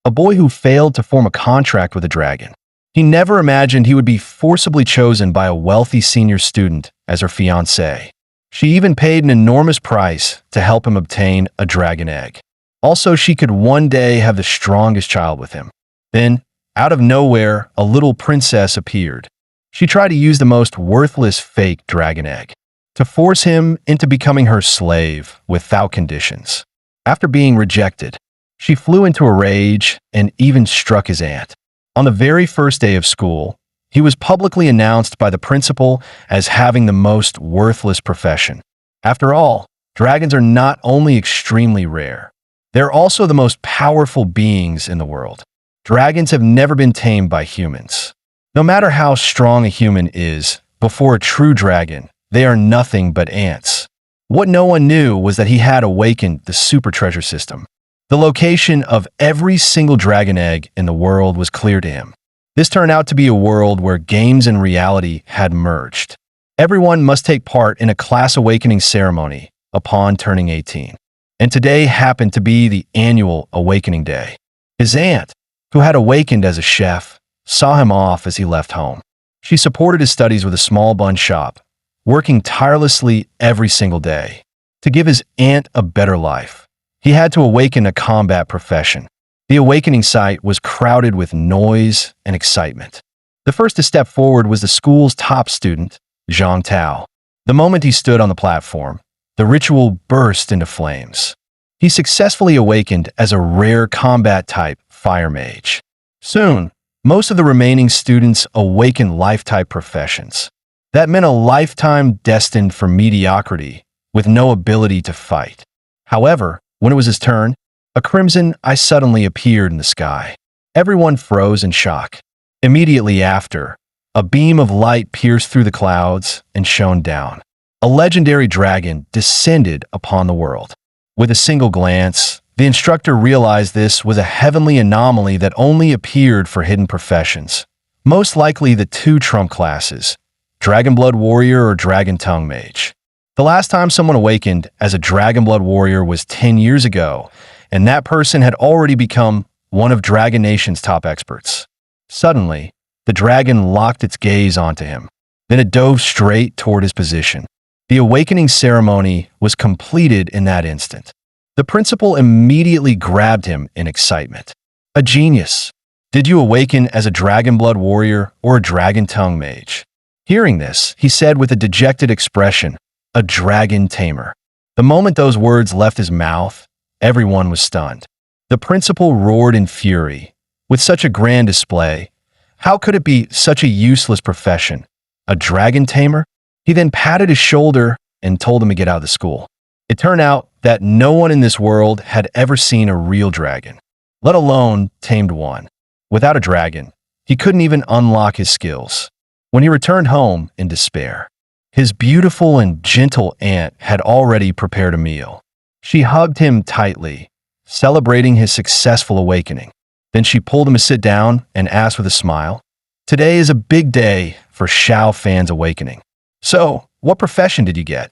a boy who failed to form a contract with a dragon. He never imagined he would be forcibly chosen by a wealthy senior student as her fiancée. She even paid an enormous price to help him obtain a dragon egg. Also, she could one day have the strongest child with him. Then, out of nowhere, a little princess appeared. She tried to use the most worthless fake dragon egg to force him into becoming her slave without conditions. After being rejected, she flew into a rage and even struck his aunt. On the very first day of school, he was publicly announced by the principal as having the most worthless profession. After all, dragons are not only extremely rare, they're also the most powerful beings in the world. Dragons have never been tamed by humans. No matter how strong a human is, before a true dragon, they are nothing but ants. What no one knew was that he had awakened the super treasure system. The location of every single dragon egg in the world was clear to him. This turned out to be a world where games and reality had merged. Everyone must take part in a class awakening ceremony upon turning 18. And today happened to be the annual awakening day. His aunt, who had awakened as a chef, saw him off as he left home. She supported his studies with a small bun shop, working tirelessly every single day. To give his aunt a better life, he had to awaken a combat profession. The awakening site was crowded with noise and excitement. The first to step forward was the school's top student, Zhang Tao. The moment he stood on the platform, the ritual burst into flames. He successfully awakened as a rare combat-type fire mage. Soon, most of the remaining students awakened life-type professions. That meant a lifetime destined for mediocrity, with no ability to fight. However, when it was his turn, a crimson eye suddenly appeared in the sky. Everyone froze in shock. Immediately after, a beam of light pierced through the clouds and shone down. A legendary dragon descended upon the world. With a single glance, the instructor realized this was a heavenly anomaly that only appeared for hidden professions. Most likely the two trump classes, Dragon Blood Warrior or Dragon Tongue Mage. The last time someone awakened as a Dragon Blood Warrior was 10 years ago, and that person had already become one of Dragon Nation's top experts. Suddenly, the dragon locked its gaze onto him. Then it dove straight toward his position. The awakening ceremony was completed in that instant. The principal immediately grabbed him in excitement. A genius. Did you awaken as a Dragon Blood Warrior or a Dragon Tongue Mage? Hearing this, he said with a dejected expression, a dragon tamer. The moment those words left his mouth, everyone was stunned. The principal roared in fury. With such a grand display, how could it be such a useless profession? A dragon tamer? He then patted his shoulder and told him to get out of the school. It turned out that no one in this world had ever seen a real dragon, let alone tamed one. Without a dragon, he couldn't even unlock his skills. When he returned home in despair, his beautiful and gentle aunt had already prepared a meal. She hugged him tightly, celebrating his successful awakening. Then she pulled him to sit down and asked with a smile, "Today is a big day for Xiao Fan's awakening. So, what profession did you get?"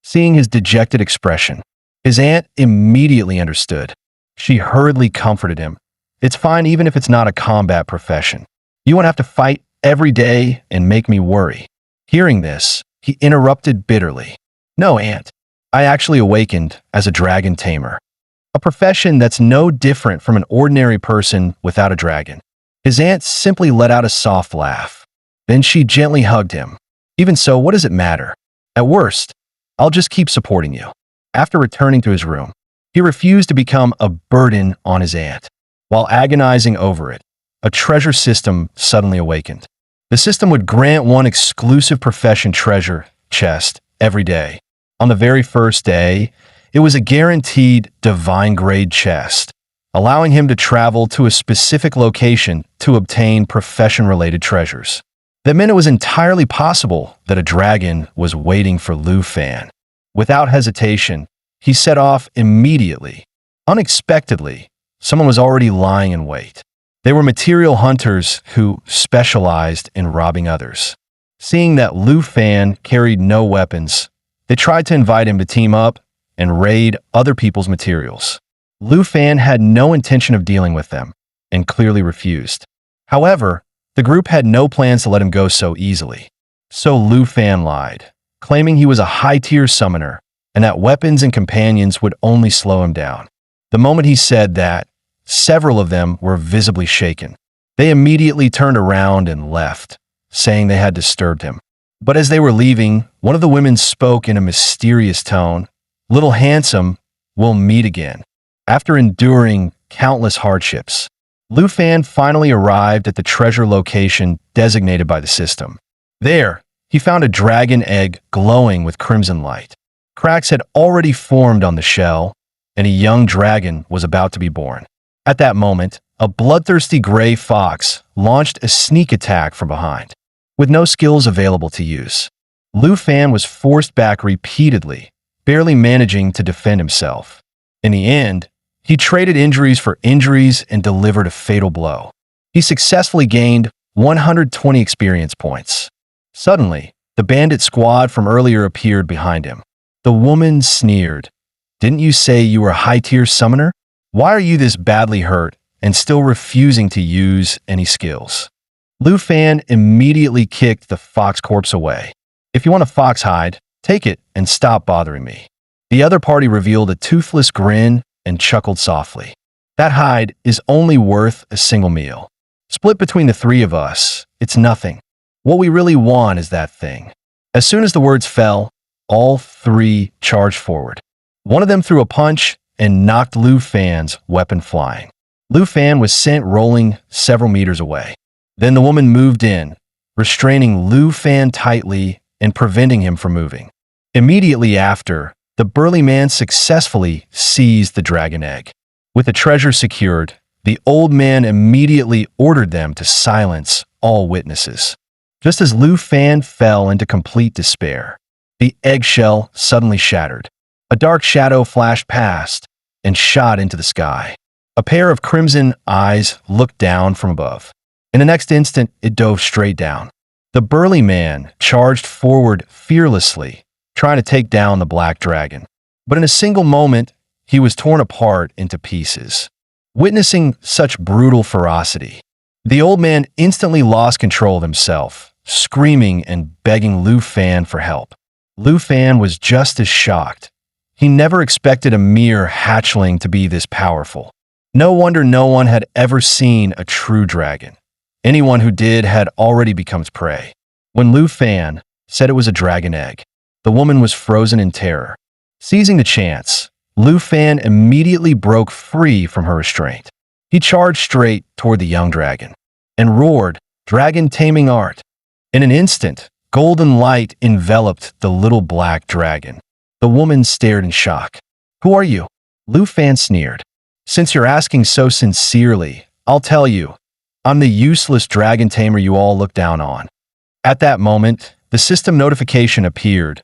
Seeing his dejected expression, his aunt immediately understood. She hurriedly comforted him. "It's fine even if it's not a combat profession. You won't have to fight every day and make me worry." Hearing this, he interrupted bitterly. "No, aunt. I actually awakened as a dragon tamer. A profession that's no different from an ordinary person without a dragon." His aunt simply let out a soft laugh. Then she gently hugged him. "Even so, what does it matter? At worst, I'll just keep supporting you." After returning to his room, he refused to become a burden on his aunt. While agonizing over it, a treasure system suddenly awakened. The system would grant one exclusive profession treasure chest every day. On the very first day, it was a guaranteed divine-grade chest, allowing him to travel to a specific location to obtain profession-related treasures. That meant it was entirely possible that a dragon was waiting for Lu Fan. Without hesitation, he set off immediately. Unexpectedly, someone was already lying in wait. They were material hunters who specialized in robbing others. Seeing that Lu Fan carried no weapons, they tried to invite him to team up and raid other people's materials. Lu Fan had no intention of dealing with them. and clearly refused. However, the group had no plans to let him go so easily. So Lu Fan lied, claiming he was a high-tier summoner and that weapons and companions would only slow him down. The moment he said that, several of them were visibly shaken. They immediately turned around and left, saying they had disturbed him. But as they were leaving, one of the women spoke in a mysterious tone, "Little handsome, we'll meet again." After enduring countless hardships, Lu Fan finally arrived at the treasure location designated by the system. There, he found a dragon egg glowing with crimson light. Cracks had already formed on the shell, and a young dragon was about to be born. At that moment, a bloodthirsty gray fox launched a sneak attack from behind. With no skills available to use, Lu Fan was forced back repeatedly, barely managing to defend himself. In the end, he traded injuries for injuries and delivered a fatal blow. He successfully gained 120 experience points. Suddenly, the bandit squad from earlier appeared behind him. The woman sneered. "Didn't you say you were a high-tier summoner? Why are you this badly hurt and still refusing to use any skills?" Lu Fan immediately kicked the fox corpse away. "If you want a fox hide, take it and stop bothering me." The other party revealed a toothless grin and chuckled softly. "That hide is only worth a single meal. Split between the three of us, it's nothing. What we really want is that thing." As soon as the words fell, all three charged forward. One of them threw a punch and knocked Lu Fan's weapon flying. Lu Fan was sent rolling several meters away. Then the woman moved in, restraining Lu Fan tightly and preventing him from moving. Immediately after, the burly man successfully seized the dragon egg. With the treasure secured, the old man immediately ordered them to silence all witnesses. Just as Lu Fan fell into complete despair, the eggshell suddenly shattered. A dark shadow flashed past and shot into the sky. A pair of crimson eyes looked down from above. In the next instant, it dove straight down. The burly man charged forward fearlessly, trying to take down the black dragon. But in a single moment, he was torn apart into pieces. Witnessing such brutal ferocity, the old man instantly lost control of himself, screaming and begging Lu Fan for help. Lu Fan was just as shocked. He never expected a mere hatchling to be this powerful. No wonder no one had ever seen a true dragon. Anyone who did had already become its prey. When Lu Fan said it was a dragon egg, the woman was frozen in terror. Seizing the chance, Lu Fan immediately broke free from her restraint. He charged straight toward the young dragon and roared, "Dragon taming art!" In an instant, golden light enveloped the little black dragon. The woman stared in shock. "Who are you?" Lu Fan sneered. "Since you're asking so sincerely, I'll tell you. I'm the useless dragon tamer you all look down on." At that moment, the system notification appeared.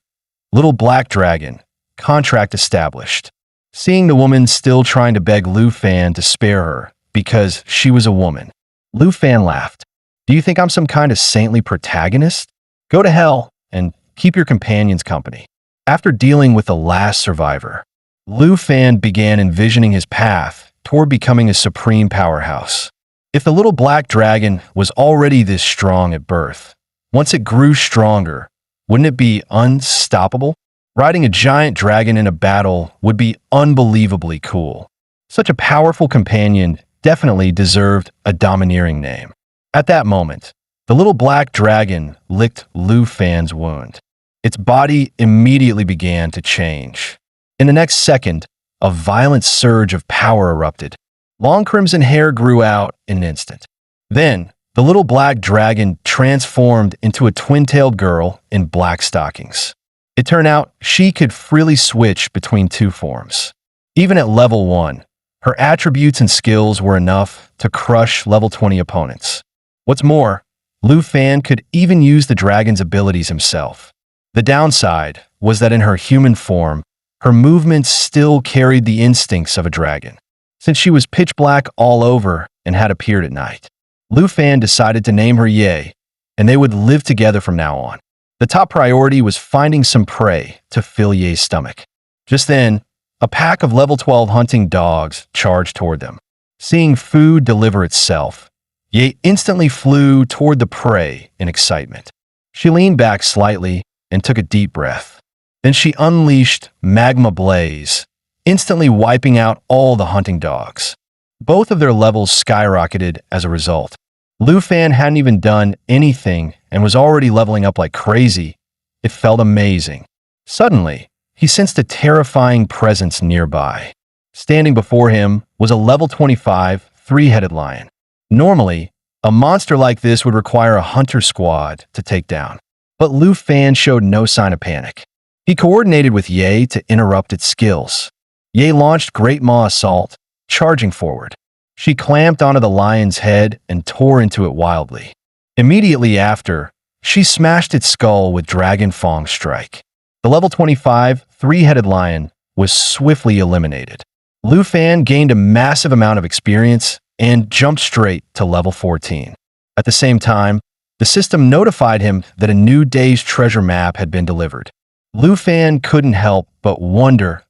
"Little black dragon, contract established." Seeing the woman still trying to beg Lu Fan to spare her because she was a woman, Lu Fan laughed. "Do you think I'm some kind of saintly protagonist? Go to hell and keep your companions company." After dealing with the last survivor, Lu Fan began envisioning his path toward becoming a supreme powerhouse. If the little black dragon was already this strong at birth, once it grew stronger, wouldn't it be unstoppable? Riding a giant dragon in a battle would be unbelievably cool. Such a powerful companion definitely deserved a domineering name. At that moment, the little black dragon licked Lu Fan's wound. Its body immediately began to change. In the next second, a violent surge of power erupted. Long crimson hair grew out in an instant. Then, the little black dragon transformed into a twin-tailed girl in black stockings. It turned out she could freely switch between two forms. Even at level 1, her attributes and skills were enough to crush level 20 opponents. What's more, Lu Fan could even use the dragon's abilities himself. The downside was that in her human form, her movements still carried the instincts of a dragon. Since she was pitch black all over and had appeared at night, Lu Fan decided to name her Ye, and they would live together from now on. The top priority was finding some prey to fill Ye's stomach. Just then, a pack of level 12 hunting dogs charged toward them. Seeing food deliver itself, Ye instantly flew toward the prey in excitement. She leaned back slightly and took a deep breath. Then she unleashed Magma Blaze, instantly wiping out all the hunting dogs. Both of their levels skyrocketed as a result. Lu Fan hadn't even done anything and was already leveling up like crazy. It felt amazing. Suddenly, he sensed a terrifying presence nearby. Standing before him was a level 25, three-headed lion. Normally, a monster like this would require a hunter squad to take down. But Lu Fan showed no sign of panic. He coordinated with Ye to interrupt its skills. Ye launched Great Maw Assault, charging forward. She clamped onto the lion's head and tore into it wildly. Immediately after, she smashed its skull with Dragon Fang Strike. The level 25, three-headed lion was swiftly eliminated. Lu Fan gained a massive amount of experience and jumped straight to level 14. At the same time, the system notified him that a new day's treasure map had been delivered. Lu Fan couldn't help but wonder,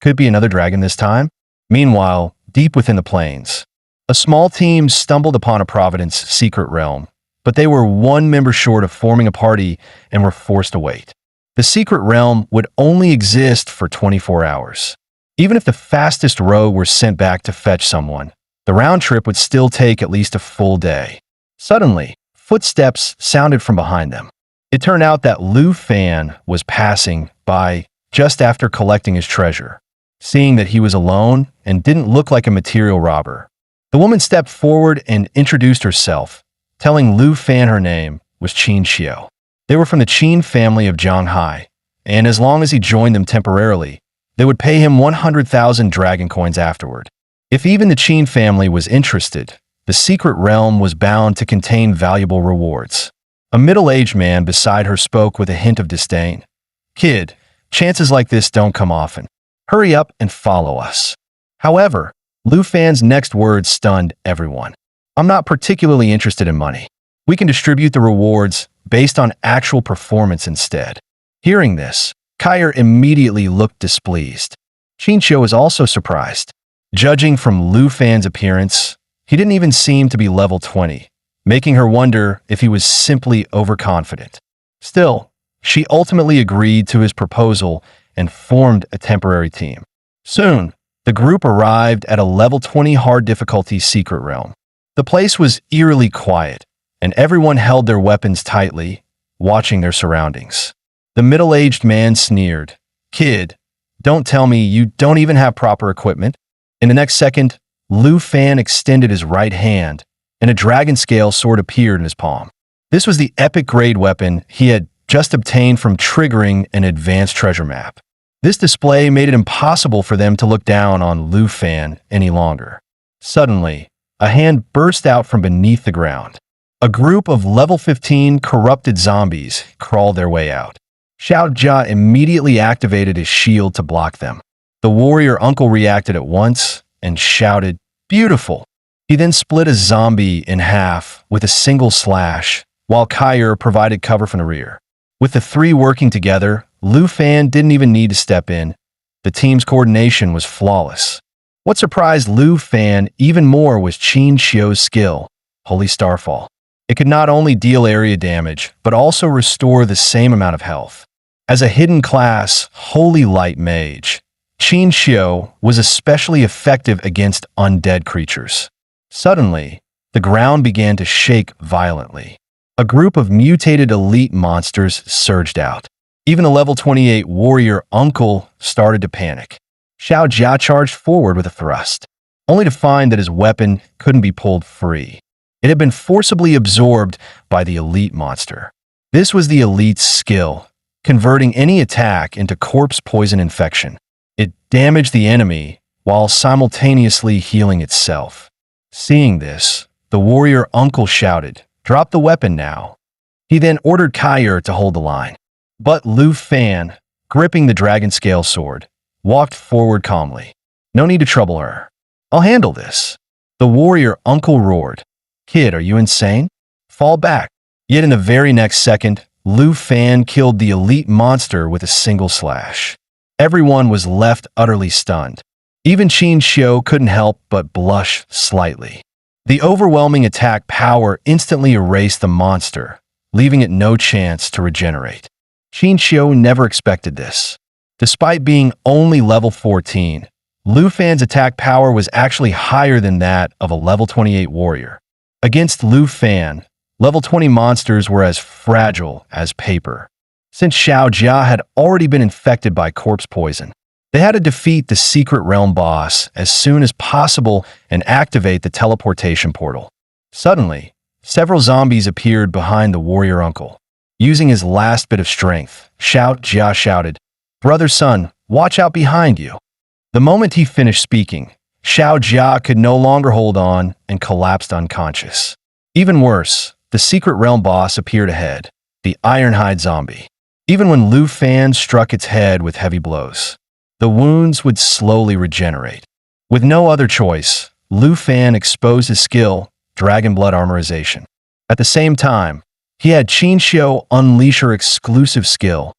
could it be another dragon this time? Meanwhile, deep within the plains, a small team stumbled upon a Providence secret realm, but they were one member short of forming a party and were forced to wait. The secret realm would only exist for 24 hours. Even if the fastest rogue were sent back to fetch someone, the round trip would still take at least a full day. Suddenly, footsteps sounded from behind them. It turned out that Lu Fan was passing by just after collecting his treasure. Seeing that he was alone and didn't look like a material robber, the woman stepped forward and introduced herself, telling Lu Fan her name was Qin Xiao. They were from the Qin family of Zhanghai, and as long as he joined them temporarily, they would pay him 100,000 dragon coins afterward. If even the Qin family was interested, the secret realm was bound to contain valuable rewards. A middle-aged man beside her spoke with a hint of disdain. "Kid, chances like this don't come often. Hurry up and follow us." However, Lu Fan's next words stunned everyone. "I'm not particularly interested in money. We can distribute the rewards based on actual performance instead." Hearing this, Kyer immediately looked displeased. Qinqiu was also surprised. Judging from Lu Fan's appearance, he didn't even seem to be level 20, making her wonder if he was simply overconfident. Still, she ultimately agreed to his proposal and formed a temporary team. Soon, the group arrived at a level 20 hard difficulty secret realm. The place was eerily quiet, and everyone held their weapons tightly, watching their surroundings. The middle-aged man sneered, "Kid, don't tell me you don't even have proper equipment." In the next second, Lu Fan extended his right hand, and a dragon scale sword appeared in his palm. This was the epic grade weapon he had just obtained from triggering an advanced treasure map. This display made it impossible for them to look down on Lu Fan any longer. Suddenly, a hand burst out from beneath the ground. A group of level 15 corrupted zombies crawled their way out. Xiao Jia immediately activated his shield to block them. The warrior uncle reacted at once and shouted, "Beautiful!" He then split a zombie in half with a single slash, while Kyer provided cover from the rear. With the three working together, Lu Fan didn't even need to step in. The team's coordination was flawless. What surprised Lu Fan even more was Qin Xiu's skill, Holy Starfall. It could not only deal area damage, but also restore the same amount of health. As a hidden class, Holy Light Mage, Qin Xiu was especially effective against undead creatures. Suddenly, the ground began to shake violently. A group of mutated elite monsters surged out. Even the level 28 warrior uncle started to panic. Xiao Jia charged forward with a thrust, only to find that his weapon couldn't be pulled free. It had been forcibly absorbed by the elite monster. This was the elite's skill, converting any attack into corpse poison infection. It damaged the enemy while simultaneously healing itself. Seeing this, the warrior uncle shouted, "Drop the weapon now." He then ordered Kyer to hold the line. But Lu Fan, gripping the dragon scale sword, walked forward calmly. "No need to trouble her. I'll handle this." The warrior uncle roared, "Kid, are you insane? Fall back." Yet in the very next second, Lu Fan killed the elite monster with a single slash. Everyone was left utterly stunned. Even Qin Xiu couldn't help but blush slightly. The overwhelming attack power instantly erased the monster, leaving it no chance to regenerate. Qin Xiu never expected this. Despite being only level 14, Lu Fan's attack power was actually higher than that of a level 28 warrior. Against Lu Fan, level 20 monsters were as fragile as paper. Since Xiao Jia had already been infected by corpse poison, they had to defeat the secret realm boss as soon as possible and activate the teleportation portal. Suddenly, several zombies appeared behind the warrior uncle. Using his last bit of strength, Xiao Jia shouted, "Brother Sun, watch out behind you." The moment he finished speaking, Xiao Jia could no longer hold on and collapsed unconscious. Even worse, the secret realm boss appeared ahead, the Ironhide zombie. Even when Lu Fan struck its head with heavy blows, the wounds would slowly regenerate. With no other choice, Lu Fan exposed his skill, Dragon Blood Armorization. At the same time, he had Qin Xiu unleash her exclusive skill,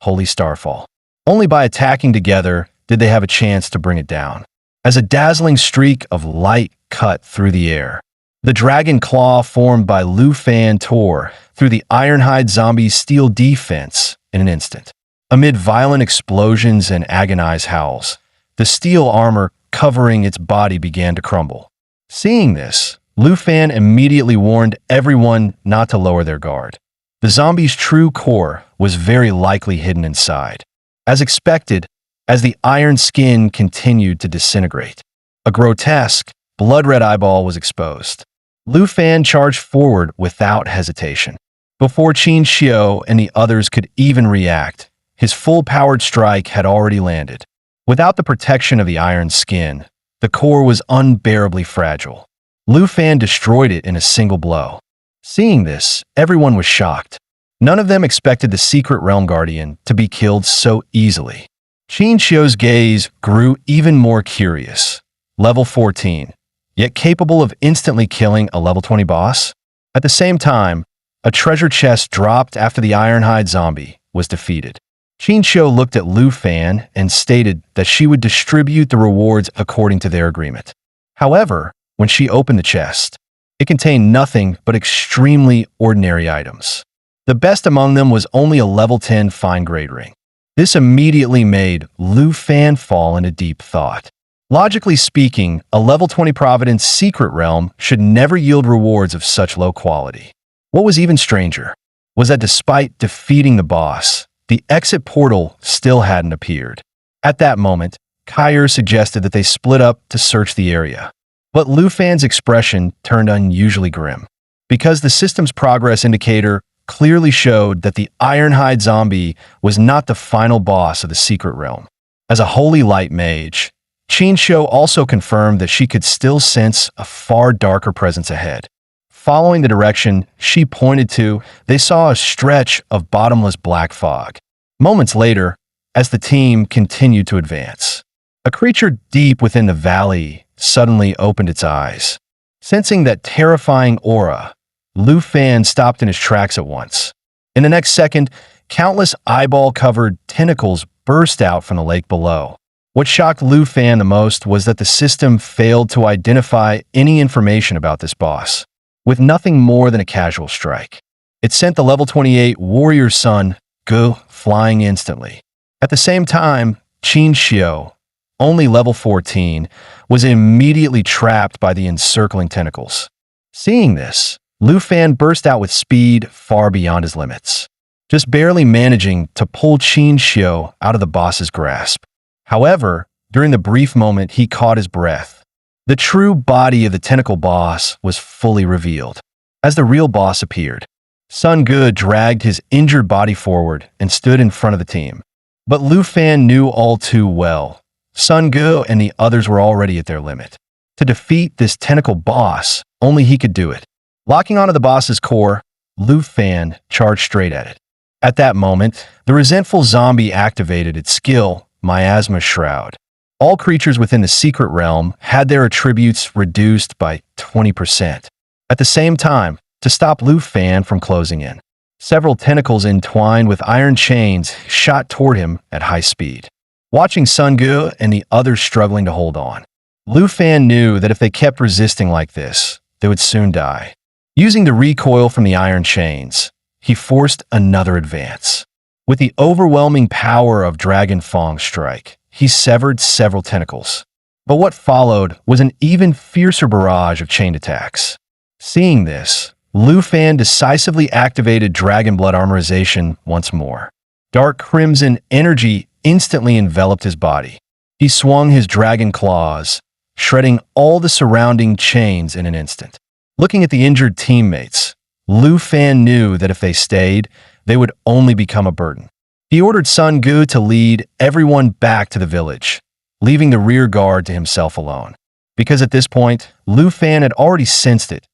Holy Starfall. Only by attacking together did they have a chance to bring it down. As a dazzling streak of light cut through the air, the dragon claw formed by Lu Fan tore through the Ironhide zombie's steel defense in an instant. Amid violent explosions and agonized howls, the steel armor covering its body began to crumble. Seeing this, Lu Fan immediately warned everyone not to lower their guard. The zombie's true core was very likely hidden inside. As expected, as the iron skin continued to disintegrate, a grotesque, blood-red eyeball was exposed. Lu Fan charged forward without hesitation. Before Qin Xiu and the others could even react, his full-powered strike had already landed. Without the protection of the iron skin, the core was unbearably fragile. Lu Fan destroyed it in a single blow. Seeing this, everyone was shocked. None of them expected the secret realm guardian to be killed so easily. Qin Xiu's gaze grew even more curious. Level 14, yet capable of instantly killing a level 20 boss? At the same time, a treasure chest dropped after the Ironhide zombie was defeated. Qin Xiu looked at Lu Fan and stated that she would distribute the rewards according to their agreement. However, when she opened the chest, it contained nothing but extremely ordinary items. The best among them was only a level 10 fine-grade ring. This immediately made Lu Fan fall into deep thought. Logically speaking, a level 20 Providence secret realm should never yield rewards of such low quality. What was even stranger was that despite defeating the boss, the exit portal still hadn't appeared. At that moment, Kaier suggested that they split up to search the area. But Lu Fan's expression turned unusually grim, because the system's progress indicator clearly showed that the Ironhide zombie was not the final boss of the secret realm. As a holy light mage, Qin Xiu also confirmed that she could still sense a far darker presence ahead. Following the direction she pointed to, they saw a stretch of bottomless black fog. Moments later, as the team continued to advance, a creature deep within the valley suddenly opened its eyes. Sensing that terrifying aura, Lu Fan stopped in his tracks at once. In the next second, countless eyeball-covered tentacles burst out from the lake below. What shocked Lu Fan the most was that the system failed to identify any information about this boss, with nothing more than a casual strike. It sent the level 28 warrior son, Gu, flying instantly. At the same time, Qin Xiu, only level 14, was immediately trapped by the encircling tentacles. Seeing this, Lu Fan burst out with speed far beyond his limits, just barely managing to pull Qin Xiu out of the boss's grasp. However, during the brief moment he caught his breath, the true body of the tentacle boss was fully revealed. As the real boss appeared, Sun Ge dragged his injured body forward and stood in front of the team. But Lu Fan knew all too well, Sun Ge and the others were already at their limit. To defeat this tentacle boss, only he could do it. Locking onto the boss's core, Lu Fan charged straight at it. At that moment, the resentful zombie activated its skill, Miasma Shroud. All creatures within the secret realm had their attributes reduced by 20%. At the same time, to stop Lu Fan from closing in, several tentacles entwined with iron chains shot toward him at high speed. watching Sun Gu and the others struggling to hold on. Lu Fan knew that if they kept resisting like this, they would soon die. Using the recoil from the iron chains, he forced another advance. With the overwhelming power of Dragon Fang's strike, he severed several tentacles. But what followed was an even fiercer barrage of chain attacks. Seeing this, Lu Fan decisively activated Dragon Blood Armorization once more. Dark crimson energy instantly enveloped his body. He swung his dragon claws, shredding all the surrounding chains in an instant. Looking at the injured teammates, Lu Fan knew that if they stayed, they would only become a burden. He ordered Sun Gu to lead everyone back to the village, leaving the rear guard to himself alone. Because at this point, Lu Fan had already sensed it.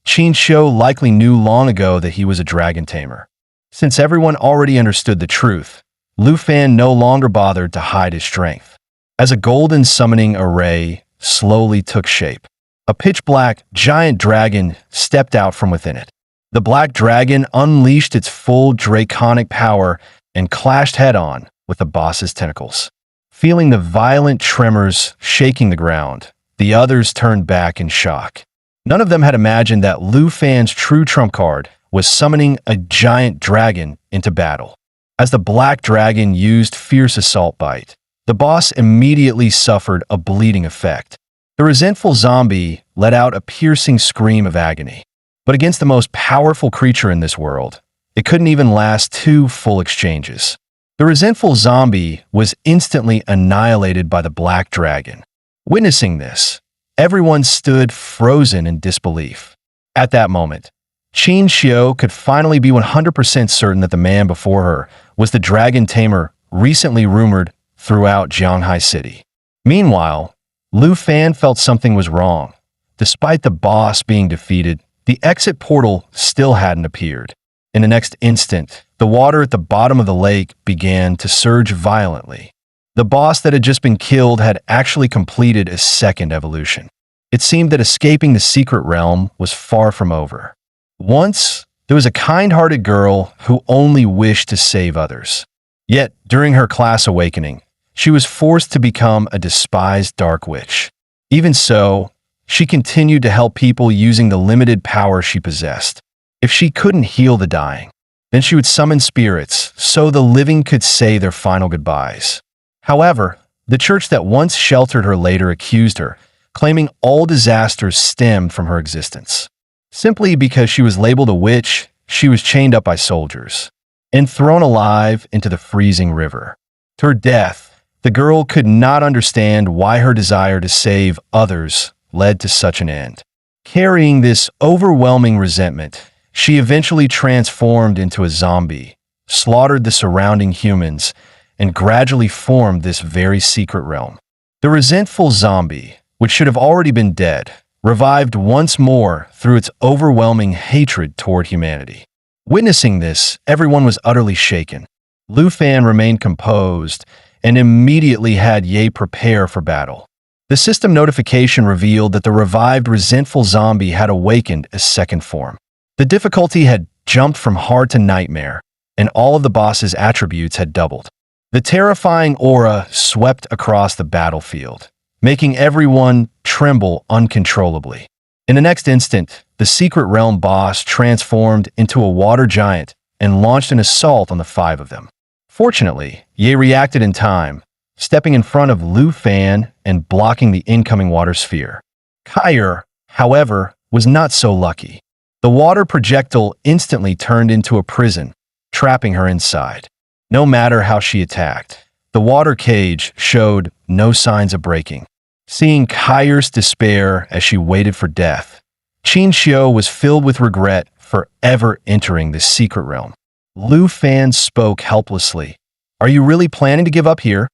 Qin Xiu likely knew long ago that he was a dragon tamer. Since everyone already understood the truth, Lu Fan no longer bothered to hide his strength. As a golden summoning array slowly took shape, a pitch-black giant dragon stepped out from within it. The black dragon unleashed its full draconic power and clashed head-on with the boss's tentacles. Feeling the violent tremors shaking the ground, the others turned back in shock. None of them had imagined that Lu Fan's true trump card was summoning a giant dragon into battle. As the black dragon used fierce assault bite, the boss immediately suffered a bleeding effect. The resentful zombie let out a piercing scream of agony. But against the most powerful creature in this world, it couldn't even last 2 full exchanges. The resentful zombie was instantly annihilated by the black dragon. Witnessing this, everyone stood frozen in disbelief. At that moment, Qin Xiu could finally be 100% certain that the man before her was the dragon tamer recently rumored throughout Jianghai City. Meanwhile, Lu Fan felt something was wrong. Despite the boss being defeated, the exit portal still hadn't appeared. In the next instant, the water at the bottom of the lake began to surge violently. The boss that had just been killed had actually completed a second evolution. It seemed that escaping the secret realm was far from over. Once, there was a kind-hearted girl who only wished to save others. Yet, during her class awakening, she was forced to become a despised dark witch. Even so, she continued to help people using the limited power she possessed. If she couldn't heal the dying, then she would summon spirits so the living could say their final goodbyes. However, the church that once sheltered her later accused her, claiming all disasters stemmed from her existence. Simply because she was labeled a witch, she was chained up by soldiers and thrown alive into the freezing river. To her death, the girl could not understand why her desire to save others led to such an end. Carrying this overwhelming resentment, she eventually transformed into a zombie, slaughtered the surrounding humans, and gradually formed this very secret realm. The resentful zombie, which should have already been dead, revived once more through its overwhelming hatred toward humanity. Witnessing this, everyone was utterly shaken. Lu Fan remained composed and immediately had Ye prepare for battle. The system notification revealed that the revived resentful zombie had awakened a second form. The difficulty had jumped from hard to nightmare, and all of the boss's attributes had doubled. The terrifying aura swept across the battlefield, making everyone tremble uncontrollably. In the next instant, the secret realm boss transformed into a water giant and launched an assault on the 5 of them. Fortunately, Ye reacted in time, stepping in front of Lu Fan and blocking the incoming water sphere. Kai'er, however, was not so lucky. The water projectile instantly turned into a prison, trapping her inside. No matter how she attacked, the water cage showed no signs of breaking. Seeing Kai'er's despair as she waited for death, Qin Xiu was filled with regret for ever entering the secret realm. Lu Fan spoke helplessly. "Are you really planning to give up here?"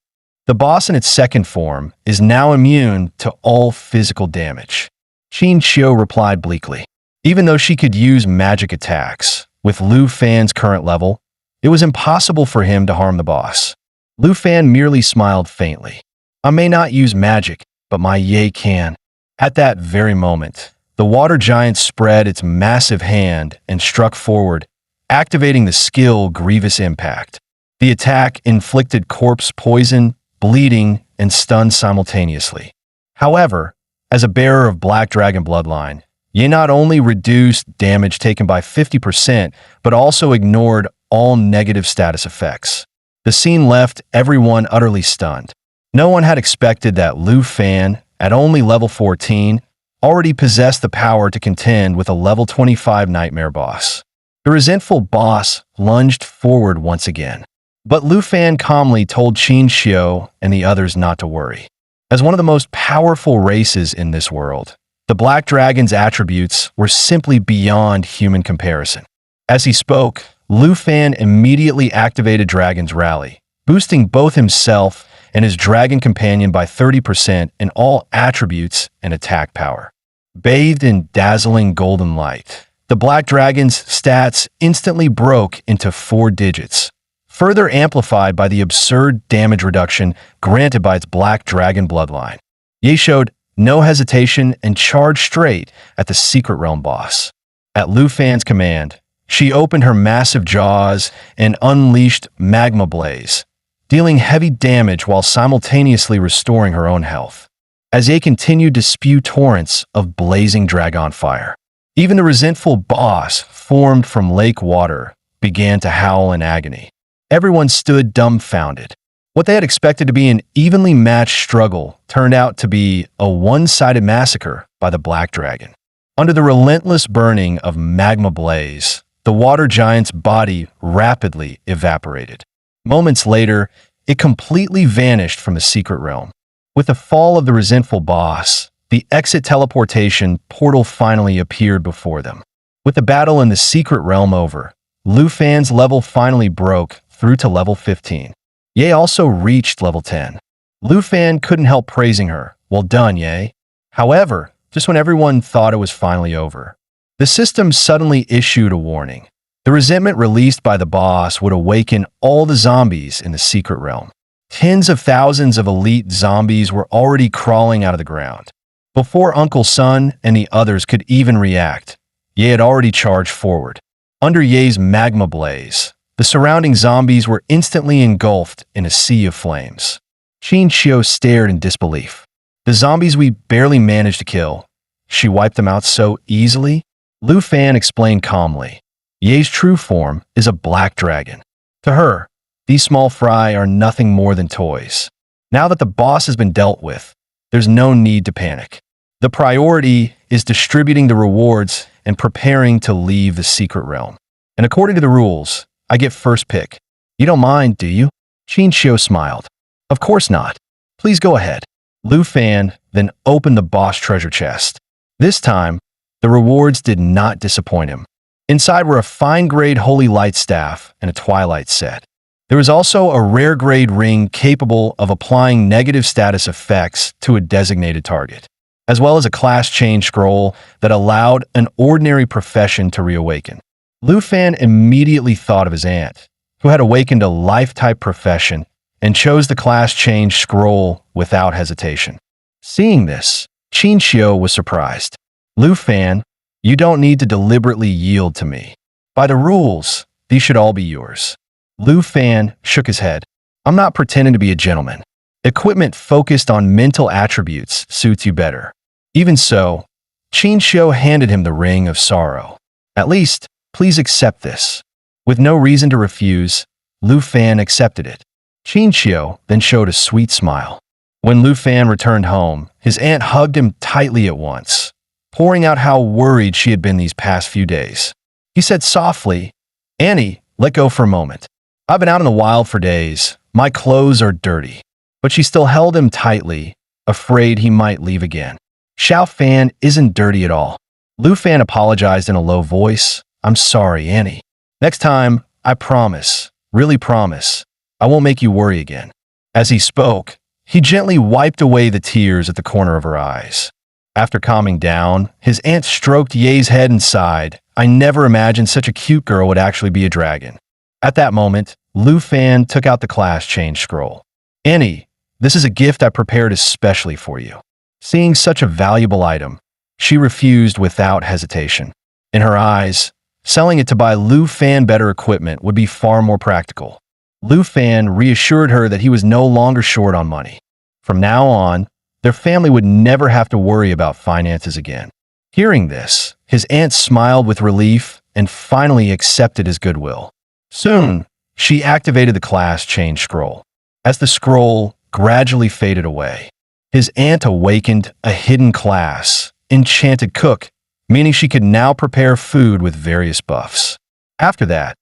The boss in its second form is now immune to all physical damage. Qin Xiu replied bleakly. Even though she could use magic attacks, with Lu Fan's current level, it was impossible for him to harm the boss. Lu Fan merely smiled faintly. "I may not use magic, but my Ye can." At that very moment, the water giant spread its massive hand and struck forward, activating the skill Grievous Impact. The attack inflicted corpse poison, bleeding and stunned simultaneously. However, as a bearer of Black Dragon bloodline, Ye not only reduced damage taken by 50%, but also ignored all negative status effects. The scene left everyone utterly stunned. No one had expected that Lu Fan, at only level 14, already possessed the power to contend with a level 25 nightmare boss. The resentful boss lunged forward once again. But Lu Fan calmly told Qin Xiu and the others not to worry. As one of the most powerful races in this world, the Black Dragon's attributes were simply beyond human comparison. As he spoke, Lu Fan immediately activated Dragon's Rally, boosting both himself and his dragon companion by 30% in all attributes and attack power. Bathed in dazzling golden light, the Black Dragon's stats instantly broke into 4 digits, further amplified by the absurd damage reduction granted by its Black Dragon bloodline. Ye showed no hesitation and charged straight at the Secret Realm boss. At Lu Fan's command, she opened her massive jaws and unleashed Magma Blaze, dealing heavy damage while simultaneously restoring her own health. As Ye continued to spew torrents of blazing dragon fire, even the resentful boss, formed from lake water, began to howl in agony. Everyone stood dumbfounded. What they had expected to be an evenly matched struggle turned out to be a one-sided massacre by the Black Dragon. Under the relentless burning of Magma Blaze, the water giant's body rapidly evaporated. Moments later, it completely vanished from the Secret Realm. With the fall of the resentful boss, the exit teleportation portal finally appeared before them. With the battle in the Secret Realm over, Lu Fan's level finally broke through to level 15. Ye also reached level 10. Lu Fan couldn't help praising her. Well done, Ye. However, just when everyone thought it was finally over, the system suddenly issued a warning. The resentment released by the boss would awaken all the zombies in the Secret Realm. Tens of thousands of elite zombies were already crawling out of the ground. Before Uncle Sun and the others could even react, Ye had already charged forward. Under Ye's Magma Blaze, the surrounding zombies were instantly engulfed in a sea of flames. Qin Xiu stared in disbelief. The zombies we barely managed to kill. She wiped them out so easily? Lu Fan explained calmly. Ye's true form is a Black Dragon. To her, these small fry are nothing more than toys. Now that the boss has been dealt with, there's no need to panic. The priority is distributing the rewards and preparing to leave the Secret Realm. And according to the rules, I get first pick. You don't mind, do you? Qin Xiu smiled. Of course not. Please go ahead. Lu Fan then opened the boss treasure chest. This time, the rewards did not disappoint him. Inside were a fine-grade holy light staff and a twilight set. There was also a rare-grade ring capable of applying negative status effects to a designated target, as well as a class change scroll that allowed an ordinary profession to reawaken. Lu Fan immediately thought of his aunt, who had awakened a life-type profession and chose the class change scroll without hesitation. Seeing this, Qin Xiu was surprised. Lu Fan, you don't need to deliberately yield to me. By the rules, these should all be yours. Lu Fan shook his head. I'm not pretending to be a gentleman. Equipment focused on mental attributes suits you better. Even so, Qin Xiu handed him the Ring of Sorrow. At least, please accept this. With no reason to refuse, Lu Fan accepted it. Qin Xiu then showed a sweet smile. When Lu Fan returned home, his aunt hugged him tightly at once, pouring out how worried she had been these past few days. He said softly, Annie, let go for a moment. I've been out in the wild for days. My clothes are dirty. But she still held him tightly, afraid he might leave again. Xiao Fan isn't dirty at all. Lu Fan apologized in a low voice. I'm sorry, Annie. Next time, I promise, really promise, I won't make you worry again. As he spoke, he gently wiped away the tears at the corner of her eyes. After calming down, his aunt stroked Ye's head and sighed. I never imagined such a cute girl would actually be a dragon. At that moment, Lu Fan took out the class change scroll. Annie, this is a gift I prepared especially for you. Seeing such a valuable item, she refused without hesitation. In her eyes, selling it to buy Lu Fan better equipment would be far more practical. Lu Fan reassured her that he was no longer short on money. From now on, their family would never have to worry about finances again. Hearing this, his aunt smiled with relief and finally accepted his goodwill. Soon, she activated the class change scroll. As the scroll gradually faded away, his aunt awakened a hidden class, Enchanted Cook, meaning she could now prepare food with various buffs. After that,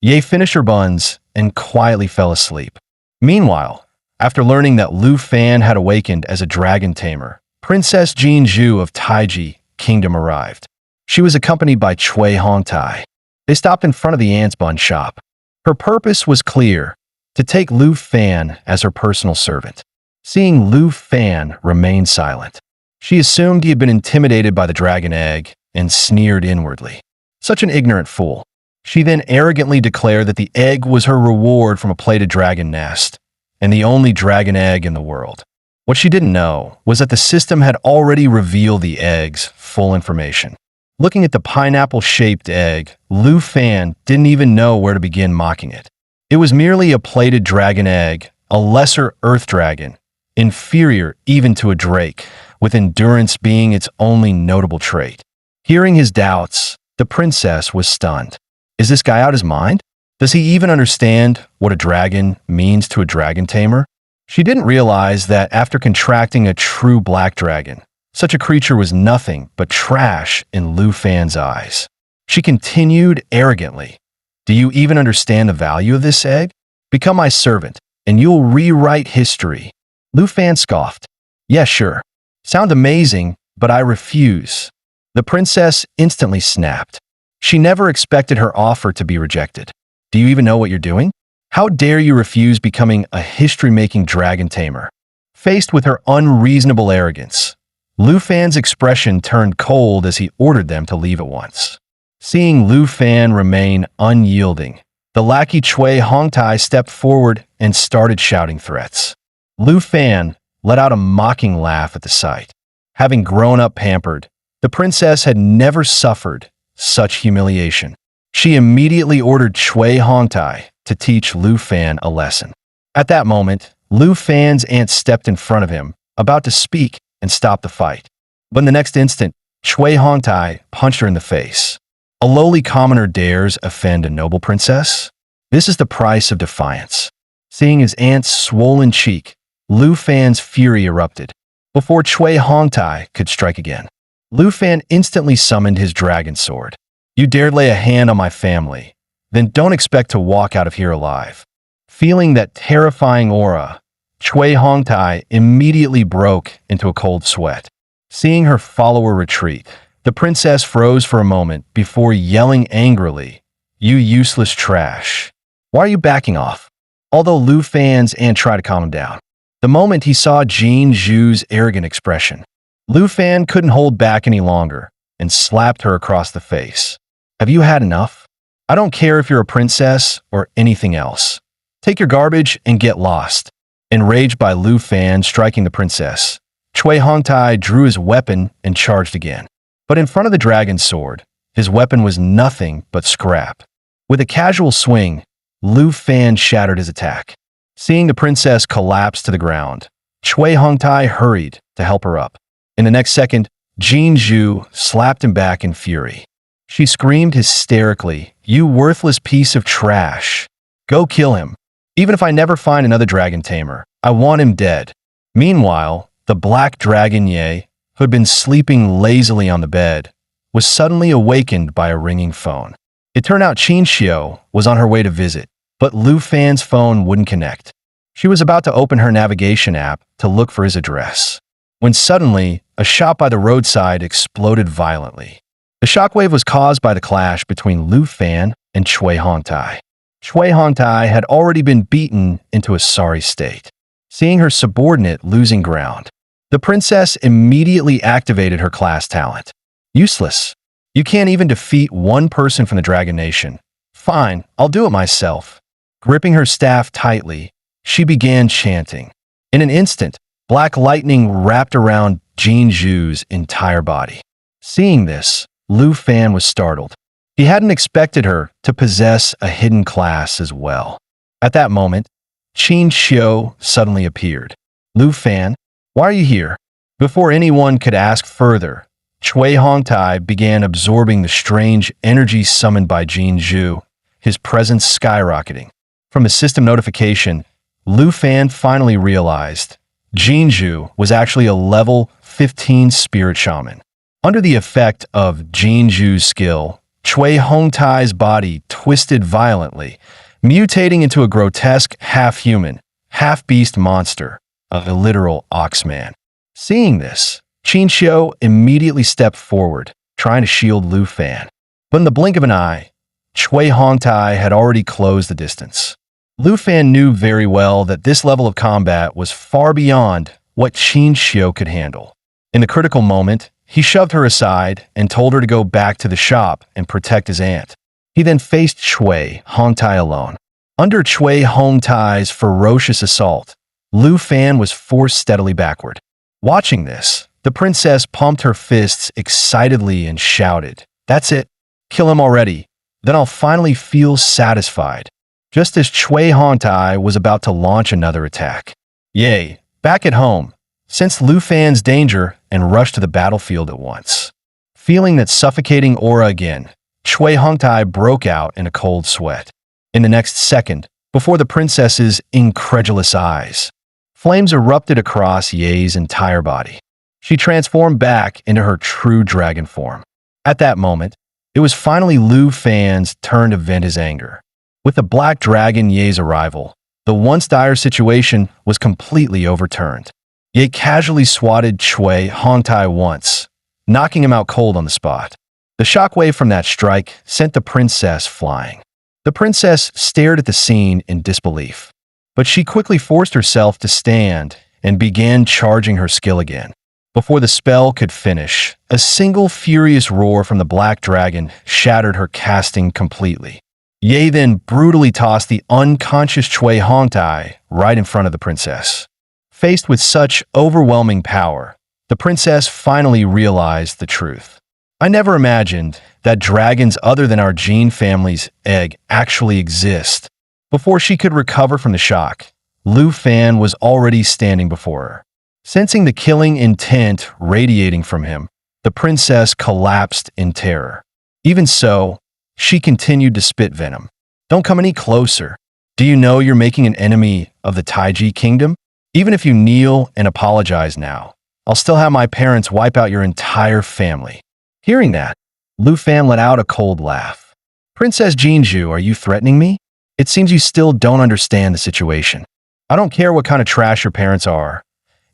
Ye finished her buns and quietly fell asleep. Meanwhile, after learning that Lu Fan had awakened as a dragon tamer, Princess Jin Zhu of Taiji Kingdom arrived. She was accompanied by Cui Hongtai. They stopped in front of the aunt's bun shop. Her purpose was clear, to take Lu Fan as her personal servant. Seeing Lu Fan remain silent, she assumed he had been intimidated by the dragon egg and sneered inwardly. Such an ignorant fool. She then arrogantly declared that the egg was her reward from a plated dragon nest, and the only dragon egg in the world. What she didn't know was that the system had already revealed the egg's full information. Looking at the pineapple-shaped egg, Lu Fan didn't even know where to begin mocking it. It was merely a plated dragon egg, a lesser earth dragon, inferior even to a drake, with endurance being its only notable trait. Hearing his doubts, the princess was stunned. Is this guy out his mind? Does he even understand what a dragon means to a dragon tamer? She didn't realize that after contracting a true black dragon, such a creature was nothing but trash in Lu Fan's eyes. She continued arrogantly, "Do you even understand the value of this egg? Become my servant, and you'll rewrite history." Lu Fan scoffed. "Yeah, sure. Sound amazing, but I refuse." The princess instantly snapped. She never expected her offer to be rejected. "Do you even know what you're doing? How dare you refuse becoming a history-making dragon tamer?" Faced with her unreasonable arrogance, Lu Fan's expression turned cold as he ordered them to leave at once. Seeing Lu Fan remain unyielding, the lackey Cui Hongtai stepped forward and started shouting threats. Lu Fan let out a mocking laugh at the sight. Having grown up pampered, the princess had never suffered such humiliation. She immediately ordered Cui Hongtai to teach Lu Fan a lesson. At that moment, Lu Fan's aunt stepped in front of him, about to speak and stop the fight. But in the next instant, Cui Hongtai punched her in the face. A lowly commoner dares offend a noble princess? This is the price of defiance. Seeing his aunt's swollen cheek, Lu Fan's fury erupted. Before Cui Hongtai could strike again, Lu Fan instantly summoned his dragon sword. "You dared lay a hand on my family, then don't expect to walk out of here alive." Feeling that terrifying aura, Cui Hongtai immediately broke into a cold sweat. Seeing her follower retreat, the princess froze for a moment before yelling angrily, "You useless trash. Why are you backing off?" Although Lu Fan's aunt tried to calm him down, the moment he saw Jin Zhu's arrogant expression, Lu Fan couldn't hold back any longer and slapped her across the face. "Have you had enough? I don't care if you're a princess or anything else. Take your garbage and get lost." Enraged by Lu Fan striking the princess, Cui Hongtai drew his weapon and charged again. But in front of the dragon's sword, his weapon was nothing but scrap. With a casual swing, Lu Fan shattered his attack. Seeing the princess collapse to the ground, Cui Hongtai hurried to help her up. In the next second, Jin Zhu slapped him back in fury. She screamed hysterically, "You worthless piece of trash. Go kill him. Even if I never find another dragon tamer, I want him dead." Meanwhile, the black dragon Ye, who had been sleeping lazily on the bed, was suddenly awakened by a ringing phone. It turned out Qin Xiao was on her way to visit, but Lu Fan's phone wouldn't connect. She was about to open her navigation app to look for his address, when suddenly, a shop by the roadside exploded violently. The shockwave was caused by the clash between Lu Fan and Cui Hongtai. Cui Hongtai had already been beaten into a sorry state. Seeing her subordinate losing ground, the princess immediately activated her class talent. "Useless. You can't even defeat one person from the Dragon Nation. Fine, I'll do it myself." Gripping her staff tightly, she began chanting. In an instant, black lightning wrapped around Jin Zhu's entire body. Seeing this, Lu Fan was startled. He hadn't expected her to possess a hidden class as well. At that moment, Qin Xiu suddenly appeared. Lu Fan, why are you here? Before anyone could ask further, Cui Hongtai began absorbing the strange energy summoned by Jin Zhu, his presence skyrocketing. From a system notification, Lu Fan finally realized Jin Zhu was actually a level 15 spirit shaman. Under the effect of Jin Zhu's skill, Cui Hongtai's body twisted violently, mutating into a grotesque half-human, half-beast monster, a literal oxman. Seeing this, Qin Xiu immediately stepped forward, trying to shield Lu Fan. But in the blink of an eye, Cui Hongtai had already closed the distance. Lu Fan knew very well that this level of combat was far beyond what Qin Xiu could handle. In the critical moment, he shoved her aside and told her to go back to the shop and protect his aunt. He then faced Cui Hongtai alone. Under Cui Hongtai's ferocious assault, Lu Fan was forced steadily backward. Watching this, the princess pumped her fists excitedly and shouted, "That's it! Kill him already! Then I'll finally feel satisfied." Just as Cui Hongtai was about to launch another attack. Ye, back at home, sensed Lu Fan's danger and rushed to the battlefield at once. Feeling that suffocating aura again, Cui Hongtai broke out in a cold sweat. In the next second, before the princess's incredulous eyes, flames erupted across Ye's entire body. She transformed back into her true dragon form. At that moment, it was finally Lu Fan's turn to vent his anger. With the black dragon Ye's arrival, the once dire situation was completely overturned. Ye casually swatted Cui Hongtai once, knocking him out cold on the spot. The shockwave from that strike sent the princess flying. The princess stared at the scene in disbelief, but she quickly forced herself to stand and began charging her skill again. Before the spell could finish, a single furious roar from the black dragon shattered her casting completely. Ye then brutally tossed the unconscious Cui Hongtai right in front of the princess. Faced with such overwhelming power, the princess finally realized the truth. I never imagined that dragons other than our Jin family's egg actually exist. Before she could recover from the shock, Lu Fan was already standing before her. Sensing the killing intent radiating from him, the princess collapsed in terror. Even so, she continued to spit venom. "Don't come any closer. Do you know you're making an enemy of the Taiji kingdom? Even if you kneel and apologize now, I'll still have my parents wipe out your entire family." Hearing that, Lu Fan let out a cold laugh. "Princess Jinju, are you threatening me? It seems you still don't understand the situation. I don't care what kind of trash your parents are.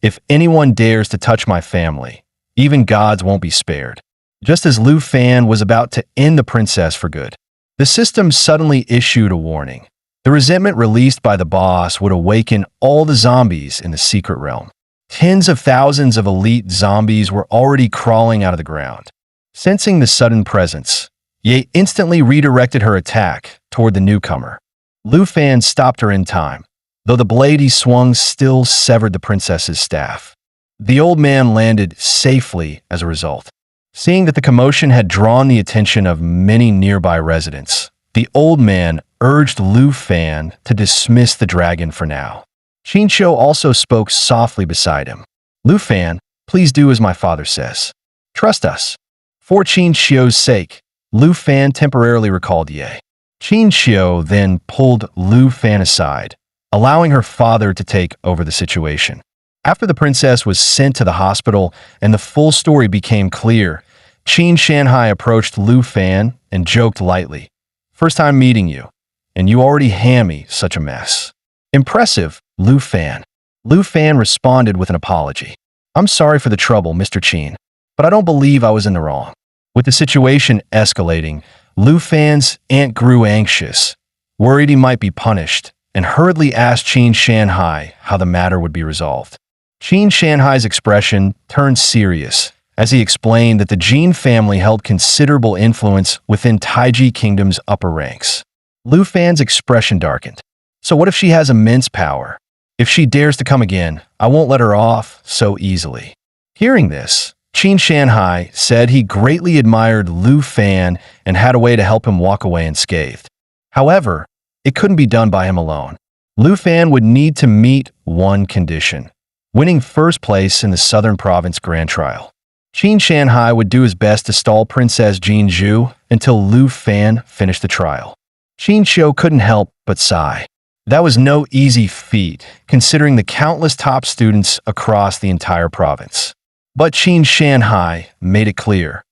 If anyone dares to touch my family, even gods won't be spared." Just as Lu Fan was about to end the princess for good, the system suddenly issued a warning. The resentment released by the boss would awaken all the zombies in the secret realm. Tens of thousands of elite zombies were already crawling out of the ground. Sensing the sudden presence, Ye instantly redirected her attack toward the newcomer. Lu Fan stopped her in time, though the blade he swung still severed the princess's staff. The old man landed safely as a result. Seeing that the commotion had drawn the attention of many nearby residents, the old man urged Lu Fan to dismiss the dragon for now. Qin Xiu also spoke softly beside him. "Lu Fan, please do as my father says. Trust us." For Qin Xiu's sake, Lu Fan temporarily recalled Ye. Qin Xiu then pulled Lu Fan aside, allowing her father to take over the situation. After the princess was sent to the hospital and the full story became clear, Qin Shanhai approached Lu Fan and joked lightly, "First time meeting you, and you already hand me such a mess." "Impressive, Lu Fan." Lu Fan responded with an apology. "I'm sorry for the trouble, Mr. Qin, but I don't believe I was in the wrong." With the situation escalating, Lu Fan's aunt grew anxious, worried he might be punished, and hurriedly asked Qin Shanhai how the matter would be resolved. Qin Shanhai's expression turned serious as he explained that the Jin family held considerable influence within Taiji Kingdom's upper ranks. Lu Fan's expression darkened. "So what if she has immense power? If she dares to come again, I won't let her off so easily." Hearing this, Qin Shanhai said he greatly admired Lu Fan and had a way to help him walk away unscathed. However, it couldn't be done by him alone. Lu Fan would need to meet one condition: winning first place in the Southern Province Grand Trial. Qin Shanhai would do his best to stall Princess Jin Zhu until Lu Fan finished the trial. Qin Xiu couldn't help but sigh. That was no easy feat, considering the countless top students across the entire province. But Qin Shanhai made it clear.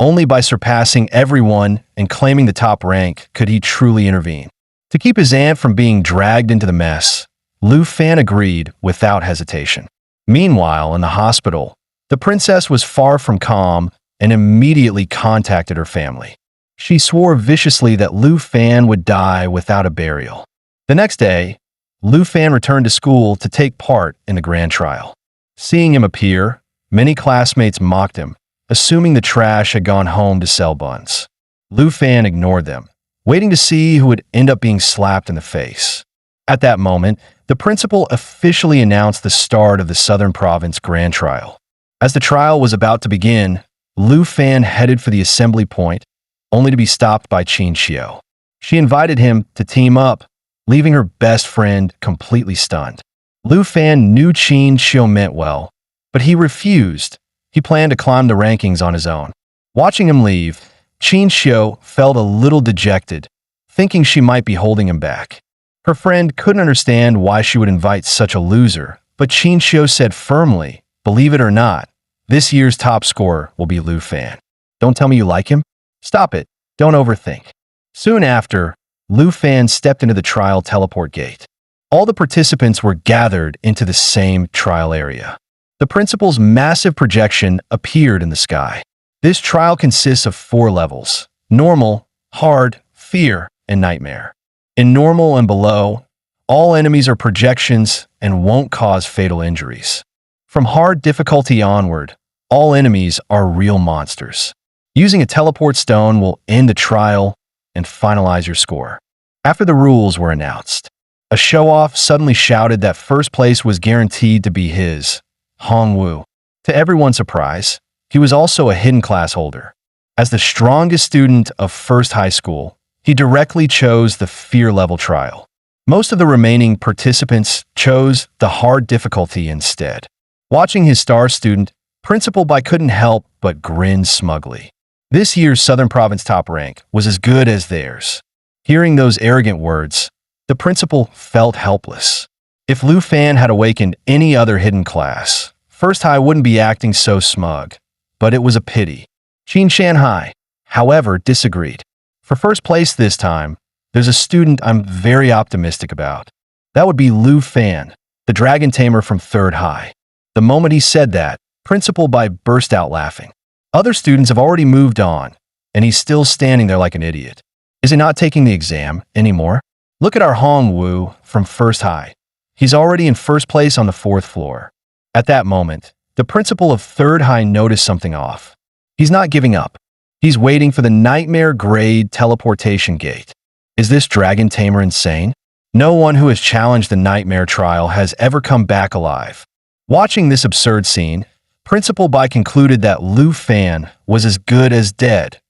Only by surpassing everyone and claiming the top rank could he truly intervene. To keep his aunt from being dragged into the mess, Lu Fan agreed without hesitation. Meanwhile, in the hospital, the princess was far from calm and immediately contacted her family. She swore viciously that Lu Fan would die without a burial. The next day, Lu Fan returned to school to take part in the grand trial. Seeing him appear, many classmates mocked him, assuming the trash had gone home to sell buns. Lu Fan ignored them, waiting to see who would end up being slapped in the face. At that moment, the principal officially announced the start of the Southern Province Grand Trial. As the trial was about to begin, Lu Fan headed for the assembly point, only to be stopped by Qin Xiu. She invited him to team up, leaving her best friend completely stunned. Lu Fan knew Qin Xiu meant well, but he refused. He planned to climb the rankings on his own. Watching him leave, Qin Xiu felt a little dejected, thinking she might be holding him back. Her friend couldn't understand why she would invite such a loser, but Qin Xiu said firmly, "Believe it or not, this year's top scorer will be Lu Fan. Don't tell me you like him? Stop it. Don't overthink." Soon after, Lu Fan stepped into the trial teleport gate. All the participants were gathered into the same trial area. The principal's massive projection appeared in the sky. This trial consists of 4 levels: normal, hard, fear, and nightmare. In normal and below, all enemies are projections and won't cause fatal injuries. From hard difficulty onward, all enemies are real monsters. Using a teleport stone will end the trial and finalize your score. After the rules were announced, a show-off suddenly shouted that first place was guaranteed to be his, Hongwu. To everyone's surprise, he was also a hidden class holder. As the strongest student of first high school, he directly chose the fear level trial. Most of the remaining participants chose the hard difficulty instead. Watching his star student, Principal Bai couldn't help but grin smugly. This year's Southern Province top rank was as good as theirs. Hearing those arrogant words, the principal felt helpless. If Lu Fan had awakened any other hidden class, First High wouldn't be acting so smug. But it was a pity. Qin Shanhai, however, disagreed. For first place this time, there's a student I'm very optimistic about. That would be Lu Fan, the dragon tamer from Third High. The moment he said that, Principal Bai burst out laughing. Other students have already moved on, and he's still standing there like an idiot. Is he not taking the exam anymore? Look at our Hong Wu from First High. He's already in first place on the 4th floor. At that moment, the principal of Third High noticed something off. He's not giving up. He's waiting for the nightmare grade teleportation gate. Is this dragon tamer insane? No one who has challenged the nightmare trial has ever come back alive. Watching this absurd scene, Principal Bai concluded that Lu Fan was as good as dead.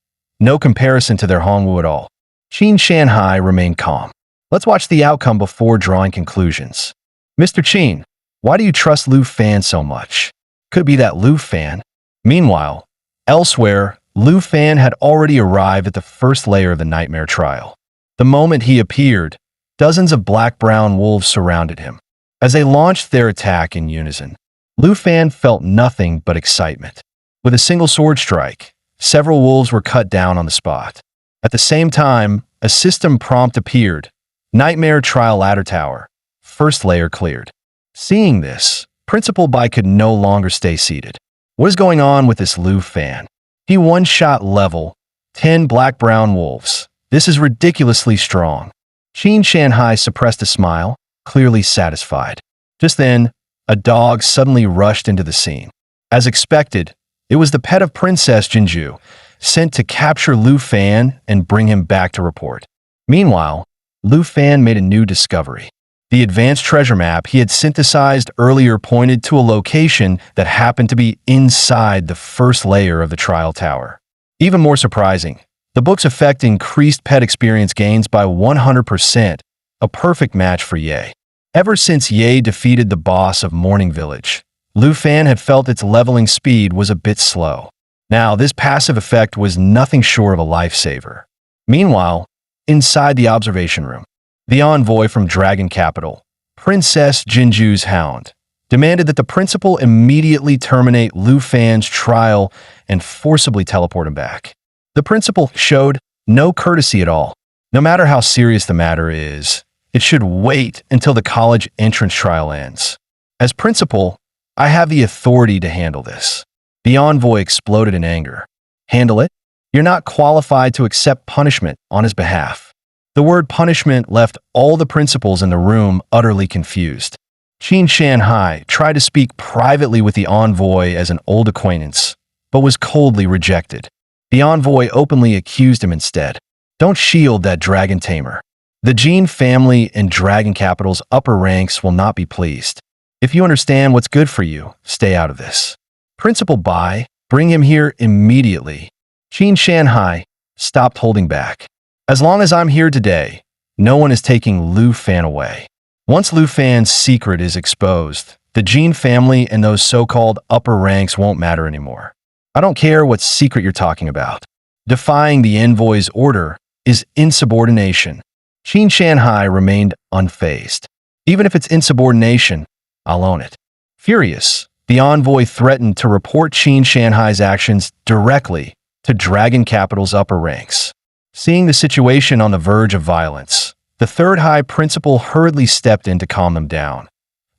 No comparison to their Hongwu at all. Qin Shanhai remained calm. Let's watch the outcome before drawing conclusions. Mr. Qin, why do you trust Lu Fan so much? Could be that Lu Fan. Meanwhile, elsewhere, Lu Fan had already arrived at the first layer of the nightmare trial. The moment he appeared, dozens of black-brown wolves surrounded him. As they launched their attack in unison, Lu Fan felt nothing but excitement. With a single sword strike, several wolves were cut down on the spot. At the same time, a system prompt appeared. Nightmare Trial Ladder Tower. First layer cleared. Seeing this, Principal Bai could no longer stay seated. What is going on with this Lu Fan? He one-shot level 10 black-brown wolves. This is ridiculously strong. Qin Shanhai suppressed a smile, clearly satisfied. Just then, a dog suddenly rushed into the scene. As expected, it was the pet of Princess Jinju, sent to capture Lu Fan and bring him back to report. Meanwhile, Lu Fan made a new discovery. The advanced treasure map he had synthesized earlier pointed to a location that happened to be inside the first layer of the trial tower. Even more surprising, the book's effect increased pet experience gains by 100%, a perfect match for Ye. Ever since Ye defeated the boss of Morning Village, Lu Fan had felt its leveling speed was a bit slow. Now, this passive effect was nothing short of a lifesaver. Meanwhile, inside the observation room, the envoy from Dragon Capital, Princess Jinju's hound, demanded that the principal immediately terminate Lu Fan's trial and forcibly teleport him back. The principal showed no courtesy at all. No matter how serious the matter is, it should wait until the college entrance trial ends. As principal, I have the authority to handle this. The envoy exploded in anger. Handle it? You're not qualified to accept punishment on his behalf. The word punishment left all the principals in the room utterly confused. Qin Shanhai tried to speak privately with the envoy as an old acquaintance, but was coldly rejected. The envoy openly accused him instead. Don't shield that dragon tamer. The Jin family and Dragon Capital's upper ranks will not be pleased. If you understand what's good for you, stay out of this. Principal Bai, bring him here immediately. Qin Shanhai stopped holding back. As long as I'm here today, no one is taking Lu Fan away. Once Lu Fan's secret is exposed, the Jin family and those so-called upper ranks won't matter anymore. I don't care what secret you're talking about. Defying the envoy's order is insubordination. Qin Shanhai remained unfazed. Even if it's insubordination, I'll own it. Furious, the envoy threatened to report Qin Shanhai's actions directly to Dragon Capital's upper ranks. Seeing the situation on the verge of violence, the third high principal hurriedly stepped in to calm them down.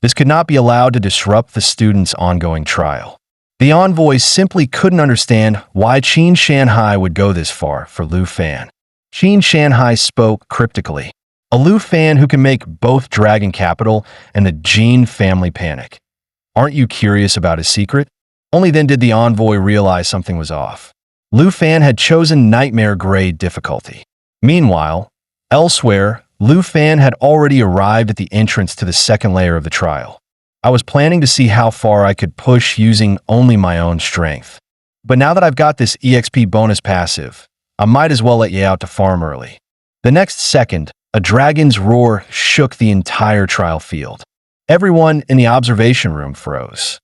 This could not be allowed to disrupt the students' ongoing trial. The envoy simply couldn't understand why Qin Shanhai would go this far for Lu Fan. Qin Shanhai spoke cryptically. A Lu Fan who can make both Dragon Capital and the Jin family panic. Aren't you curious about his secret? Only then did the envoy realize something was off. Lu Fan had chosen nightmare grade difficulty. Meanwhile, elsewhere, Lu Fan had already arrived at the entrance to the second layer of the trial. I was planning to see how far I could push using only my own strength. But now that I've got this EXP bonus passive, I might as well let you out to farm early. The next second, a dragon's roar shook the entire trial field. Everyone in the observation room froze.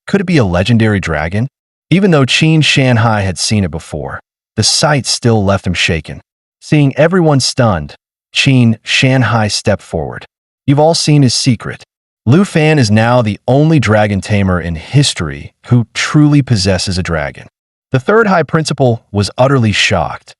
Could it be a legendary dragon? Even though Qin Shanhai had seen it before, the sight still left him shaken. Seeing everyone stunned, Qin Shanhai stepped forward. You've all seen his secret. Lu Fan is now the only dragon tamer in history who truly possesses a dragon. The third high principal was utterly shocked.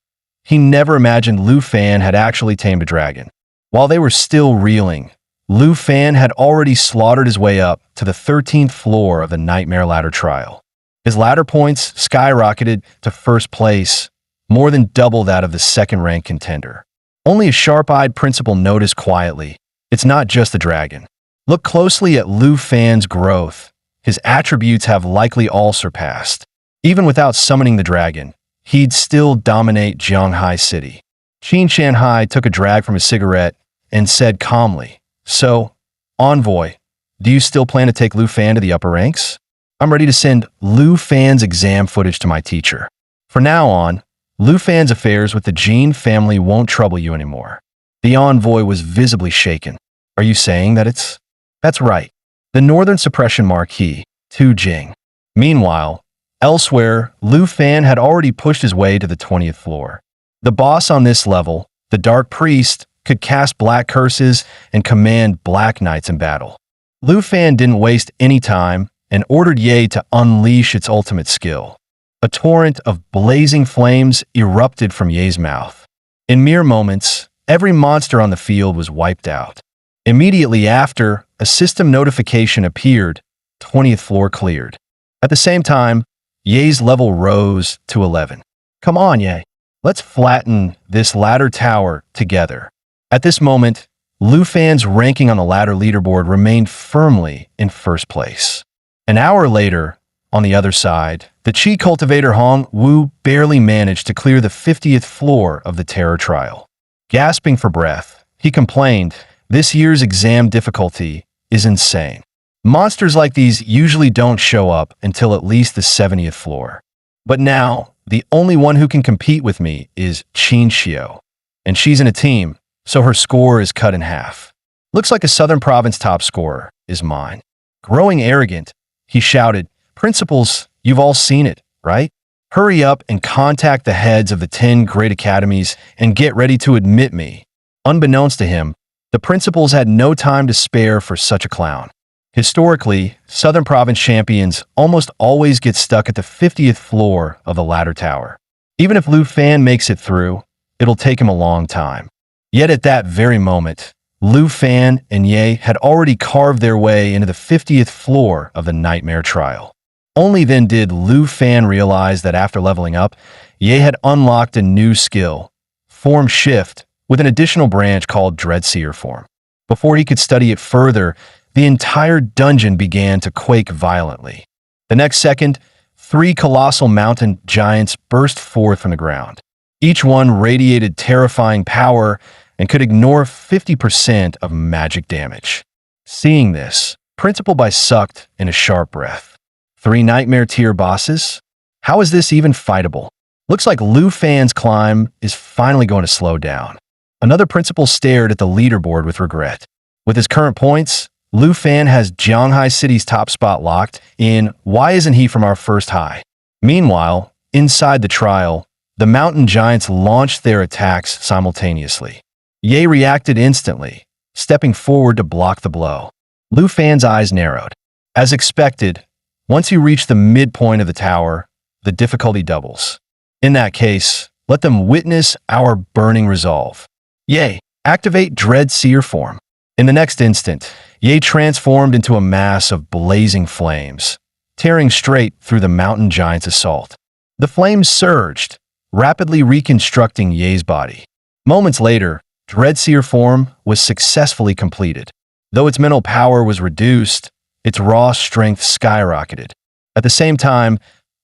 He never imagined Lu Fan had actually tamed a dragon. While they were still reeling, Lu Fan had already slaughtered his way up to the 13th floor of the Nightmare Ladder trial. His ladder points skyrocketed to first place, more than double that of the second-ranked contender. Only a sharp-eyed principal noticed quietly, it's not just the dragon. Look closely at Lu Fan's growth. His attributes have likely all surpassed. Even without summoning the dragon, he'd still dominate Jianghai City. Qin Shanhai took a drag from his cigarette and said calmly, So, envoy, do you still plan to take Lu Fan to the upper ranks? I'm ready to send Lu Fan's exam footage to my teacher. For now on, Lu Fan's affairs with the Jin family won't trouble you anymore. The envoy was visibly shaken. Are you saying that it's... That's right. The Northern Suppression Marquis, Tu Jing. Meanwhile, elsewhere, Lu Fan had already pushed his way to the 20th floor. The boss on this level, the Dark Priest, could cast black curses and command black knights in battle. Lu Fan didn't waste any time and ordered Ye to unleash its ultimate skill. A torrent of blazing flames erupted from Ye's mouth. In mere moments, every monster on the field was wiped out. Immediately after, a system notification appeared, 20th floor cleared. At the same time, Ye's level rose to 11. Come on, Ye. Let's flatten this ladder tower together. At this moment, Lu Fan's ranking on the ladder leaderboard remained firmly in first place. An hour later, on the other side, the Qi cultivator Hong Wu barely managed to clear the 50th floor of the terror trial. Gasping for breath, he complained, "This year's exam difficulty is insane. Monsters like these usually don't show up until at least the 70th floor. But now, the only one who can compete with me is Qin Xiao. And she's in a team, so her score is cut in half. Looks like a Southern Province top scorer is mine. Growing arrogant, he shouted, "Principals, you've all seen it, right? Hurry up and contact the heads of the 10 great academies and get ready to admit me." Unbeknownst to him, the principals had no time to spare for such a clown. Historically, Southern Province champions almost always get stuck at the 50th floor of the ladder tower. Even if Lu Fan makes it through, it'll take him a long time. Yet at that very moment, Lu Fan and Ye had already carved their way into the 50th floor of the Nightmare Trial. Only then did Lu Fan realize that after leveling up, Ye had unlocked a new skill, Form Shift, with an additional branch called Dreadseer Form. Before he could study it further, the entire dungeon began to quake violently. The next second, 3 colossal mountain giants burst forth from the ground. Each one radiated terrifying power and could ignore 50% of magic damage. Seeing this, Principal Bai sucked in a sharp breath. 3 nightmare tier bosses? How is this even fightable? Looks like Lu Fan's climb is finally going to slow down. Another principal stared at the leaderboard with regret. With his current points, Lu Fan has Jianghai City's top spot locked in "Why isn't he from our first high?" Meanwhile, inside the trial, the mountain giants launched their attacks simultaneously. Ye reacted instantly, stepping forward to block the blow. Lu Fan's eyes narrowed. As expected, once you reach the midpoint of the tower, the difficulty doubles. In that case, let them witness our burning resolve. Ye, activate Dread Seer Form. In the next instant, Ye transformed into a mass of blazing flames, tearing straight through the mountain giant's assault. The flames surged, rapidly reconstructing Ye's body. Moments later, Dreadseer Form was successfully completed. Though its mental power was reduced, its raw strength skyrocketed. At the same time,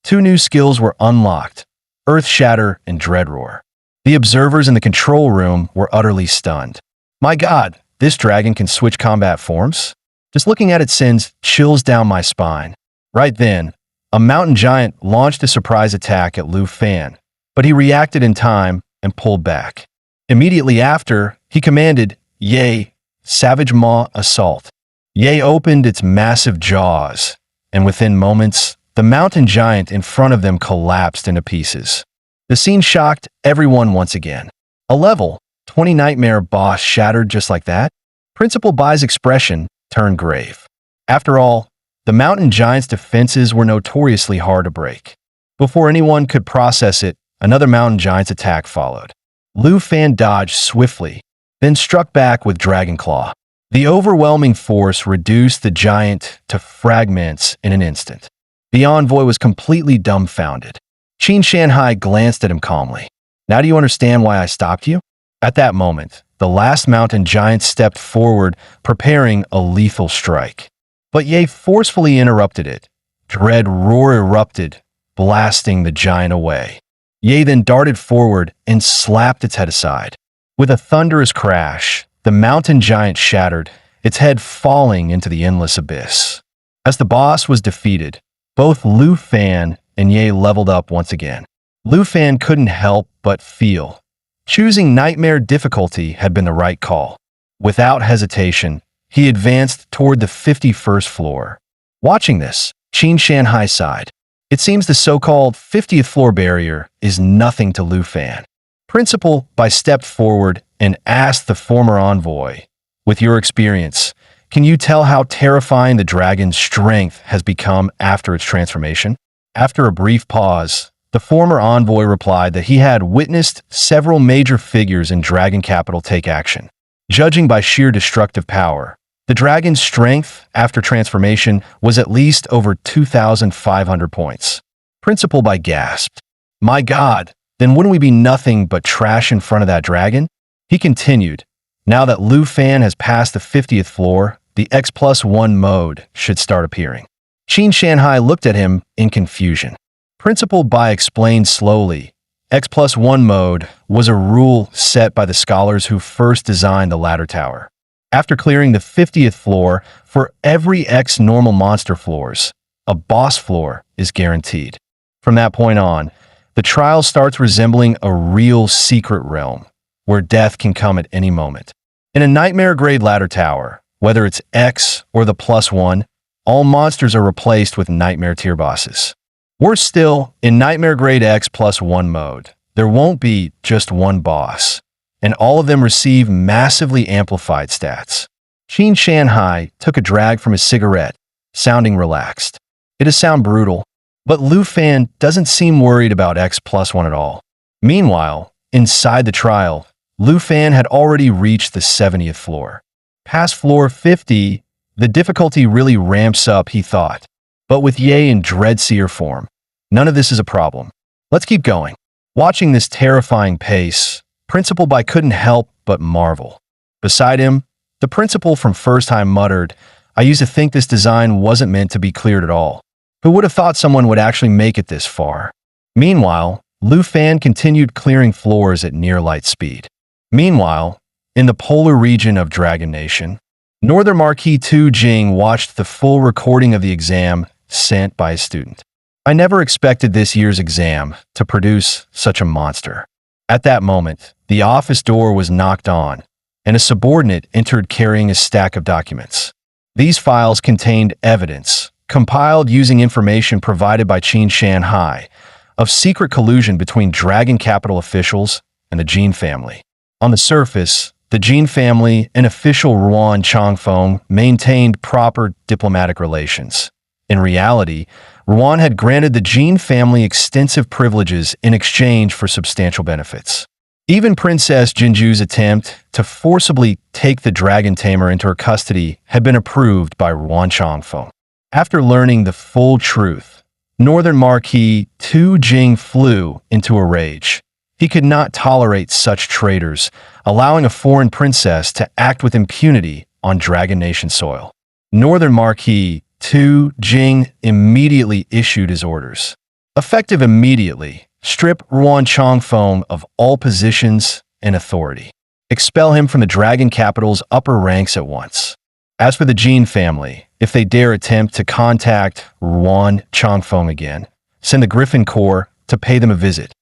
2 new skills were unlocked, Earth Shatter and Dread Roar. The observers in the control room were utterly stunned. My god, this dragon can switch combat forms? Just looking at it sends chills down my spine. Right then, a mountain giant launched a surprise attack at Lu Fan, but he reacted in time and pulled back. Immediately after, he commanded, "Ye, Savage Maw Assault." Ye opened its massive jaws, and within moments, the mountain giant in front of them collapsed into pieces. The scene shocked everyone once again. A level 20 nightmare boss shattered just like that? Principal Bai's expression turned grave. After all, the mountain giant's defenses were notoriously hard to break. Before anyone could process it, another mountain giant's attack followed. Lu Fan dodged swiftly, then struck back with Dragon Claw. The overwhelming force reduced the giant to fragments in an instant. The envoy was completely dumbfounded. Qin Shanhai glanced at him calmly. "Now do you understand why I stopped you?" At that moment, the last mountain giant stepped forward, preparing a lethal strike. But Ye forcefully interrupted it. Dread Roar erupted, blasting the giant away. Ye then darted forward and slapped its head aside. With a thunderous crash, the mountain giant shattered, its head falling into the endless abyss. As the boss was defeated, both Lu Fan and Ye leveled up once again. Lu Fan couldn't help but feel. Choosing nightmare difficulty had been the right call. Without hesitation, he advanced toward the 51st floor. Watching this, Qin Shanhai sighed. It seems the so-called 50th floor barrier is nothing to Lu Fan. Principal Bai stepped forward and asked the former envoy, "With your experience, can you tell how terrifying the dragon's strength has become after its transformation?" After a brief pause, the former envoy replied that he had witnessed several major figures in Dragon Capital take action. Judging by sheer destructive power, the dragon's strength after transformation was at least over 2,500 points. Principal Bai gasped. "My god, then wouldn't we be nothing but trash in front of that dragon?" He continued, "Now that Lu Fan has passed the 50th floor, the X+1 mode should start appearing." Qin Shanhai looked at him in confusion. Principal Bai explained slowly, X+1 mode was a rule set by the scholars who first designed the ladder tower. After clearing the 50th floor, for every X normal monster floors, a boss floor is guaranteed. From that point on, the trial starts resembling a real secret realm. where death can come at any moment. In a nightmare-grade ladder tower, whether it's X or the +1, all monsters are replaced with nightmare tier bosses. Worse still, in nightmare-grade X +1 mode, there won't be just one boss, and all of them receive massively amplified stats. Qin Shanhai took a drag from his cigarette, sounding relaxed. It does sound brutal, but Lu Fan doesn't seem worried about X +1 at all. Meanwhile, inside the trial, Lu Fan had already reached the 70th floor. Past floor 50, the difficulty really ramps up, he thought. But with Ye in Dreadseer form, none of this is a problem. Let's keep going. Watching this terrifying pace, Principal Bai couldn't help but marvel. Beside him, the principal from First Time muttered, "I used to think this design wasn't meant to be cleared at all. Who would have thought someone would actually make it this far?" Meanwhile, Lu Fan continued clearing floors at near light speed. Meanwhile, in the polar region of Dragon Nation, Northern Marquis Tu Jing watched the full recording of the exam sent by a student. "I never expected this year's exam to produce such a monster." At that moment, the office door was knocked on, and a subordinate entered carrying a stack of documents. These files contained evidence, compiled using information provided by Qin Shanhai, of secret collusion between Dragon Capital officials and the Jin family. On the surface, the Jin family and official Ruan Changfeng maintained proper diplomatic relations. In reality, Ruan had granted the Jin family extensive privileges in exchange for substantial benefits. Even Princess Jinju's attempt to forcibly take the dragon tamer into her custody had been approved by Ruan Changfeng. After learning the full truth, Northern Marquis Tu Jing flew into a rage. He could not tolerate such traitors, allowing a foreign princess to act with impunity on Dragon Nation soil. Northern Marquis Tu Jing immediately issued his orders. Effective immediately, strip Ruan Changfeng of all positions and authority. Expel him from the Dragon Capital's upper ranks at once. As for the Jin family, if they dare attempt to contact Ruan Changfeng again, send the Griffin Corps to pay them a visit.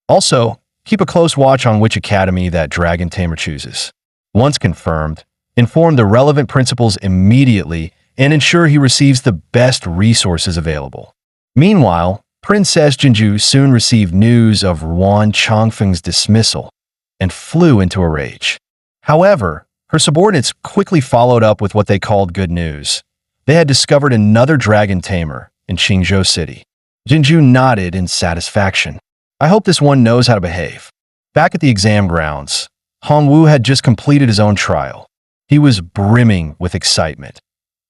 Also, keep a close watch on which academy that dragon tamer chooses. Once confirmed, inform the relevant principals immediately and ensure he receives the best resources available. Meanwhile, Princess Jinju soon received news of Ruan Changfeng's dismissal and flew into a rage. However, her subordinates quickly followed up with what they called good news. They had discovered another dragon tamer in Qingzhou City. Jinju nodded in satisfaction. "I hope this one knows how to behave." Back at the exam grounds, Hongwu had just completed his own trial. He was brimming with excitement.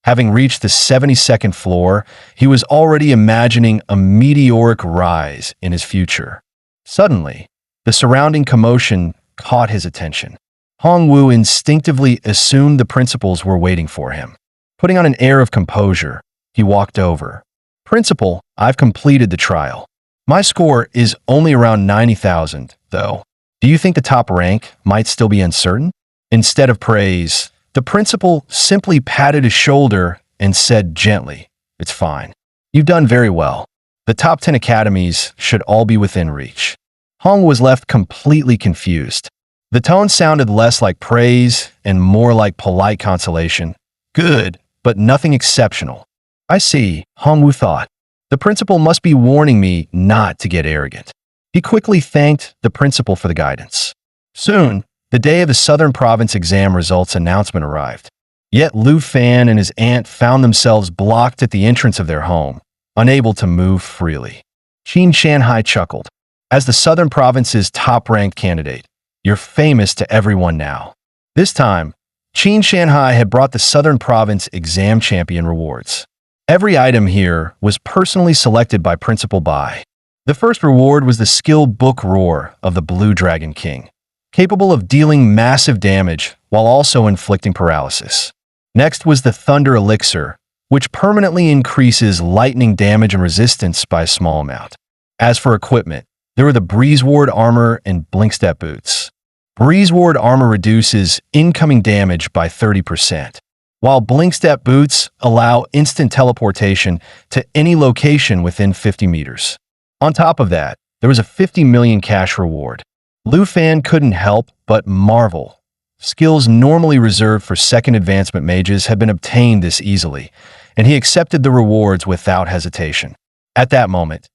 Having reached the 72nd floor, he was already imagining a meteoric rise in his future. Suddenly, the surrounding commotion caught his attention. Hongwu instinctively assumed the principals were waiting for him. Putting on an air of composure, he walked over. "Principal, I've completed the trial. My score is only around 90,000, though. Do you think the top rank might still be uncertain?" Instead of praise, the principal simply patted his shoulder and said gently, "It's fine. You've done very well. The top 10 academies should all be within reach." Hong was left completely confused. The tone sounded less like praise and more like polite consolation. "Good, but nothing exceptional." "I see," Hongwu thought. "The principal must be warning me not to get arrogant." He quickly thanked the principal for the guidance. Soon, the day of the Southern Province exam results announcement arrived. Yet Lu Fan and his aunt found themselves blocked at the entrance of their home, unable to move freely. Qin Shanhai chuckled. "As the Southern Province's top-ranked candidate, you're famous to everyone now." This time, Qin Shanhai had brought the Southern Province exam champion rewards. Every item here was personally selected by Principal Bai. The first reward was the skill book Roar of the Blue Dragon King, capable of dealing massive damage while also inflicting paralysis. Next was the Thunder Elixir, which permanently increases lightning damage and resistance by a small amount. As for equipment, there were the Breeze Ward armor and Blink Step boots. Breeze Ward armor reduces incoming damage by 30%, while Blink Step boots allow instant teleportation to any location within 50 meters. On top of that, there was a 50 million cash reward. Lu Fan couldn't help but marvel. Skills normally reserved for second advancement mages had been obtained this easily, and he accepted the rewards without hesitation. At that moment,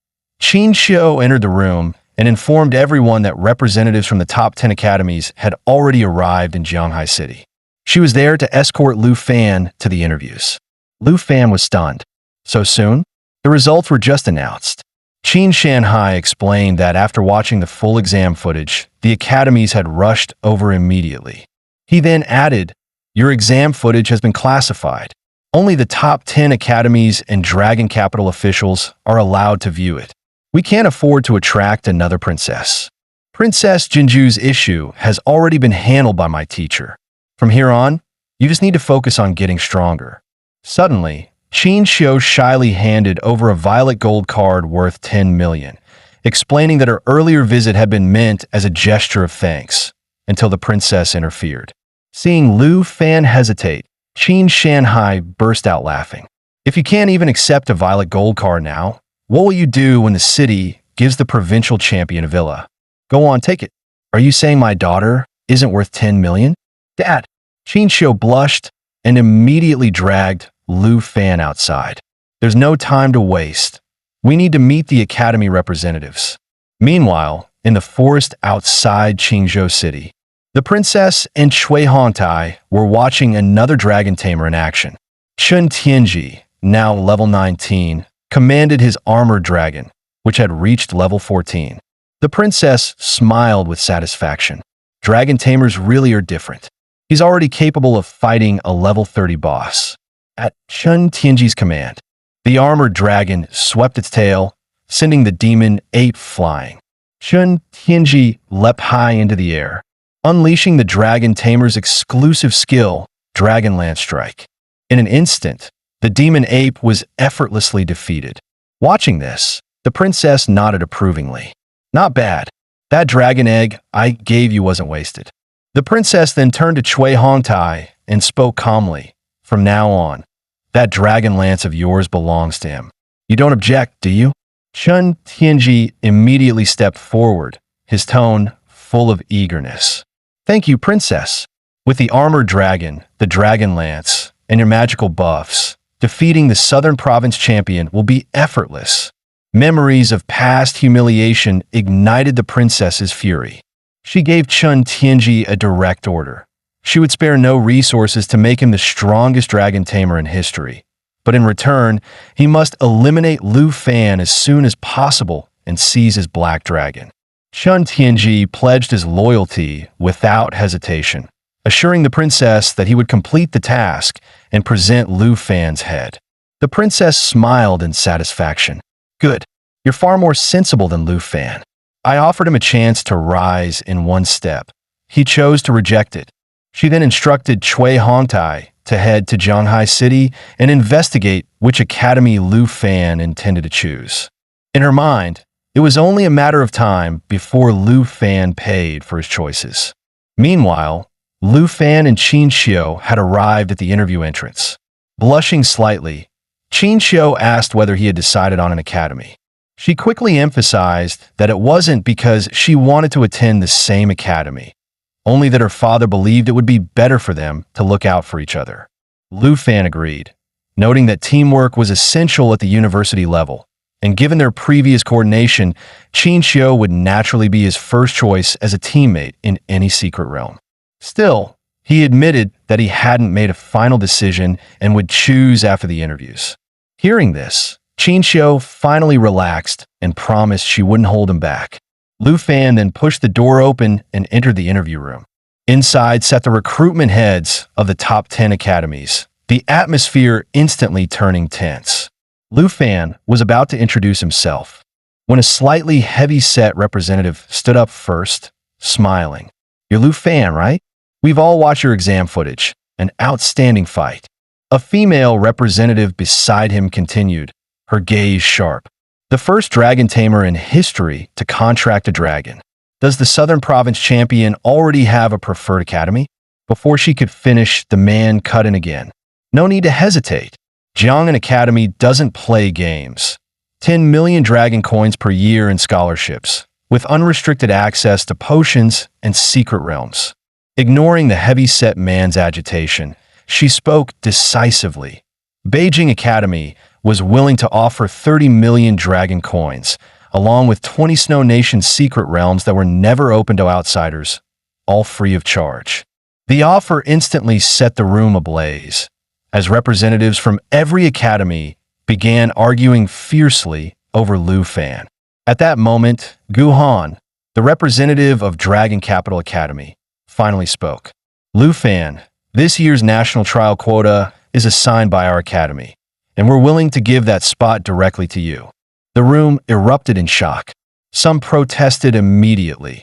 Qin Xiu entered the room and informed everyone that representatives from the top 10 academies had already arrived in Jianghai City. She was there to escort Lu Fan to the interviews. Lu Fan was stunned. So soon? The results were just announced. Qin Shanhai explained that after watching the full exam footage, the academies had rushed over immediately. He then added, "Your exam footage has been classified. Only the top 10 academies and Dragon Capital officials are allowed to view it. We can't afford to attract another princess. Princess Jinju's issue has already been handled by my teacher. From here on, you just need to focus on getting stronger." Suddenly, Qin Xiu shyly handed over a violet gold card worth 10 million, explaining that her earlier visit had been meant as a gesture of thanks, until the princess interfered. Seeing Lu Fan hesitate, Qin Shanhai burst out laughing. "If you can't even accept a violet gold card now, what will you do when the city gives the provincial champion a villa? Go on, take it. Are you saying my daughter isn't worth 10 million? Dad." Qin Xiu blushed and immediately dragged Lu Fan outside. "There's no time to waste. We need to meet the academy representatives." Meanwhile, in the forest outside Qingzhou City, the princess and Shui Hongtai were watching another dragon tamer in action. Chun Tianji, now level 19, commanded his armored dragon, which had reached level 14. The princess smiled with satisfaction. Dragon tamers really are different. He's already capable of fighting a level 30 boss. At Chun Tianji's command, the armored dragon swept its tail, sending the demon ape flying. Chun Tianji leapt high into the air, unleashing the dragon tamer's exclusive skill, Dragon Lance Strike. In an instant, the demon ape was effortlessly defeated. Watching this, the princess nodded approvingly. "Not bad. That dragon egg I gave you wasn't wasted." The princess then turned to Shui Hongtai and spoke calmly. "From now on, that dragon lance of yours belongs to him. You don't object, do you?" Chun Tianji immediately stepped forward, his tone full of eagerness. "Thank you, princess. With the armored dragon, the dragon lance, and your magical buffs, defeating the Southern Province champion will be effortless." Memories of past humiliation ignited the princess's fury. She gave Chun Tianji a direct order. She would spare no resources to make him the strongest dragon tamer in history. But in return, he must eliminate Lu Fan as soon as possible and seize his black dragon. Chun Tianji pledged his loyalty without hesitation, assuring the princess that he would complete the task and present Lu Fan's head. The princess smiled in satisfaction. "Good. You're far more sensible than Lu Fan. I offered him a chance to rise in one step. He chose to reject it." She then instructed Shui Hongtai to head to Jianghai City and investigate which academy Lu Fan intended to choose. In her mind, it was only a matter of time before Lu Fan paid for his choices. Meanwhile, Lu Fan and Qin Xiu had arrived at the interview entrance. Blushing slightly, Qin Xiu asked whether he had decided on an academy. She quickly emphasized that it wasn't because she wanted to attend the same academy, only that her father believed it would be better for them to look out for each other. Lu Fan agreed, noting that teamwork was essential at the university level, and given their previous coordination, Qin Xiu would naturally be his first choice as a teammate in any secret realm. Still, he admitted that he hadn't made a final decision and would choose after the interviews. Hearing this, Qin Xiu finally relaxed and promised she wouldn't hold him back. Lu Fan then pushed the door open and entered the interview room. Inside sat the recruitment heads of the top 10 academies, the atmosphere instantly turning tense. Lu Fan was about to introduce himself when a slightly heavy-set representative stood up first, smiling. "You're Lu Fan, right? We've all watched your exam footage. An outstanding fight." A female representative beside him continued, her gaze sharp. "The first dragon tamer in history to contract a dragon. Does the Southern Province champion already have a preferred academy?" Before she could finish, the man cut in again. "No need to hesitate. Jiang'an Academy doesn't play games. 10 million dragon coins per year in scholarships. with unrestricted access to potions and secret realms. Ignoring the heavy-set man's agitation, she spoke decisively. Beijing Academy was willing to offer 30 million dragon coins, along with 20 Snow Nation's secret realms that were never open to outsiders, all free of charge. The offer instantly set the room ablaze, as representatives from every academy began arguing fiercely over Lu Fan. At that moment, Gu Han, the representative of Dragon Capital Academy, finally spoke. Lu Fan, this year's national trial quota is assigned by our academy, and we're willing to give that spot directly to you. The room erupted in shock. Some protested immediately,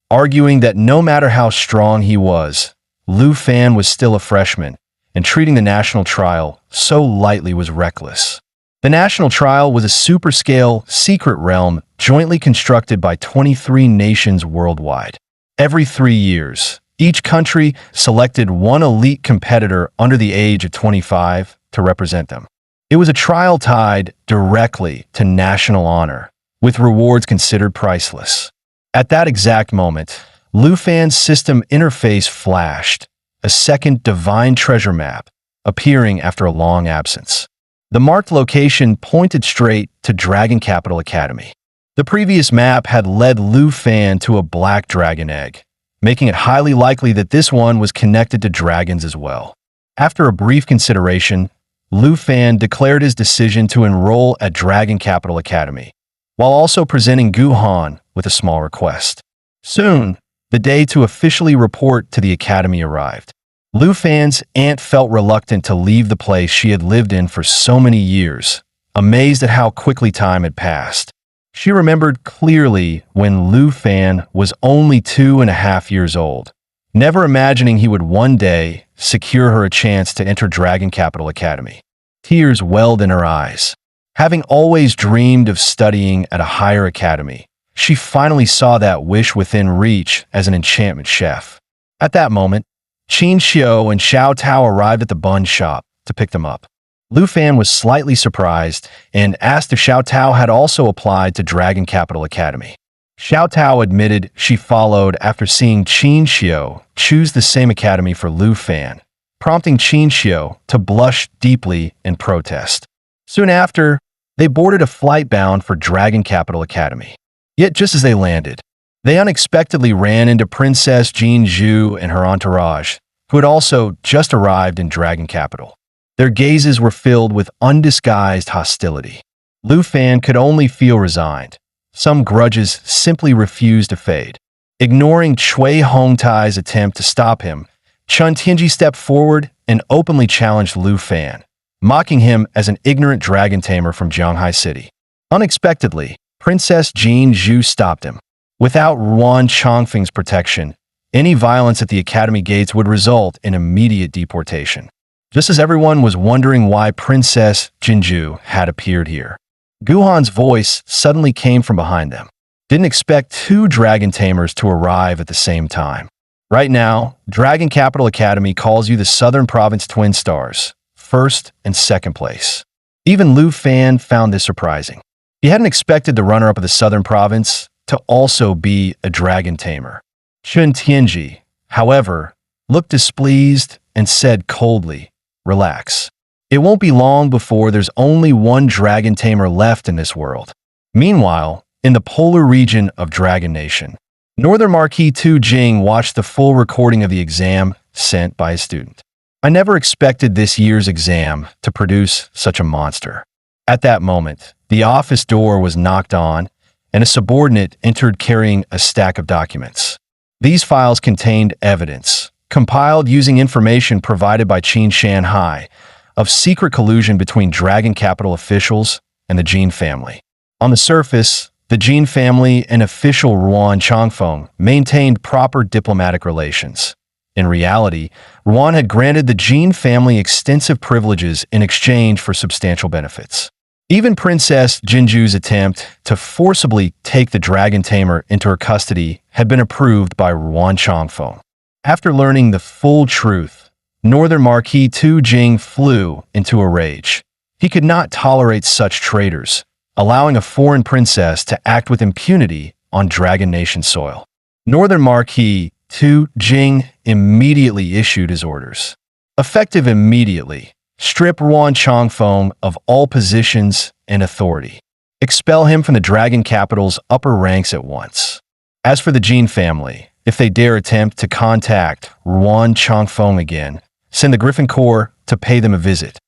arguing that no matter how strong he was, Lu Fan was still a freshman, and treating the national trial so lightly was reckless. The national trial was a super-scale, secret realm jointly constructed by 23 nations worldwide. Every 3 years, each country selected one elite competitor under the age of 25 to represent them. It was a trial tied directly to national honor, with rewards considered priceless. At that exact moment, Lu Fan's system interface flashed, a second divine treasure map, appearing after a long absence. The marked location pointed straight to Dragon Capital Academy. The previous map had led Lu Fan to a black dragon egg, making it highly likely that this one was connected to dragons as well. After a brief consideration, Lu Fan declared his decision to enroll at Dragon Capital Academy, while also presenting Gu Han with a small request. Soon, the day to officially report to the academy arrived. Lu Fan's aunt felt reluctant to leave the place she had lived in for so many years, amazed at how quickly time had passed. She remembered clearly when Lu Fan was only 2.5 years old, never imagining he would one day secure her a chance to enter Dragon Capital Academy. Tears welled in her eyes. Having always dreamed of studying at a higher academy, she finally saw that wish within reach as an enchantment chef. At that moment, Qin Xiu and Xiao Tao arrived at the bun shop to pick them up. Lu Fan was slightly surprised and asked if Xiao Tao had also applied to Dragon Capital Academy. Xiao Tao admitted she followed after seeing Qin Xiu choose the same academy for Lu Fan, prompting Qin Xiu to blush deeply in protest. Soon after, they boarded a flight bound for Dragon Capital Academy. Yet just as they landed, they unexpectedly ran into Princess Jin Zhu and her entourage, who had also just arrived in Dragon Capital. Their gazes were filled with undisguised hostility. Lu Fan could only feel resigned. Some grudges simply refused to fade. Ignoring Cui Hongtai's attempt to stop him, Chun Tianji stepped forward and openly challenged Lu Fan, mocking him as an ignorant dragon tamer from Jianghai City. Unexpectedly, Princess Jin Zhu stopped him. Without Ruan Chongfeng's protection, any violence at the academy gates would result in immediate deportation. Just as everyone was wondering why Princess Jinju had appeared here, Gu Han's voice suddenly came from behind them. Didn't expect 2 dragon tamers to arrive at the same time. Right now, Dragon Capital Academy calls you the Southern Province Twin Stars, 1st and 2nd place. Even Lu Fan found this surprising. He hadn't expected the runner-up of the Southern Province to also be a dragon tamer. Chun Tianji, however, looked displeased and said coldly, "Relax. It won't be long before there's only one dragon tamer left in this world." Meanwhile, in the polar region of Dragon Nation, Northern Marquis Tu Jing watched the full recording of the exam sent by a student. "I never expected this year's exam to produce such a monster." At that moment, the office door was knocked on, and a subordinate entered carrying a stack of documents. These files contained evidence, compiled using information provided by Qin Shanhai, of secret collusion between Dragon Capital officials and the Jin family. On the surface, the Jin family and official Ruan Chongfeng maintained proper diplomatic relations. In reality, Ruan had granted the Jin family extensive privileges in exchange for substantial benefits. Even Princess Jinju's attempt to forcibly take the dragon tamer into her custody had been approved by Ruan Chongfeng. After learning the full truth, Northern Marquis Tu Jing flew into a rage. He could not tolerate such traitors, allowing a foreign princess to act with impunity on Dragon Nation soil. Northern Marquis Tu Jing immediately issued his orders. Effective immediately, strip Ruan Changfeng of all positions and authority. Expel him from the Dragon Capital's upper ranks at once. As for the Jin family, if they dare attempt to contact Ruan Changfeng again, send the Griffin Corps to pay them a visit.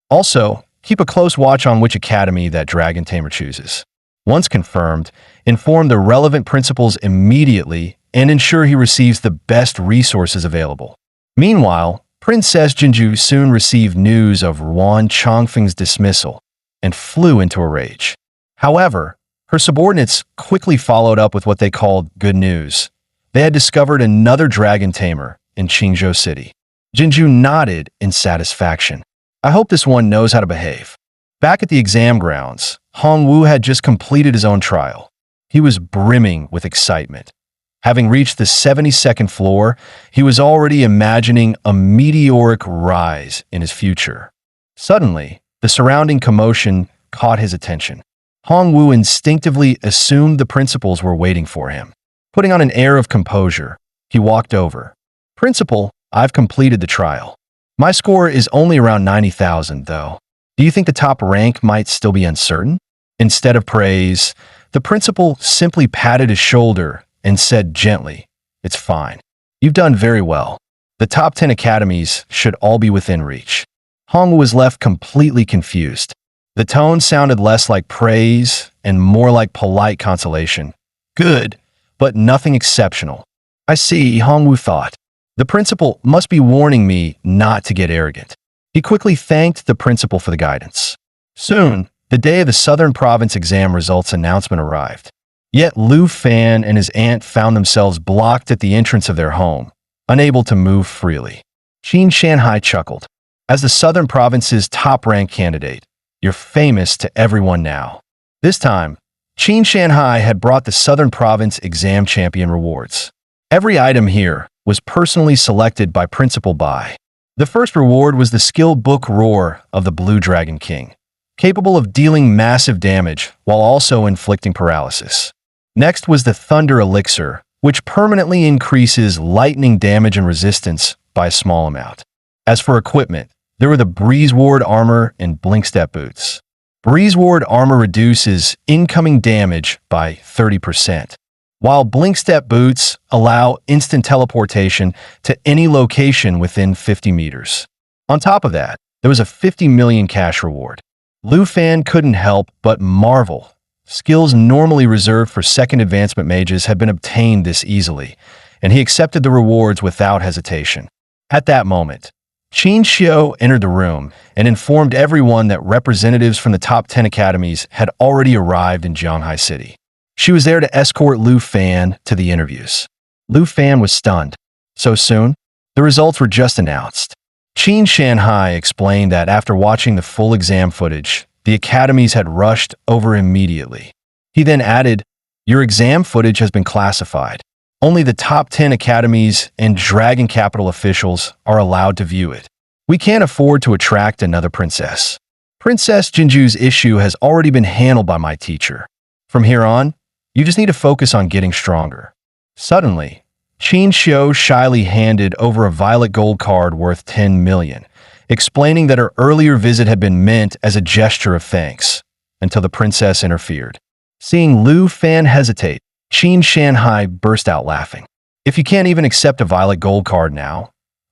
Also, keep a close watch on which academy that dragon tamer chooses. Once confirmed, inform the relevant principals immediately and ensure he receives the best resources available. Meanwhile, Princess Jinju soon received news of Ruan Changfeng's dismissal and flew into a rage. However, her subordinates quickly followed up with what they called good news. They had discovered another dragon tamer in Qingzhou City. Jinju nodded in satisfaction. I hope this one knows how to behave. Back at the exam grounds, Hongwu had just completed his own trial. He was brimming with excitement. Having reached the 72nd floor, he was already imagining a meteoric rise in his future. Suddenly, the surrounding commotion caught his attention. Hongwu instinctively assumed the principals were waiting for him. Putting on an air of composure, he walked over. Principal, I've completed the trial. My score is only around 90,000, though. Do you think the top rank might still be uncertain? Instead of praise, the principal simply patted his shoulder and said gently, It's fine. You've done very well. The top 10 academies should all be within reach. Hong was left completely confused. The tone sounded less like praise and more like polite consolation. Good, but nothing exceptional. I see, Hongwu thought. The principal must be warning me not to get arrogant. He quickly thanked the principal for the guidance. Soon, the day of the Southern Province exam results announcement arrived. Yet Lu Fan and his aunt found themselves blocked at the entrance of their home, unable to move freely. Qin Shanhai chuckled. As the Southern Province's top-ranked candidate, you're famous to everyone now. This time, Qin Shanhai had brought the Southern Province exam champion rewards. Every item here was personally selected by Principal Bai. The first reward was the skill book Roar of the Blue Dragon King, capable of dealing massive damage while also inflicting paralysis. Next was the Thunder Elixir, which permanently increases lightning damage and resistance by a small amount. As for equipment, there were the Breeze Ward armor and Blinkstep boots. Breeze Ward armor reduces incoming damage by 30%, while Blinkstep boots allow instant teleportation to any location within 50 meters. On top of that, there was a 50 million cash reward. Lu Fan couldn't help but marvel. Skills normally reserved for second advancement mages had been obtained this easily, and he accepted the rewards without hesitation. At that moment, Qin Xiu entered the room and informed everyone that representatives from the top 10 academies had already arrived in Zhanghai City. She was there to escort Lu Fan to the interviews. Lu Fan was stunned. So soon? The results were just announced. Qin Shanhai explained that after watching the full exam footage, the academies had rushed over immediately. He then added, Your exam footage has been classified. Only the top 10 academies and Dragon Capital officials are allowed to view it. We can't afford to attract another princess. Princess Jinju's issue has already been handled by my teacher. From here on, you just need to focus on getting stronger. Suddenly, Qin Xiu shyly handed over a violet gold card worth 10 million, explaining that her earlier visit had been meant as a gesture of thanks, until the princess interfered. Seeing Lu Fan hesitate, Qin Shanhai burst out laughing. If you can't even accept a violet gold card now,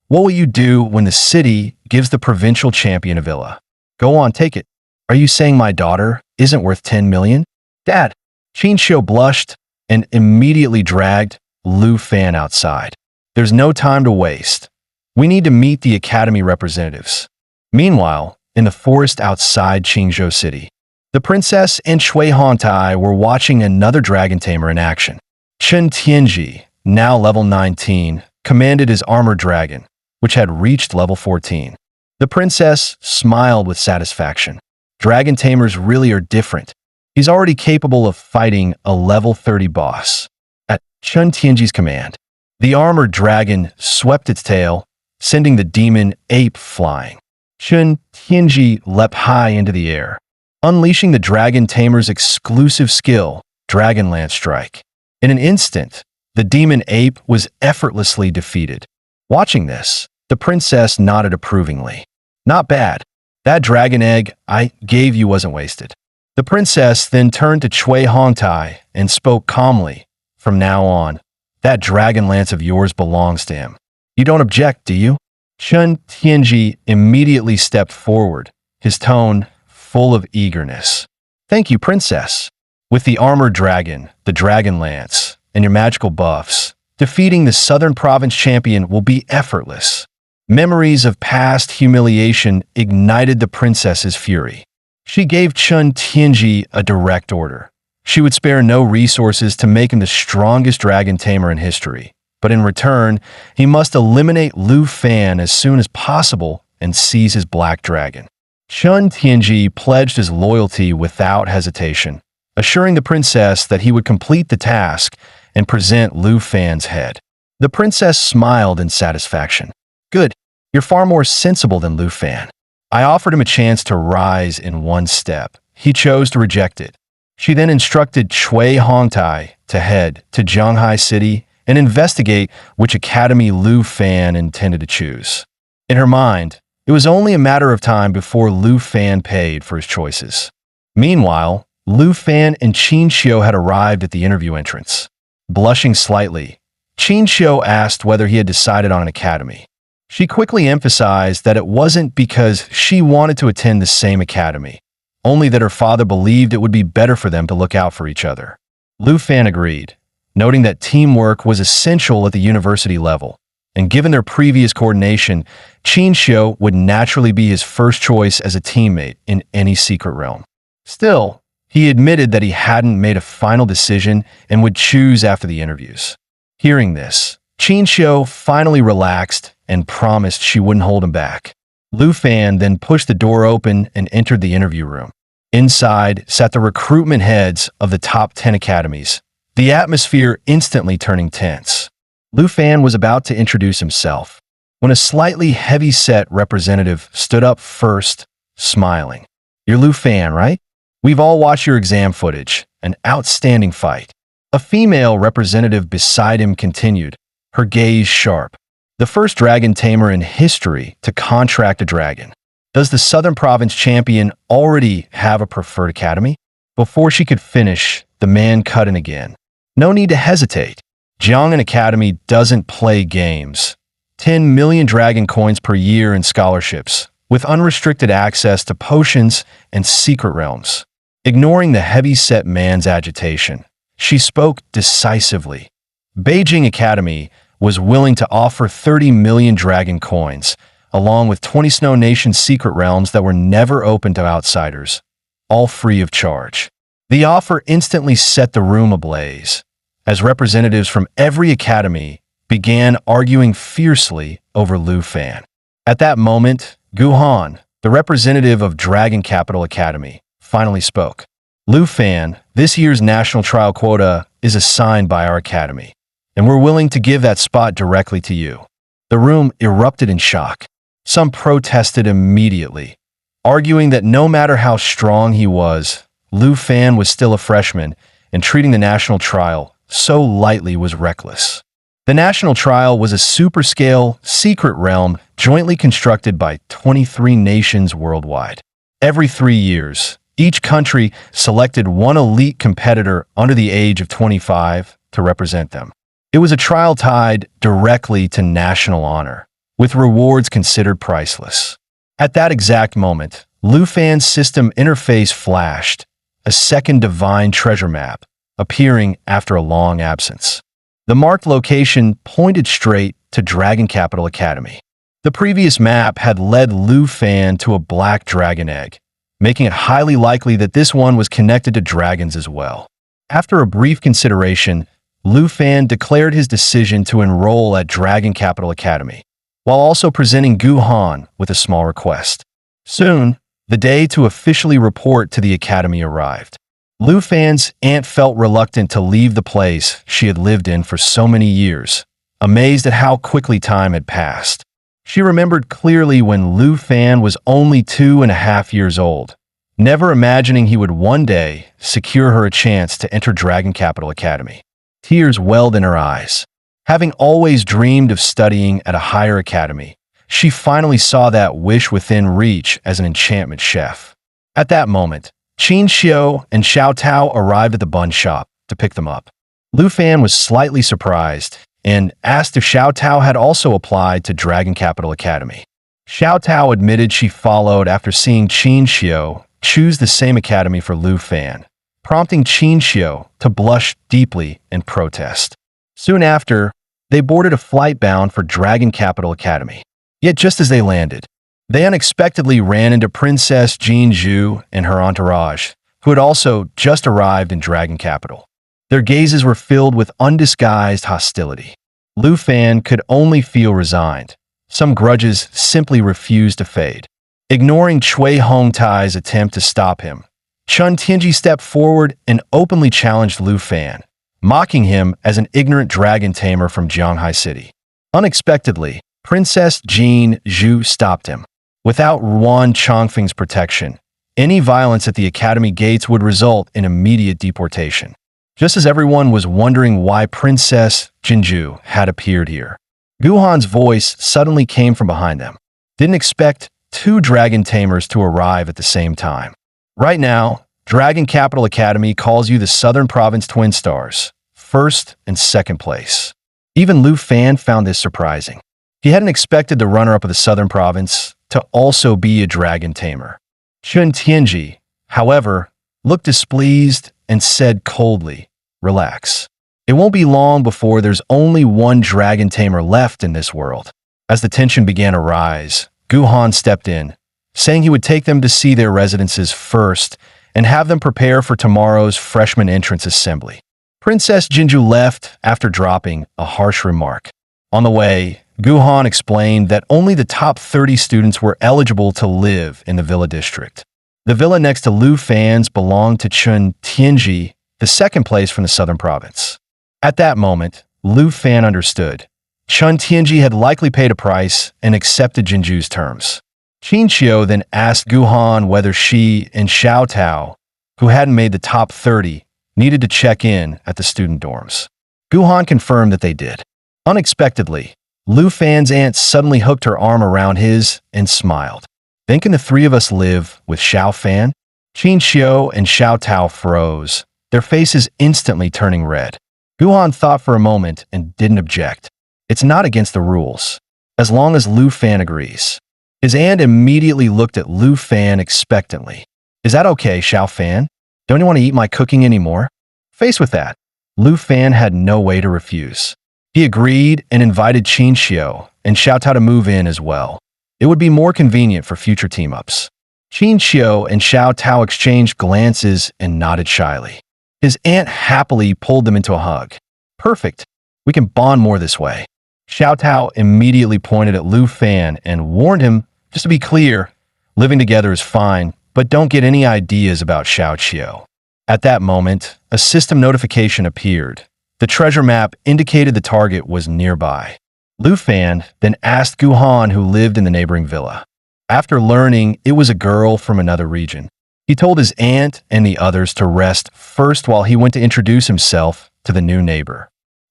what will you do when the city gives the provincial champion a villa? Go on, take it. Are you saying my daughter isn't worth 10 million? Dad, Qin Xiu blushed and immediately dragged Lu Fan outside. There's no time to waste. We need to meet the academy representatives. Meanwhile, in the forest outside Qingzhou City, the princess and Shui Hongtai were watching another dragon tamer in action. Chen Tianji, now level 19, commanded his armored dragon, which had reached level 14. The princess smiled with satisfaction. Dragon tamers really are different. He's already capable of fighting a level 30 boss. At Chen Tianji's command, the armored dragon swept its tail, sending the demon ape flying. Chen Tianji leapt high into the air, unleashing the dragon tamer's exclusive skill, Dragon Lance Strike. In an instant, the demon ape was effortlessly defeated. Watching this, the princess nodded approvingly. Not bad. That dragon egg I gave you wasn't wasted. The princess then turned to Cui Hongtai and spoke calmly. From now on, that dragon lance of yours belongs to him. You don't object, do you? Chun Tianji immediately stepped forward, his tone full of eagerness. Thank you, princess. With the armored dragon, the dragon lance, and your magical buffs, defeating the Southern Province champion will be effortless. Memories of past humiliation ignited the princess's fury. She gave Chun Tianji a direct order. She would spare no resources to make him the strongest dragon tamer in history, but in return, he must eliminate Lu Fan as soon as possible and seize his black dragon. Chun Tianji pledged his loyalty without hesitation, assuring the princess that he would complete the task and present Lu Fan's head. The princess smiled in satisfaction. Good, you're far more sensible than Lu Fan. I offered him a chance to rise in one step. He chose to reject it. She then instructed Cui Hongtai to head to Zhanghai City and investigate which academy Lu Fan intended to choose. In her mind, it was only a matter of time before Lu Fan paid for his choices. Meanwhile, Lu Fan and Qin Xiu had arrived at the interview entrance. Blushing slightly, Qin Xiu asked whether he had decided on an academy. She quickly emphasized that it wasn't because she wanted to attend the same academy, only that her father believed it would be better for them to look out for each other. Lu Fan agreed, noting that teamwork was essential at the university level, and given their previous coordination, Qin Xiu would naturally be his first choice as a teammate in any secret realm. Still, he admitted that he hadn't made a final decision and would choose after the interviews. Hearing this, Qin Xiu finally relaxed and promised she wouldn't hold him back. Lu Fan then pushed the door open and entered the interview room. Inside sat the recruitment heads of the top 10 academies, the atmosphere instantly turning tense. Lu Fan was about to introduce himself when a slightly heavy-set representative stood up first, smiling. You're Lu Fan, right? We've all watched your exam footage. An outstanding fight. A female representative beside him continued, her gaze sharp. The first dragon tamer in history to contract a dragon. Does the Southern Province champion already have a preferred academy? Before she could finish, the man cut in again. No need to hesitate. Jiang'an Academy doesn't play games. 10 million dragon coins per year in scholarships, with unrestricted access to potions and secret realms. Ignoring the heavy-set man's agitation, she spoke decisively. Beijing Academy was willing to offer 30 million dragon coins, along with 20 Snow Nation secret realms that were never open to outsiders, all free of charge. The offer instantly set the room ablaze, as representatives from every academy began arguing fiercely over Lu Fan. At that moment, Gu Han, the representative of Dragon Capital Academy, finally spoke. Lu Fan, this year's national trial quota is assigned by our academy, and we're willing to give that spot directly to you. The room erupted in shock. Some protested immediately, arguing that no matter how strong he was, Lu Fan was still a freshman, and treating the national trial so lightly was reckless. The national trial was a super-scale, secret realm jointly constructed by 23 nations worldwide. Every 3 years, each country selected one elite competitor under the age of 25 to represent them. It was a trial tied directly to national honor, with rewards considered priceless. At that exact moment, Lu Fan's system interface flashed, a second divine treasure map, appearing after a long absence. The marked location pointed straight to Dragon Capital Academy. The previous map had led Lu Fan to a black dragon egg, making it highly likely that this one was connected to dragons as well. After a brief consideration, Lu Fan declared his decision to enroll at Dragon Capital Academy, while also presenting Gu Han with a small request. Soon, the day to officially report to the academy arrived. Lu Fan's aunt felt reluctant to leave the place she had lived in for so many years, amazed at how quickly time had passed. She remembered clearly when Lu Fan was only 2.5 years old, never imagining he would one day secure her a chance to enter Dragon Capital Academy. Tears welled in her eyes. Having always dreamed of studying at a higher academy, she finally saw that wish within reach as an enchantment chef. At that moment, Qin Xiu and Xiao Tao arrived at the bun shop to pick them up. Lu Fan was slightly surprised and asked if Xiao Tao had also applied to Dragon Capital Academy. Xiao Tao admitted she followed after seeing Qin Xiu choose the same academy for Lu Fan, prompting Qin Xiu to blush deeply in protest. Soon after, they boarded a flight bound for Dragon Capital Academy. Yet just as they landed, they unexpectedly ran into Princess Jin Zhu and her entourage, who had also just arrived in Dragon Capital. Their gazes were filled with undisguised hostility. Lu Fan could only feel resigned. Some grudges simply refused to fade. Ignoring Cui Hongtai's attempt to stop him, Chun Tianji stepped forward and openly challenged Lu Fan, mocking him as an ignorant dragon tamer from Jianghai City. Unexpectedly, Princess Jin Zhu stopped him. Without Ruan Chongfeng's protection, any violence at the academy gates would result in immediate deportation. Just as everyone was wondering why Princess Jinju had appeared here, Guhan's voice suddenly came from behind them. Didn't expect two dragon tamers to arrive at the same time. Right now, Dragon Capital Academy calls you the Southern Province Twin Stars, first and second place. Even Lu Fan found this surprising. He hadn't expected the runner-up of the Southern Province to also be a dragon tamer. Chun Tianji, however, looked displeased and said coldly, "Relax. It won't be long before there's only one dragon tamer left in this world." As the tension began to rise, Guhan stepped in, saying he would take them to see their residences first and have them prepare for tomorrow's freshman entrance assembly. Princess Jinju left after dropping a harsh remark. On the way, Guhan explained that only the top 30 students were eligible to live in the villa district. The villa next to Lu Fan's belonged to Chun Tianji, the second place from the southern province. At that moment, Lu Fan understood. Chun Tianji had likely paid a price and accepted Jinju's terms. Qin Xiu then asked Guhan whether she and Xiao Tao, who hadn't made the top 30, needed to check in at the student dorms. Guhan confirmed that they did. Unexpectedly, Lu Fan's aunt suddenly hooked her arm around his and smiled. "Then can the three of us live with Xiao Fan?" Qin Xiu and Xiao Tao froze, their faces instantly turning red. Guhan thought for a moment and didn't object. It's not against the rules, as long as Lu Fan agrees. His aunt immediately looked at Lu Fan expectantly. "Is that okay, Xiao Fan? Don't you want to eat my cooking anymore?" Faced with that, Lu Fan had no way to refuse. He agreed and invited Qin Xiu and Xiao Tao to move in as well. It would be more convenient for future team-ups. Qin Xiu and Xiao Tao exchanged glances and nodded shyly. His aunt happily pulled them into a hug. "Perfect. We can bond more this way." Xiao Tao immediately pointed at Lu Fan and warned him, "Just to be clear, living together is fine, but don't get any ideas about Xiao Qiu." At that moment, a system notification appeared. The treasure map indicated the target was nearby. Lu Fan then asked Guhan who lived in the neighboring villa. After learning it was a girl from another region, he told his aunt and the others to rest first while he went to introduce himself to the new neighbor.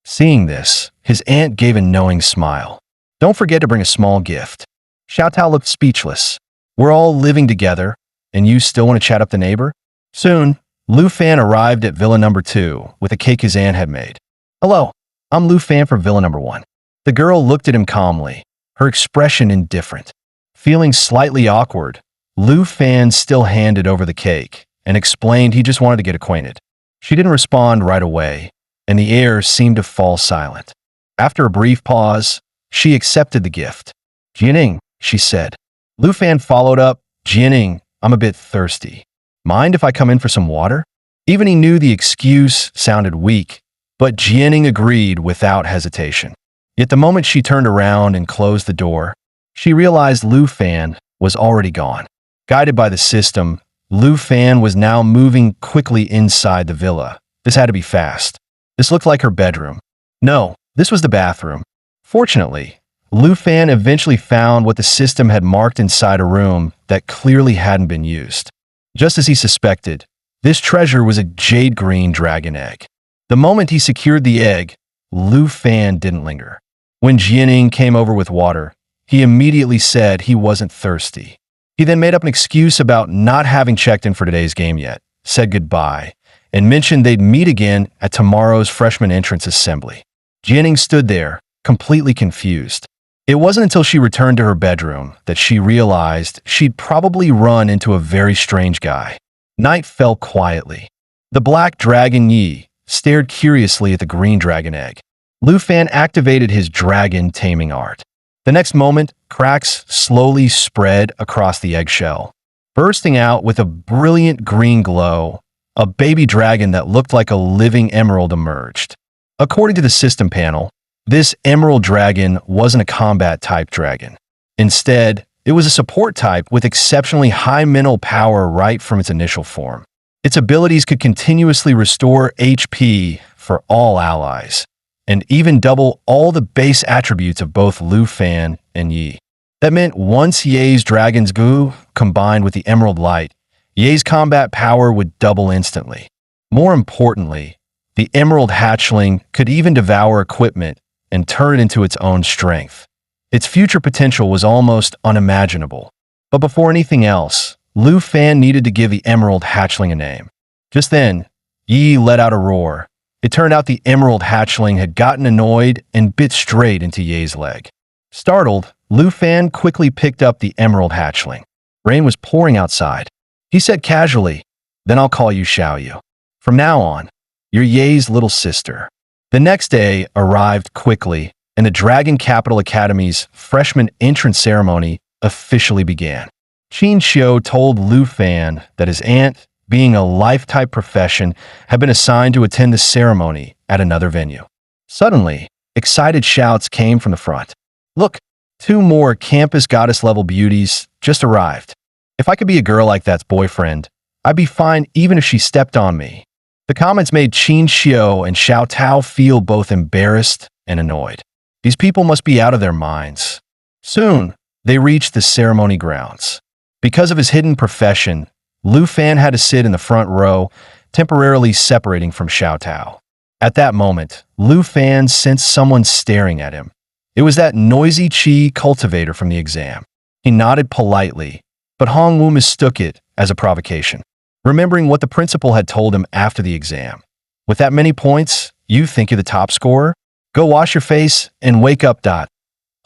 Seeing this, his aunt gave a knowing smile. "Don't forget to bring a small gift." Xiao Tao looked speechless. "We're all living together, and you still want to chat up the neighbor?" Soon, Lu Fan arrived at Villa Number 2 with a cake his aunt had made. "Hello, I'm Lu Fan from Villa Number 1. The girl looked at him calmly, her expression indifferent. Feeling slightly awkward, Lu Fan still handed over the cake and explained he just wanted to get acquainted. She didn't respond right away, and the air seemed to fall silent. After a brief pause, she accepted the gift. "Jianing," she said. Lu Fan followed up, "Jianing, I'm a bit thirsty. Mind if I come in for some water?" Even he knew the excuse sounded weak, but Jianing agreed without hesitation. Yet the moment she turned around and closed the door, she realized Lu Fan was already gone. Guided by the system, Lu Fan was now moving quickly inside the villa. This had to be fast. This looked like her bedroom. No, this was the bathroom. Fortunately, Lu Fan eventually found what the system had marked inside a room that clearly hadn't been used. Just as he suspected, this treasure was a jade green dragon egg. The moment he secured the egg, Lu Fan didn't linger. When Jianing came over with water, he immediately said he wasn't thirsty. He then made up an excuse about not having checked in for today's game yet, said goodbye, and mentioned they'd meet again at tomorrow's freshman entrance assembly. Jianing stood there, completely confused. It wasn't until she returned to her bedroom that she realized she'd probably run into a very strange guy. Night fell quietly. The black dragon Yi stared curiously at the green dragon egg. Lu Fan activated his dragon taming art. The next moment, cracks slowly spread across the eggshell. Bursting out with a brilliant green glow, a baby dragon that looked like a living emerald emerged. According to the system panel, this emerald dragon wasn't a combat-type dragon. Instead, it was a support type with exceptionally high mental power right from its initial form. Its abilities could continuously restore HP for all allies, and even double all the base attributes of both Lu Fan and Yi. That meant once Ye's Dragon's Goo combined with the Emerald Light, Ye's combat power would double instantly. More importantly, the Emerald Hatchling could even devour equipment and turn it into its own strength. Its future potential was almost unimaginable. But before anything else, Lu Fan needed to give the Emerald Hatchling a name. Just then, Yi let out a roar. It turned out the Emerald Hatchling had gotten annoyed and bit straight into Ye's leg. Startled, Lu Fan quickly picked up the Emerald Hatchling. Rain was pouring outside. He said casually, "Then I'll call you Xiaoyu. From now on, you're Ye's little sister." The next day arrived quickly, and the Dragon Capital Academy's freshman entrance ceremony officially began. Qin Xiu told Lu Fan that his aunt, being a life-type profession, had been assigned to attend the ceremony at another venue. Suddenly, excited shouts came from the front. "Look, 2 more campus goddess-level beauties just arrived. If I could be a girl like that's boyfriend, I'd be fine even if she stepped on me." The comments made Qin Xiu and Xiao Tao feel both embarrassed and annoyed. These people must be out of their minds. Soon, they reached the ceremony grounds. Because of his hidden profession, Lu Fan had to sit in the front row, temporarily separating from Xiao Tao. At that moment, Lu Fan sensed someone staring at him. It was that noisy Qi cultivator from the exam. He nodded politely, but Hongwu mistook it as a provocation, remembering what the principal had told him after the exam. "With that many points, you think you're the top scorer? Go wash your face and wake up.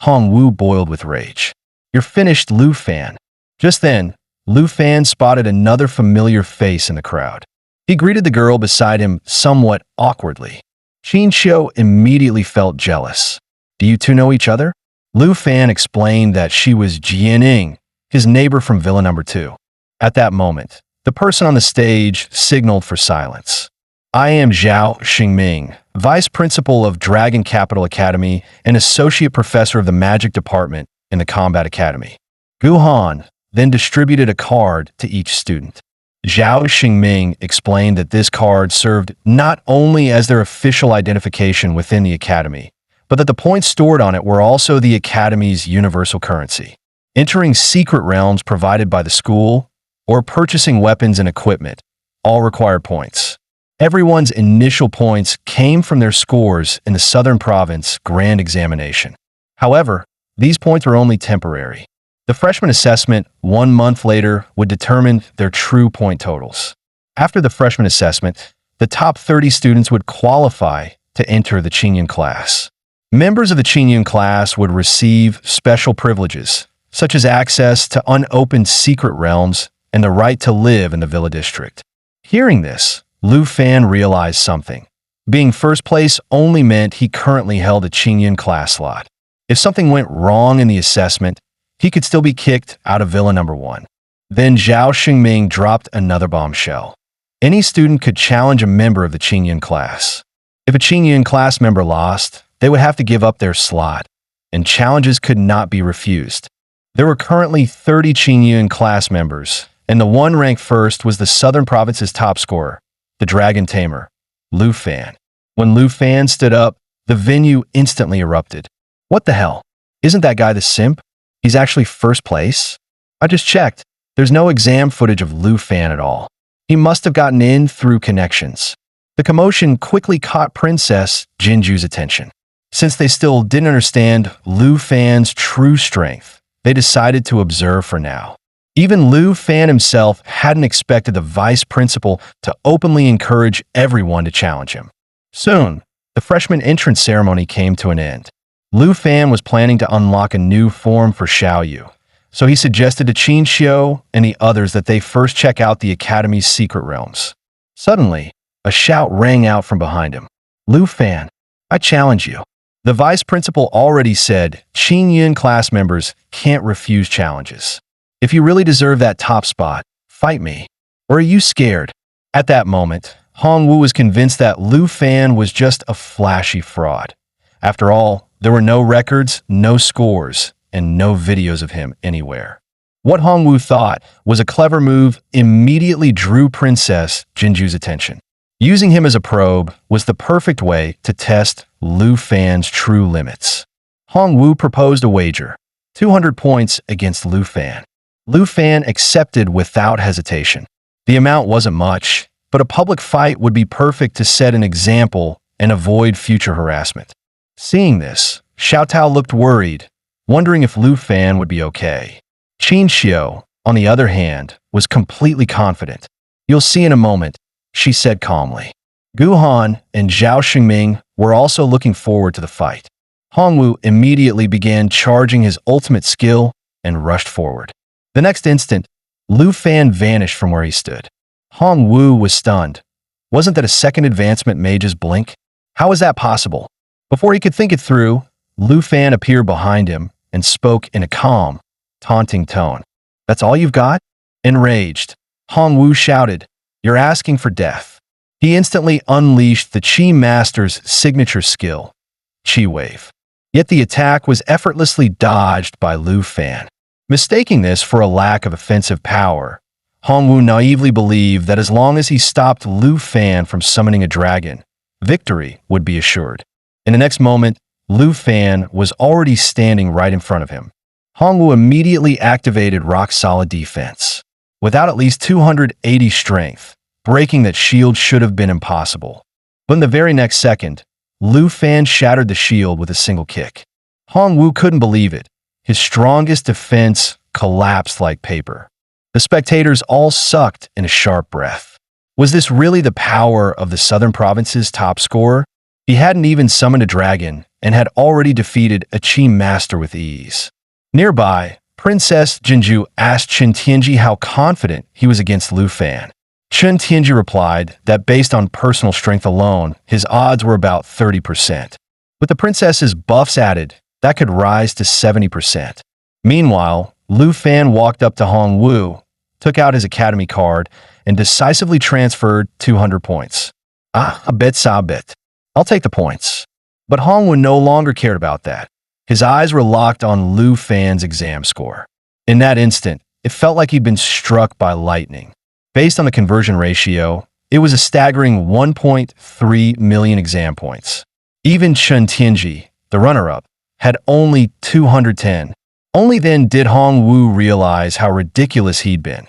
Hongwu boiled with rage. "You're finished, Lu Fan." Just then, Lu Fan spotted another familiar face in the crowd. He greeted the girl beside him somewhat awkwardly. Qin Xiu immediately felt jealous. "Do you two know each other?" Lu Fan explained that she was Jianing, his neighbor from Villa Number 2. At that moment, the person on the stage signaled for silence. "I am Zhao Xingming, Vice Principal of Dragon Capital Academy and Associate Professor of the Magic Department in the Combat Academy." Gu Han then distributed a card to each student. Zhao Xingming explained that this card served not only as their official identification within the academy, but that the points stored on it were also the academy's universal currency. Entering secret realms provided by the school, or purchasing weapons and equipment, all required points. Everyone's initial points came from their scores in the Southern Province Grand Examination. However, these points were only temporary. The freshman assessment 1 month later would determine their true point totals. After the freshman assessment, the top 30 students would qualify to enter the Qingyun class. Members of the Qingyun class would receive special privileges, such as access to unopened secret realms and the right to live in the Villa District. Hearing this, Lu Fan realized something. Being first place only meant he currently held a Qingyun class slot. If something went wrong in the assessment, he could still be kicked out of Villa Number 1. Then Zhao Xingming dropped another bombshell. Any student could challenge a member of the Qingyun class. If a Qingyun class member lost, they would have to give up their slot, and challenges could not be refused. There were currently 30 Qingyun class members, and the one ranked first was the Southern Province's top scorer, the Dragon Tamer, Lu Fan. When Lu Fan stood up, the venue instantly erupted. "What the hell? Isn't that guy the simp? He's actually first place?" "I just checked. There's no exam footage of Lu Fan at all. He must have gotten in through connections." The commotion quickly caught Princess Jinju's attention. Since they still didn't understand Lu Fan's true strength, they decided to observe for now. Even Lu Fan himself hadn't expected the vice principal to openly encourage everyone to challenge him. Soon, the freshman entrance ceremony came to an end. Lu Fan was planning to unlock a new form for Xiaoyu, so he suggested to Qin Xiu and the others that they first check out the academy's secret realms. Suddenly, a shout rang out from behind him. Lu Fan, I challenge you. The vice principal already said Qin Yun class members can't refuse challenges. If you really deserve that top spot, fight me. Or are you scared? At that moment, Hongwu was convinced that Lu Fan was just a flashy fraud. After all, there were no records, no scores, and no videos of him anywhere. What Hongwu thought was a clever move immediately drew Princess Jinju's attention. Using him as a probe was the perfect way to test Lu Fan's true limits. Hongwu proposed a wager, 200 points against Lu Fan. Lu Fan accepted without hesitation. The amount wasn't much, but a public fight would be perfect to set an example and avoid future harassment. Seeing this, Xiao Tao looked worried, wondering if Lu Fan would be okay. Qin Xiu, on the other hand, was completely confident. You'll see in a moment, she said calmly. Gu Han and Zhao Xingming were also looking forward to the fight. Hongwu immediately began charging his ultimate skill and rushed forward. The next instant, Lu Fan vanished from where he stood. Hongwu was stunned. Wasn't that a second advancement mage's blink? How was that possible? Before he could think it through, Lu Fan appeared behind him and spoke in a calm, taunting tone. That's all you've got? Enraged, Hongwu shouted, You're asking for death. He instantly unleashed the Qi Master's signature skill, Qi Wave. Yet the attack was effortlessly dodged by Lu Fan. Mistaking this for a lack of offensive power, Hongwu naively believed that as long as he stopped Lu Fan from summoning a dragon, victory would be assured. In the next moment, Lu Fan was already standing right in front of him. Hongwu immediately activated rock-solid defense. Without at least 280 strength, breaking that shield should have been impossible. But in the very next second, Lu Fan shattered the shield with a single kick. Hongwu couldn't believe it. His strongest defense collapsed like paper. The spectators all sucked in a sharp breath. Was this really the power of the Southern Province's top scorer? He hadn't even summoned a dragon and had already defeated a Qi master with ease. Nearby, Princess Jinju asked Chen Tianji how confident he was against Lu Fan. Chen Tianji replied that based on personal strength alone, his odds were about 30%. With the princess's buffs added, that could rise to 70%. Meanwhile, Lu Fan walked up to Hongwu, took out his academy card, and decisively transferred 200 points. A bit. I'll take the points. But Hongwu no longer cared about that. His eyes were locked on Lu Fan's exam score. In that instant, it felt like he'd been struck by lightning. Based on the conversion ratio, it was a staggering 1.3 million exam points. Even Chen Tianji, the runner-up, had only 210. Only then did Hongwu realize how ridiculous he'd been,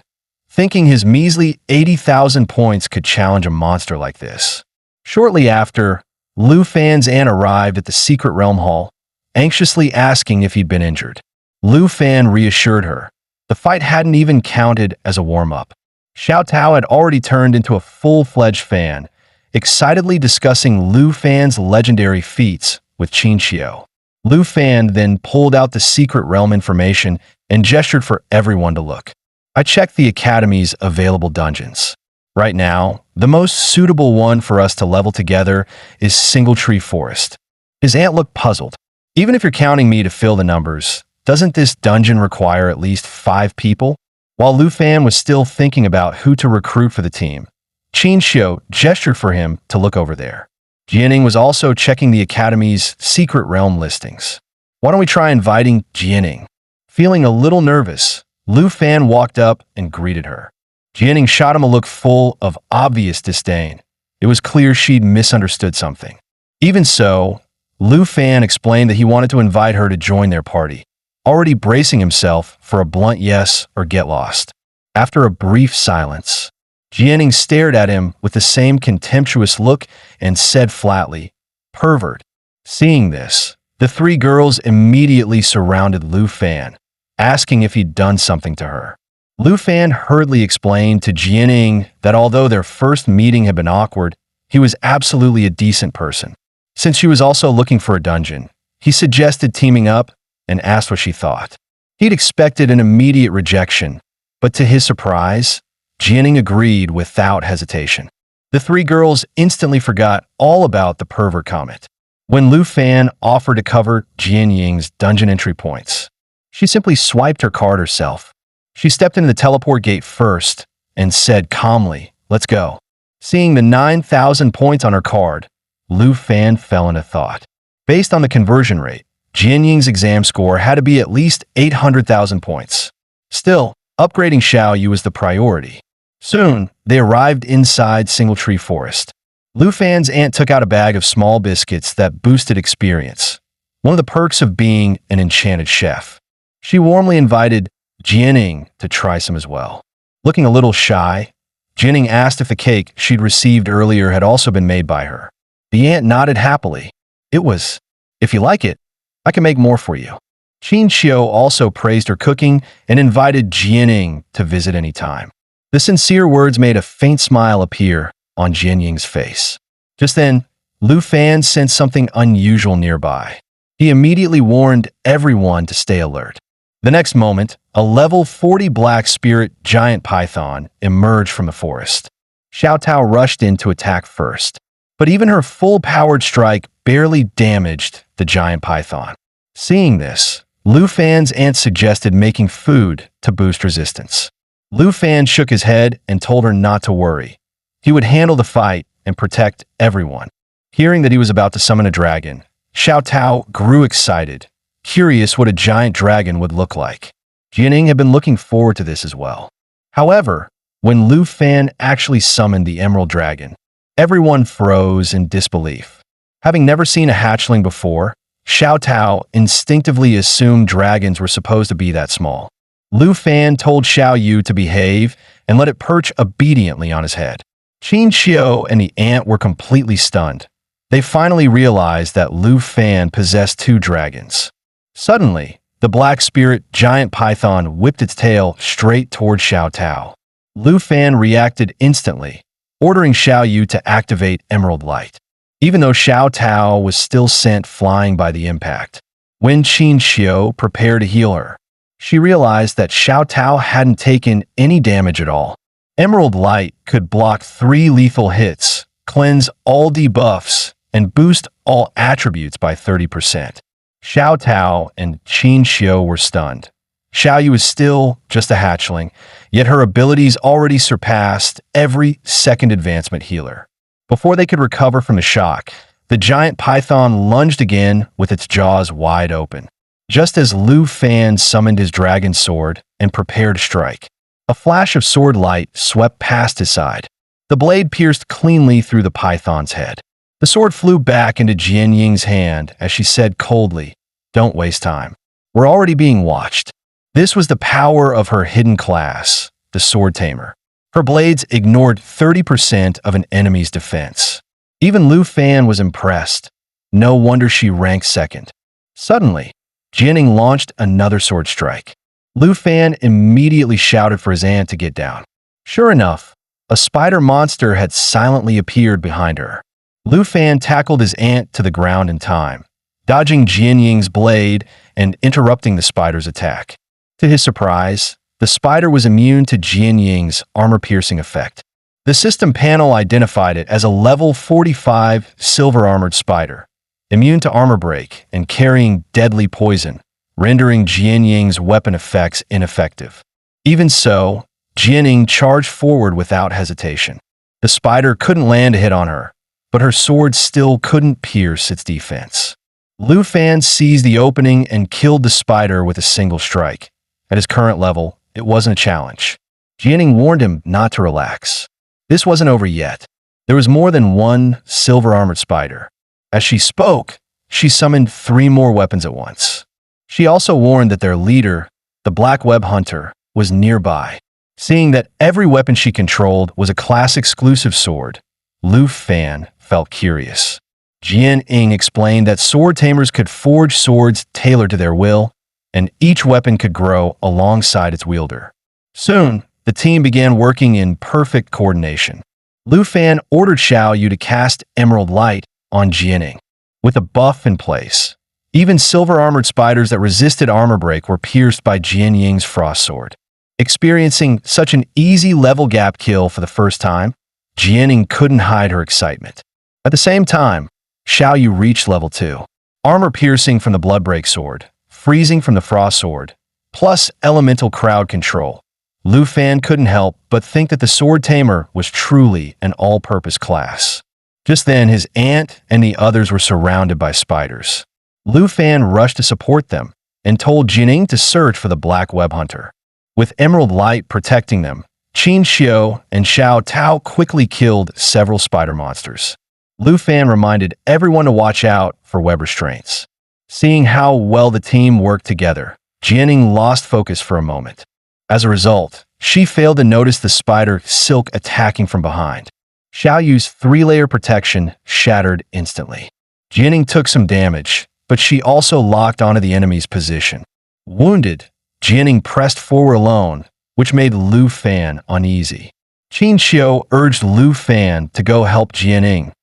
thinking his measly 80,000 points could challenge a monster like this. Shortly after, Lu Fan's aunt arrived at the secret realm hall, anxiously asking if he'd been injured. Lu Fan reassured her. The fight hadn't even counted as a warm-up. Xiao Tao had already turned into a full-fledged fan, excitedly discussing Lu Fan's legendary feats with Qin Xiu. Lu Fan then pulled out the secret realm information and gestured for everyone to look. I checked the academy's available dungeons. Right now, the most suitable one for us to level together is Single Tree Forest. His aunt looked puzzled. Even if you're counting me to fill the numbers, doesn't this dungeon require at least 5 people? While Lu Fan was still thinking about who to recruit for the team, Qin Xiu gestured for him to look over there. Jianing was also checking the academy's secret realm listings. Why don't we try inviting Jianing? Feeling a little nervous, Lu Fan walked up and greeted her. Jianing shot him a look full of obvious disdain. It was clear she'd misunderstood something. Even so, Lu Fan explained that he wanted to invite her to join their party, already bracing himself for a blunt yes or get lost. After a brief silence, Jianing stared at him with the same contemptuous look and said flatly, "Pervert." Seeing this, the three girls immediately surrounded Lu Fan, asking if he'd done something to her. Lu Fan hurriedly explained to Jianing that although their first meeting had been awkward, he was absolutely a decent person. Since she was also looking for a dungeon, he suggested teaming up and asked what she thought. He'd expected an immediate rejection, but to his surprise, Jianing agreed without hesitation. The three girls instantly forgot all about the pervert comment. When Lu Fan offered to cover Jianing's dungeon entry points, she simply swiped her card herself. She stepped into the teleport gate first and said calmly, "Let's go." Seeing the 9,000 points on her card, Lu Fan fell into thought. Based on the conversion rate, Jianying's exam score had to be at least 800,000 points. Still, upgrading Xiao Yu was the priority. Soon, they arrived inside Single Tree Forest. Lu Fan's aunt took out a bag of small biscuits that boosted experience, one of the perks of being an enchanted chef. She warmly invited Jianing to try some as well. Looking a little shy, Jianing asked if the cake she'd received earlier had also been made by her. The aunt nodded happily. "It was. If you like it, I can make more for you." Qin Xiu also praised her cooking and invited Jianing to visit any time. The sincere words made a faint smile appear on Jianying's face. Just then, Lu Fan sensed something unusual nearby. He immediately warned everyone to stay alert. The next moment, a level 40 black spirit giant python emerged from the forest. Xiao Tao rushed in to attack first, but even her full-powered strike barely damaged the giant python. Seeing this, Lu Fan's aunt suggested making food to boost resistance. Lu Fan shook his head and told her not to worry. He would handle the fight and protect everyone. Hearing that he was about to summon a dragon, Xiao Tao grew excited, curious what a giant dragon would look like. Jianing had been looking forward to this as well. However, when Lu Fan actually summoned the Emerald Dragon, everyone froze in disbelief. Having never seen a hatchling before, Xiao Tao instinctively assumed dragons were supposed to be that small. Lu Fan told Xiao Yu to behave and let it perch obediently on his head. Qin Xiu and the ant were completely stunned. They finally realized that Lu Fan possessed two dragons. Suddenly, the black spirit giant python whipped its tail straight toward Xiao Tao. Lu Fan reacted instantly, ordering Xiao Yu to activate Emerald Light, even though Xiao Tao was still sent flying by the impact. When Qin Xiu prepared to heal her, she realized that Xiao Tao hadn't taken any damage at all. Emerald Light could block 3 lethal hits, cleanse all debuffs, and boost all attributes by 30%. Xiao Tao and Qin Xiu were stunned. Xiao Yu is still just a hatchling, yet her abilities already surpassed every second advancement healer. Before they could recover from the shock, the giant python lunged again with its jaws wide open. Just as Lu Fan summoned his dragon sword and prepared to strike, a flash of sword light swept past his side. The blade pierced cleanly through the python's head. The sword flew back into Jianying's hand as she said coldly, "Don't waste time. We're already being watched." This was the power of her hidden class, the Sword Tamer. Her blades ignored 30% of an enemy's defense. Even Lu Fan was impressed. No wonder she ranked second. Suddenly, Jianing launched another sword strike. Lu Fan immediately shouted for his aunt to get down. Sure enough, a spider monster had silently appeared behind her. Lu Fan tackled his aunt to the ground in time, dodging Jianying's blade and interrupting the spider's attack. To his surprise, the spider was immune to Jianying's armor-piercing effect. The system panel identified it as a level 45 silver-armored spider, immune to armor break and carrying deadly poison, rendering Jianying's weapon effects ineffective. Even so, Jianing charged forward without hesitation. The spider couldn't land a hit on her, but her sword still couldn't pierce its defense. Lu Fan seized the opening and killed the spider with a single strike. At his current level, it wasn't a challenge. Jianing warned him not to relax. This wasn't over yet. There was more than one silver-armored spider. As she spoke, she summoned 3 more weapons at once. She also warned that their leader, the Black Web Hunter, was nearby. Seeing that every weapon she controlled was a class-exclusive sword, Lu Fan felt curious. Jian Ying explained that sword tamers could forge swords tailored to their will, and each weapon could grow alongside its wielder. Soon, the team began working in perfect coordination. Lu Fan ordered Xiao Yu to cast Emerald Light on Jian Ying. With a buff in place, even silver-armored spiders that resisted armor break were pierced by Jian Ying's frost sword. Experiencing such an easy level gap kill for the first time, Jian Ying couldn't hide her excitement. At the same time, Xiao Yu reached level 2. Armor piercing from the Bloodbreak sword, freezing from the frost sword, plus elemental crowd control. Lu Fan couldn't help but think that the sword tamer was truly an all-purpose class. Just then, his aunt and the others were surrounded by spiders. Lu Fan rushed to support them and told Jian Ying to search for the Black Web Hunter. With Emerald Light protecting them, Qin Xiu and Xiao Tao quickly killed several spider monsters. Lu Fan reminded everyone to watch out for web restraints. Seeing how well the team worked together, Jian Ying lost focus for a moment. As a result, she failed to notice the spider silk attacking from behind. Xiao Yu's 3-layer protection shattered instantly. Jian Ying took some damage, but she also locked onto the enemy's position. Wounded, Jian Ying pressed forward alone, which made Lu Fan uneasy. Qin Xiu urged Lu Fan to go help Jian Ying.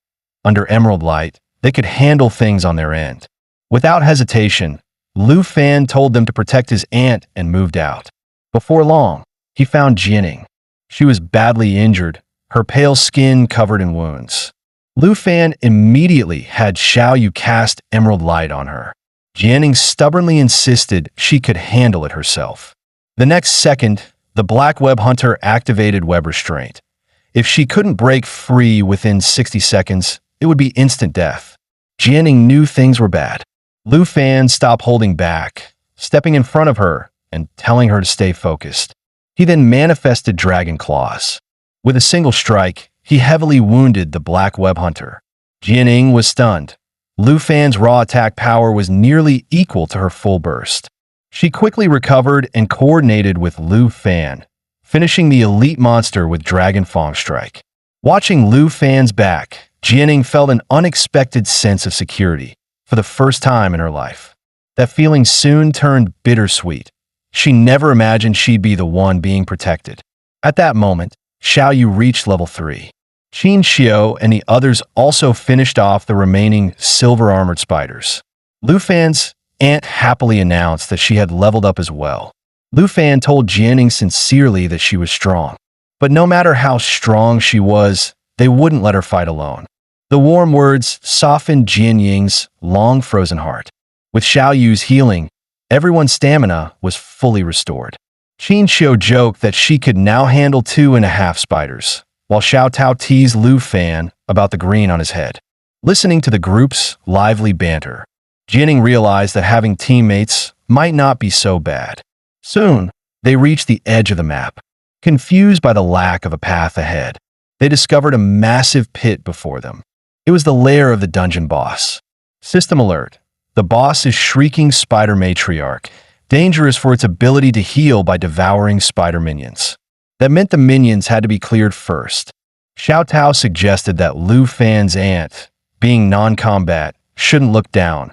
Under Emerald Light, they could handle things on their end. Without hesitation, Lu Fan told them to protect his aunt and moved out. Before long, he found Jian Ying. She was badly injured, her pale skin covered in wounds. Lu Fan immediately had Xiao Yu cast Emerald Light on her. Jian Ying stubbornly insisted she could handle it herself. The next second, the Black Web Hunter activated web restraint. If she couldn't break free within 60 seconds, it would be instant death. Jian Ying knew things were bad. Lu Fan stopped holding back, stepping in front of her and telling her to stay focused. He then manifested Dragon Claws. With a single strike, he heavily wounded the Black Web Hunter. Jian Ying was stunned. Lu Fan's raw attack power was nearly equal to her full burst. She quickly recovered and coordinated with Lu Fan, finishing the elite monster with Dragon Fang Strike. Watching Lu Fan's back, Jian Ying felt an unexpected sense of security for the first time in her life. That feeling soon turned bittersweet. She never imagined she'd be the one being protected. At that moment, Xiao Yu reached level 3. Qin Xiu and the others also finished off the remaining silver-armored spiders. Lu Fan's aunt happily announced that she had leveled up as well. Lu Fan told Jian Ying sincerely that she was strong. But no matter how strong she was, they wouldn't let her fight alone. The warm words softened Jian Ying's long-frozen heart. With Xiao Yu's healing, everyone's stamina was fully restored. Qin Xiu joked that she could now handle 2.5 spiders, while Xiao Tao teased Lu Fan about the green on his head. Listening to the group's lively banter, Jian Ying realized that having teammates might not be so bad. Soon, they reached the edge of the map. Confused by the lack of a path ahead, they discovered a massive pit before them. It was the lair of the dungeon boss. System alert. The boss is Shrieking Spider Matriarch, dangerous for its ability to heal by devouring spider minions. That meant the minions had to be cleared first. Xiao Tao suggested that Lu Fan's aunt, being non-combat, shouldn't look down,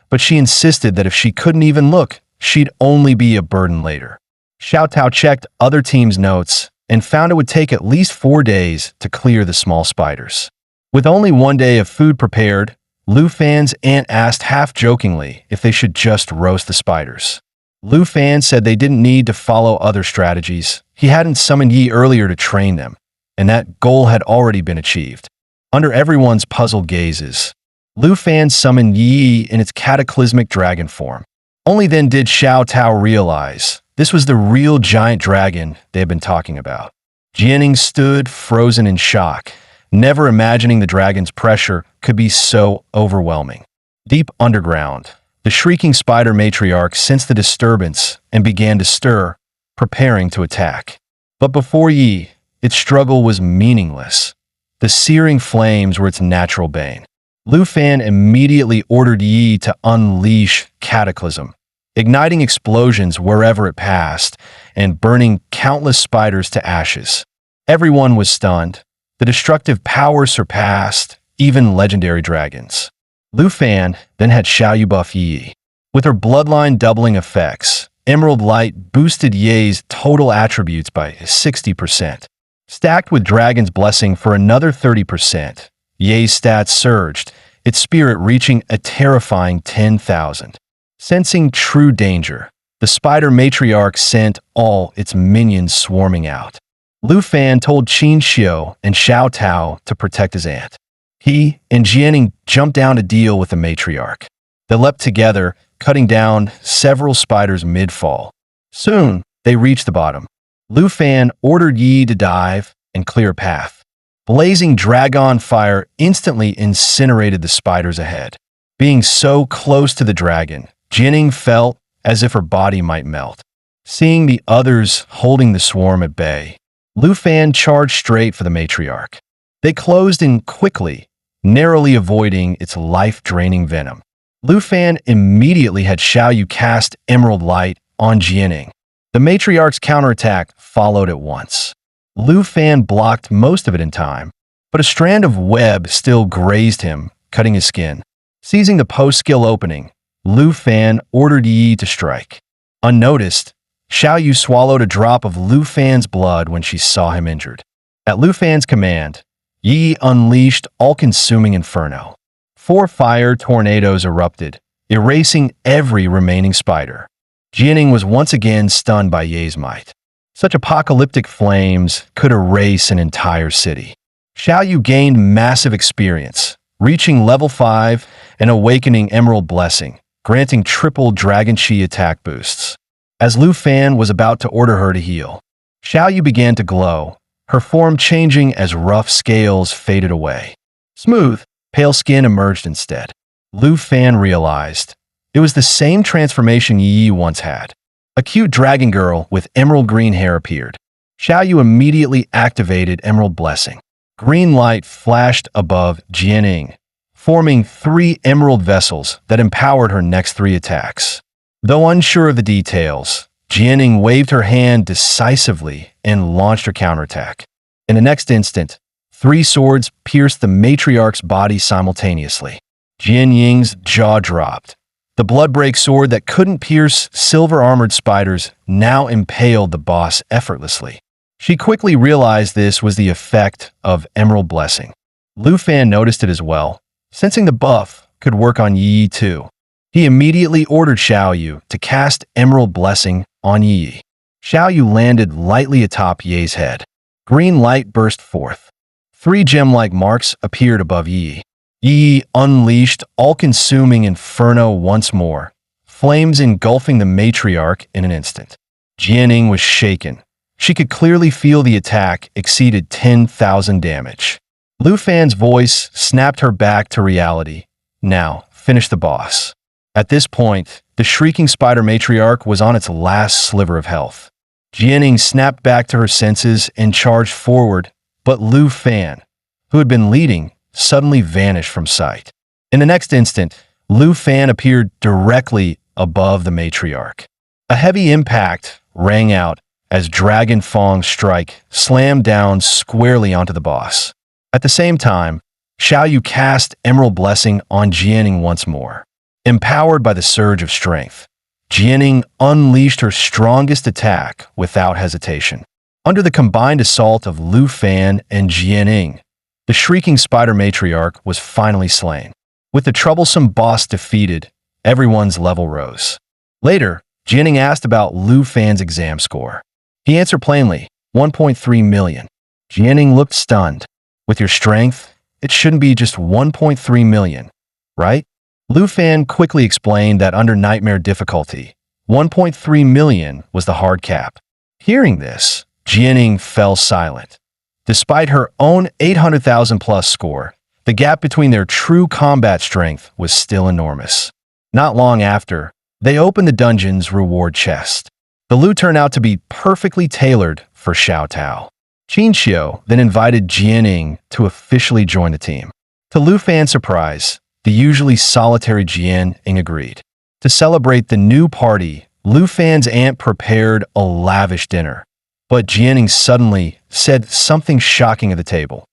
but she insisted that if she couldn't even look, she'd only be a burden later. Xiao Tao checked other teams' notes and found it would take at least 4 days to clear the small spiders. With only 1 day of food prepared, Lu Fan's aunt asked half-jokingly if they should just roast the spiders. Lu Fan said they didn't need to follow other strategies. He hadn't summoned Yi earlier to train them, and that goal had already been achieved. Under everyone's puzzled gazes, Lu Fan summoned Yi in its cataclysmic dragon form. Only then did Xiao Tao realize this was the real giant dragon they had been talking about. Jian Ying stood frozen in shock, never imagining the dragon's pressure could be so overwhelming. Deep underground, the Shrieking Spider Matriarch sensed the disturbance and began to stir, preparing to attack. But before Yi, its struggle was meaningless. The searing flames were its natural bane. Lu Fan immediately ordered Yi to unleash Cataclysm, igniting explosions wherever it passed and burning countless spiders to ashes. Everyone was stunned. The destructive power surpassed even legendary dragons. Lu Fan then had Xiaoyu buff Yi. With her bloodline doubling effects, Emerald Light boosted Ye's total attributes by 60%. Stacked with Dragon's Blessing for another 30%, Ye's stats surged, its spirit reaching a terrifying 10,000. Sensing true danger, the Spider Matriarch sent all its minions swarming out. Lu Fan told Qin Xiu and Xiao Tao to protect his aunt. He and Jianing jumped down to deal with the Matriarch. They leapt together, cutting down several spiders mid-fall. Soon, they reached the bottom. Lu Fan ordered Yi to dive and clear a path. Blazing dragon fire instantly incinerated the spiders ahead. Being so close to the dragon, Jianing felt as if her body might melt. Seeing the others holding the swarm at bay, Lu Fan charged straight for the Matriarch. They closed in quickly, narrowly avoiding its life-draining venom. Lu Fan immediately had Xiaoyu cast Emerald Light on Jianing. The Matriarch's counterattack followed at once. Lu Fan blocked most of it in time, but a strand of web still grazed him, cutting his skin. Seizing the post-skill opening, Lu Fan ordered Yi to strike. Unnoticed, Xiaoyu swallowed a drop of Lu Fan's blood when she saw him injured. At Lu Fan's command, Yi unleashed all-consuming inferno. 4 fire tornadoes erupted, erasing every remaining spider. Jianing was once again stunned by Ye's might. Such apocalyptic flames could erase an entire city. Xiaoyu gained massive experience, reaching level 5 and awakening Emerald Blessing, granting triple Dragon Chi attack boosts. As Lu Fan was about to order her to heal, Xiaoyu began to glow, her form changing as rough scales faded away. Smooth, pale skin emerged instead. Lu Fan realized it was the same transformation Yi once had. A cute dragon girl with emerald green hair appeared. Xiaoyu immediately activated Emerald Blessing. Green light flashed above Jianing, forming 3 emerald vessels that empowered her next 3 attacks. Though unsure of the details, Jianing waved her hand decisively and launched her counterattack. In the next instant, 3 swords pierced the Matriarch's body simultaneously. Jian Ying's jaw dropped. The Bloodbreak sword that couldn't pierce silver-armored spiders now impaled the boss effortlessly. She quickly realized this was the effect of Emerald Blessing. Lu Fan noticed it as well, sensing the buff could work on Yi too. He immediately ordered Xiaoyu to cast Emerald Blessing on Yi. Xiaoyu landed lightly atop Ye's head. Green light burst forth. 3 gem-like marks appeared above Yi. Yi unleashed all-consuming inferno once more, flames engulfing the Matriarch in an instant. Jianing was shaken. She could clearly feel the attack exceeded 10,000 damage. Lu Fan's voice snapped her back to reality. Now, finish the boss. At this point, the shrieking spider Matriarch was on its last sliver of health. Jianing snapped back to her senses and charged forward, but Lu Fan, who had been leading, suddenly vanished from sight. In the next instant, Lu Fan appeared directly above the Matriarch. A heavy impact rang out as Dragon Fong's strike slammed down squarely onto the boss. At the same time, Xiaoyu cast Emerald Blessing on Jianing once more. Empowered by the surge of strength, Jianing unleashed her strongest attack without hesitation. Under the combined assault of Lu Fan and Jianing, the shrieking spider Matriarch was finally slain. With the troublesome boss defeated, everyone's level rose. Later, Jianing asked about Lu Fan's exam score. He answered plainly, 1.3 million. Jianing looked stunned. With your strength, it shouldn't be just 1.3 million, right? Lu Fan quickly explained that under nightmare difficulty, 1.3 million was the hard cap. Hearing this, Jianing fell silent. Despite her own 800,000 plus score, the gap between their true combat strength was still enormous. Not long after, they opened the dungeon's reward chest. The loot turned out to be perfectly tailored for Xiao Tao. Qin Xiu then invited Jianing to officially join the team. To Lu Fan's surprise, the usually solitary Jianing agreed. To celebrate the new party, Lu Fan's aunt prepared a lavish dinner. But Jianing suddenly said something shocking at the table.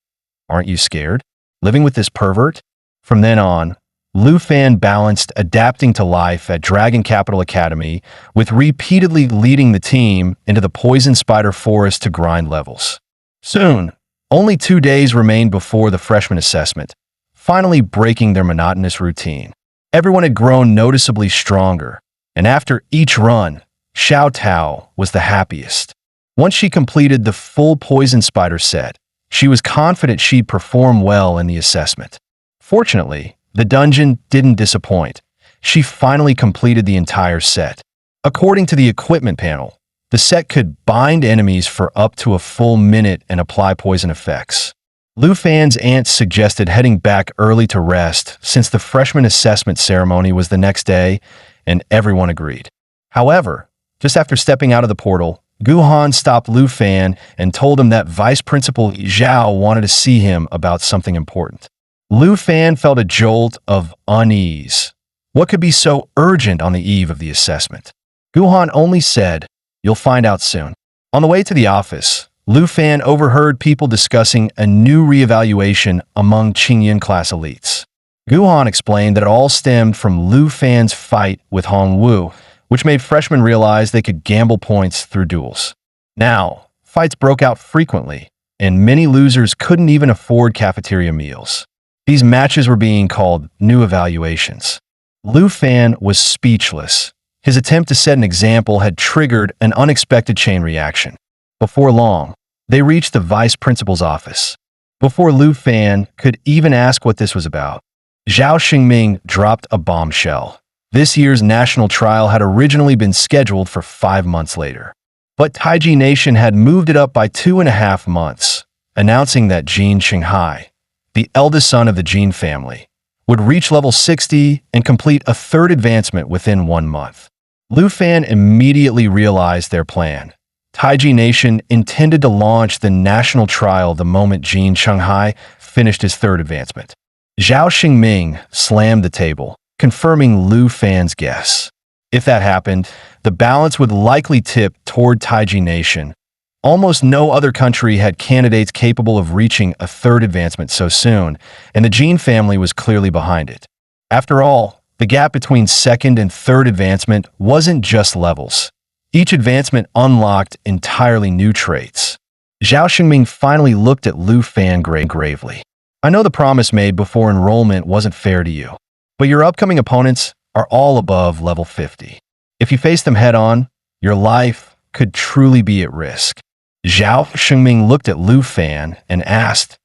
"Aren't you scared? Living with this pervert?" From then on, Lu Fan balanced adapting to life at Dragon Capital Academy with repeatedly leading the team into the poison spider forest to grind levels. Soon, only 2 days remained before the freshman assessment, finally breaking their monotonous routine. Everyone had grown noticeably stronger, and after each run, Xiao Tao was the happiest. Once she completed the full poison spider set, she was confident she'd perform well in the assessment. Fortunately, the dungeon didn't disappoint. She finally completed the entire set. According to the equipment panel, the set could bind enemies for up to a full minute and apply poison effects. Lu Fan's aunt suggested heading back early to rest since the freshman assessment ceremony was the next day, and everyone agreed. However, just after stepping out of the portal, Guhan stopped Lu Fan and told him that Vice Principal Zhao wanted to see him about something important. Lu Fan felt a jolt of unease. What could be so urgent on the eve of the assessment? Guhan only said, "You'll find out soon." On the way to the office, Lu Fan overheard people discussing a new reevaluation among Qingyan class elites. Guhan explained that it all stemmed from Lu Fan's fight with Hong Wu, which made freshmen realize they could gamble points through duels. Now, fights broke out frequently, and many losers couldn't even afford cafeteria meals. These matches were being called new evaluations. Lu Fan was speechless. His attempt to set an example had triggered an unexpected chain reaction. Before long, they reached the vice principal's office. Before Lu Fan could even ask what this was about, Zhao Xingming dropped a bombshell. This year's national trial had originally been scheduled for 5 months later. But Taiji Nation had moved it up by 2.5 months, announcing that Jin Qinghai, the eldest son of the Jin family, would reach level 60 and complete a third advancement within 1 month. Lu Fan immediately realized their plan. Taiji Nation intended to launch the national trial the moment Jin Qinghai finished his third advancement. Zhao Xingming slammed the table, confirming Lu Fan's guess. If that happened, the balance would likely tip toward Taiji Nation. Almost no other country had candidates capable of reaching a third advancement so soon, and the Jin family was clearly behind it. After all, the gap between second and third advancement wasn't just levels. Each advancement unlocked entirely new traits. Zhao Xingming finally looked at Lu Fan gravely. "I know the promise made before enrollment wasn't fair to you, but your upcoming opponents are all above level 50. If you face them head-on, your life could truly be at risk." Zhao Xingming looked at Lu Fan and asked,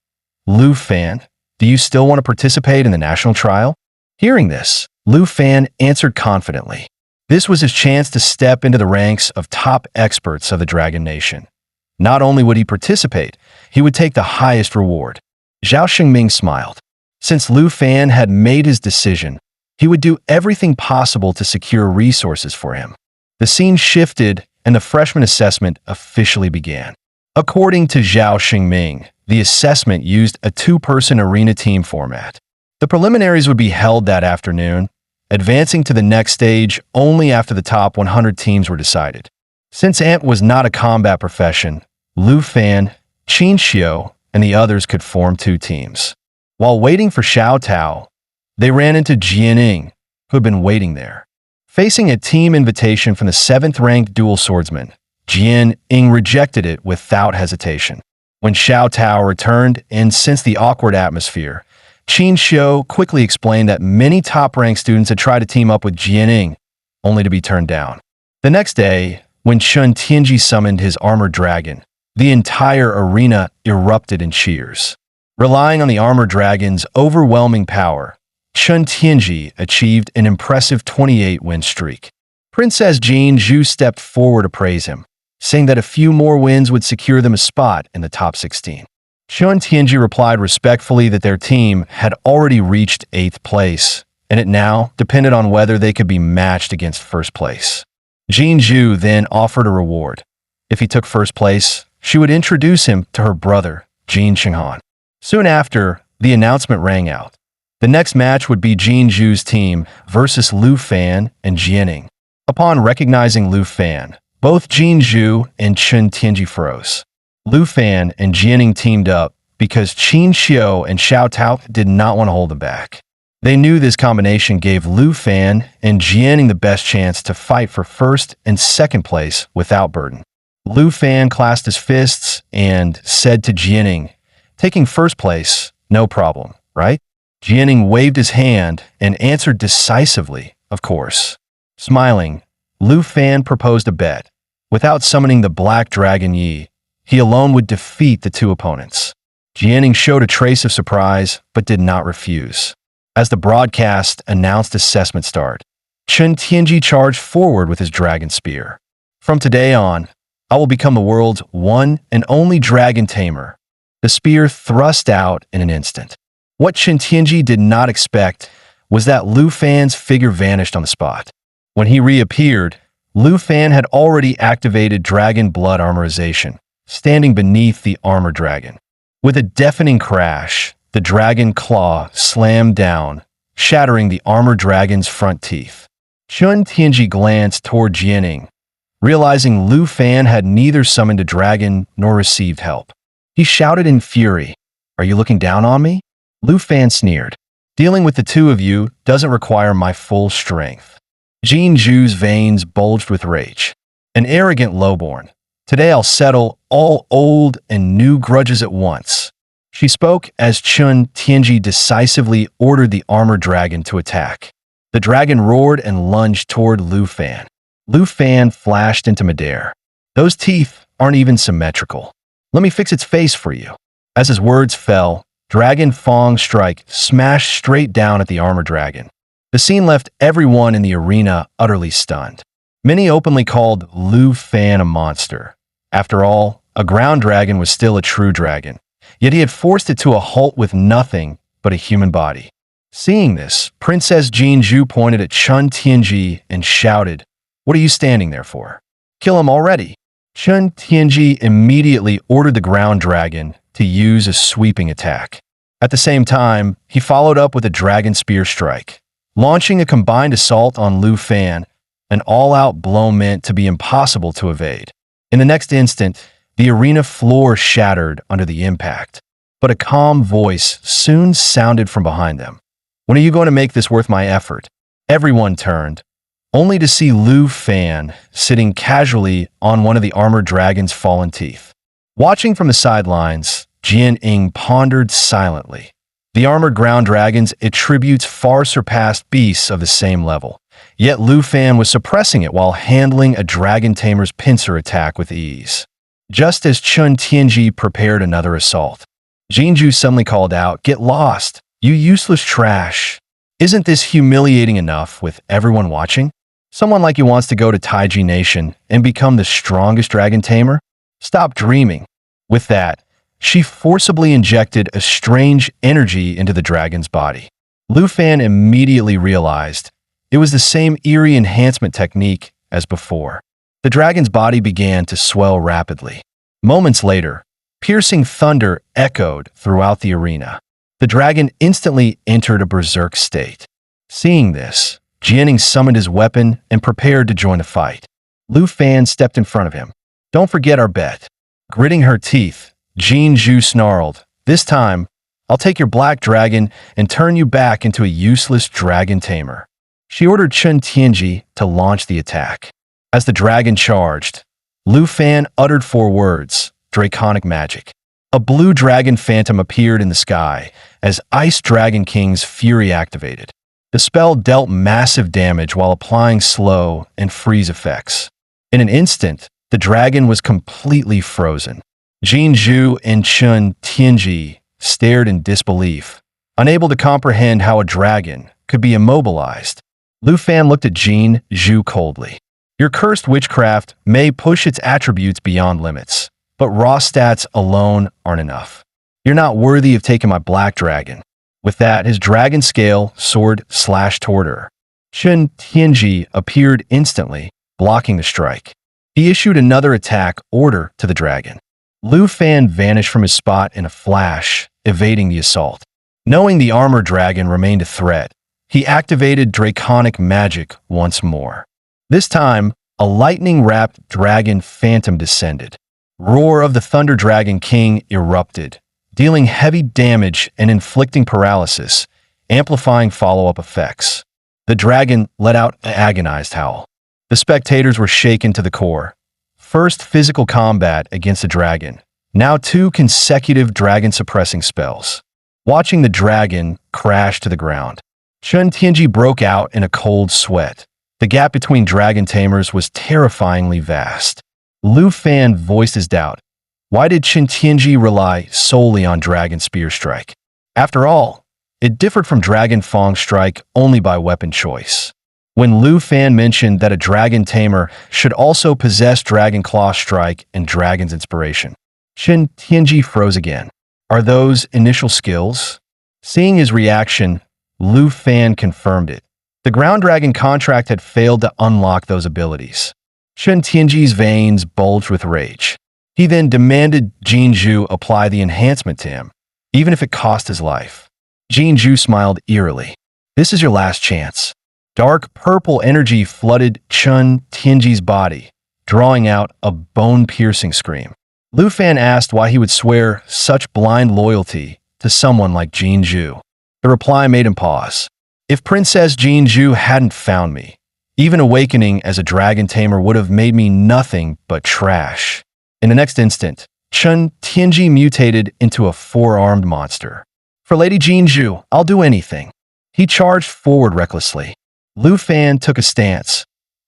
"Lu Fan, do you still want to participate in the national trial?" Hearing this, Lu Fan answered confidently. This was his chance to step into the ranks of top experts of the Dragon Nation. Not only would he participate, he would take the highest reward. Zhao Xingming smiled. Since Lu Fan had made his decision, he would do everything possible to secure resources for him. The scene shifted and the freshman assessment officially began. According to Zhao Xingming, the assessment used a 2-person arena team format. The preliminaries would be held that afternoon, advancing to the next stage only after the top 100 teams were decided. Since Ant was not a combat profession, Lu Fan, Qin Xiu, and the others could form 2 teams. While waiting for Xiao Tao, they ran into Jianing, who had been waiting there. Facing a team invitation from the 7th-ranked dual swordsman, Jianing rejected it without hesitation. When Xiao Tao returned and sensed the awkward atmosphere, Qin Xiu quickly explained that many top-ranked students had tried to team up with Jianing, only to be turned down. The next day, when Chun Tianji summoned his armored dragon, the entire arena erupted in cheers. Relying on the armored dragon's overwhelming power, Chun Tianji achieved an impressive 28-win streak. Princess Jean Zhu stepped forward to praise him, saying that a few more wins would secure them a spot in the top 16. Chun Tianji replied respectfully that their team had already reached 8th place, and it now depended on whether they could be matched against first place. Jean Zhu then offered a reward. If he took first place, she would introduce him to her brother, Jin Qinghan. Soon after, the announcement rang out. The next match would be Jin Zhu's team versus Lu Fan and Jianing. Upon recognizing Lu Fan, both Jin Zhu and Chen Tianji froze. Lu Fan and Jianing teamed up because Qin Xiu and Xiao Tao did not want to hold them back. They knew this combination gave Lu Fan and Jianing the best chance to fight for first and second place without burden. Lu Fan clasped his fists and said to Jianing, "Taking first place, no problem, right?" Jianing waved his hand and answered decisively, "Of course." Smiling, Lu Fan proposed a bet. Without summoning the Black Dragon Yi, he alone would defeat the two opponents. Jianing showed a trace of surprise, but did not refuse. As the broadcast announced assessment start, Chen Tianji charged forward with his dragon spear. "From today on, I will become the world's one and only dragon tamer." The spear thrust out in an instant. What Chen Tianji did not expect was that Lu Fan's figure vanished on the spot. When he reappeared, Lu Fan had already activated dragon blood armorization, standing beneath the armored dragon. With a deafening crash, the dragon claw slammed down, shattering the armored dragon's front teeth. Chen Tianji glanced toward Jianing, realizing Lu Fan had neither summoned a dragon nor received help. He shouted in fury, "Are you looking down on me?" Lu Fan sneered, "Dealing with the two of you doesn't require my full strength." Jin Zhu's veins bulged with rage. "An arrogant lowborn. Today I'll settle all old and new grudges at once." She spoke as Chen Tianji decisively ordered the armored dragon to attack. The dragon roared and lunged toward Lu Fan. Lu Fan flashed into midair. "Those teeth aren't even symmetrical. Let me fix its face for you." As his words fell, Dragon Fong Strike smashed straight down at the armored dragon. The scene left everyone in the arena utterly stunned. Many openly called Lu Fan a monster. After all, a ground dragon was still a true dragon, yet he had forced it to a halt with nothing but a human body. Seeing this, Princess Jin Zhu pointed at Chen Tianji and shouted, "What are you standing there for? Kill him already." Chen Tianji immediately ordered the ground dragon to use a sweeping attack. At the same time, he followed up with a dragon spear strike, launching a combined assault on Lu Fan, an all-out blow meant to be impossible to evade. In the next instant, the arena floor shattered under the impact, but a calm voice soon sounded from behind them. "When are you going to make this worth my effort?" Everyone turned, only to see Lu Fan sitting casually on one of the armored dragon's fallen teeth. Watching from the sidelines, Jian Ying pondered silently. The armored ground dragon's attributes far surpassed beasts of the same level, yet Lu Fan was suppressing it while handling a dragon tamer's pincer attack with ease. Just as Chen Tianji prepared another assault, Jin Zhu suddenly called out, "Get lost, you useless trash. Isn't this humiliating enough with everyone watching? Someone like you wants to go to Taiji Nation and become the strongest dragon tamer? Stop dreaming." With that, she forcibly injected a strange energy into the dragon's body. Lu Fan immediately realized it was the same eerie enhancement technique as before. The dragon's body began to swell rapidly. Moments later, piercing thunder echoed throughout the arena. The dragon instantly entered a berserk state. Seeing this, Jianing summoned his weapon and prepared to join the fight. Lu Fan stepped in front of him. "Don't forget our bet." Gritting her teeth, Jin Zhu snarled, "This time, I'll take your black dragon and turn you back into a useless dragon tamer." She ordered Chen Tianji to launch the attack. As the dragon charged, Lu Fan uttered 4 words, draconic magic. A blue dragon phantom appeared in the sky as Ice Dragon King's fury activated. The spell dealt massive damage while applying slow and freeze effects. In an instant, the dragon was completely frozen. Jin Zhu and Chen Tianji stared in disbelief, unable to comprehend how a dragon could be immobilized. Lu Fan looked at Jin Zhu coldly. "Your cursed witchcraft may push its attributes beyond limits, but raw stats alone aren't enough. You're not worthy of taking my black dragon." With that, his dragon scale sword slashed toward her. Chen Tianji appeared instantly, blocking the strike. He issued another attack order to the dragon. Lu Fan vanished from his spot in a flash, evading the assault. Knowing the armored dragon remained a threat, he activated draconic magic once more. This time, a lightning-wrapped dragon phantom descended. Roar of the Thunder Dragon King erupted, dealing heavy damage and inflicting paralysis, amplifying follow-up effects. The dragon let out an agonized howl. The spectators were shaken to the core. First physical combat against a dragon, now 2 consecutive dragon-suppressing spells. Watching the dragon crash to the ground, Chen Tianji broke out in a cold sweat. The gap between dragon tamers was terrifyingly vast. Lu Fan voiced his doubt. Why did Chen Tianji rely solely on Dragon Spear Strike? After all, it differed from Dragon Fang Strike only by weapon choice. When Lu Fan mentioned that a dragon tamer should also possess Dragon Claw Strike and Dragon's Inspiration, Chen Tianji froze again. Are those initial skills? Seeing his reaction, Lu Fan confirmed it. The Ground Dragon contract had failed to unlock those abilities. Chen Tianji's veins bulged with rage. He then demanded Jin Zhu apply the enhancement to him, even if it cost his life. Jin Zhu smiled eerily. This is your last chance. Dark purple energy flooded Chen Tianji's body, drawing out a bone-piercing scream. Lu Fan asked why he would swear such blind loyalty to someone like Jin Zhu. The reply made him pause. If Princess Jin Zhu hadn't found me, even awakening as a dragon tamer would have made me nothing but trash. In the next instant, Chen Tianji mutated into a 4-armed monster. For Lady Jin Zhu, I'll do anything. He charged forward recklessly. Lu Fan took a stance,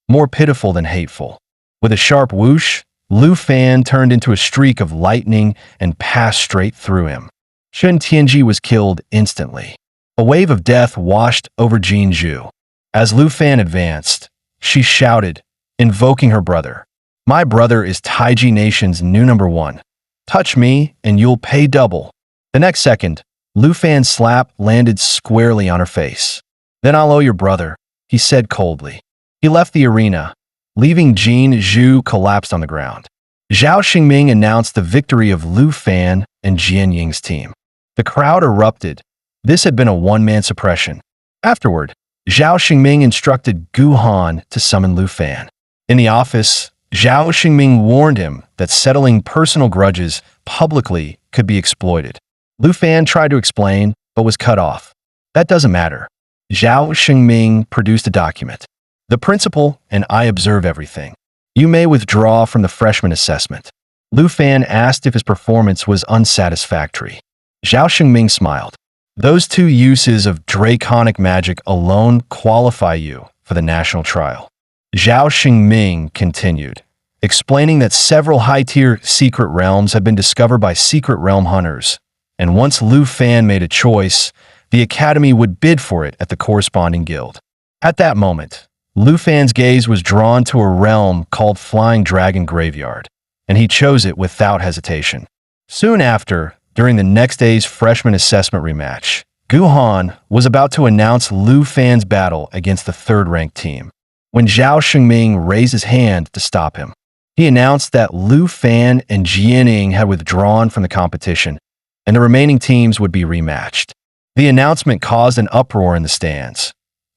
more pitiful than hateful. With a sharp whoosh, Lu Fan turned into a streak of lightning and passed straight through him. Chen Tianji was killed instantly. A wave of death washed over Jin Zhu. As Lu Fan advanced, she shouted, invoking her brother. My brother is Taiji Nation's new #1. Touch me and you'll pay double. The next second, Lu Fan's slap landed squarely on her face. Then I'll owe your brother, he said coldly. He left the arena, leaving Jin Zhu collapsed on the ground. Zhao Xingming announced the victory of Lu Fan and Jian Ying's team. The crowd erupted. This had been a one-man suppression. Afterward, Zhao Xingming instructed Gu Han to summon Lu Fan. In the office, Zhao Xingming warned him that settling personal grudges publicly could be exploited. Lu Fan tried to explain, but was cut off. That doesn't matter. Zhao Xingming produced a document. The principal and I observe everything. You may withdraw from the freshman assessment. Lu Fan asked if his performance was unsatisfactory. Zhao Xingming smiled. Those 2 uses of draconic magic alone qualify you for the national trial. Zhao Xingming continued, explaining that several high-tier secret realms had been discovered by secret realm hunters, and once Lu Fan made a choice, the academy would bid for it at the corresponding guild. At that moment, Lu Fan's gaze was drawn to a realm called Flying Dragon Graveyard, and he chose it without hesitation. Soon after, during the next day's freshman assessment rematch, Gu Han was about to announce Lu Fan's battle against the 3rd-ranked team, when Zhao Xingming raised his hand to stop him. He announced that Lu Fan and Jianing had withdrawn from the competition, and the remaining teams would be rematched. The announcement caused an uproar in the stands.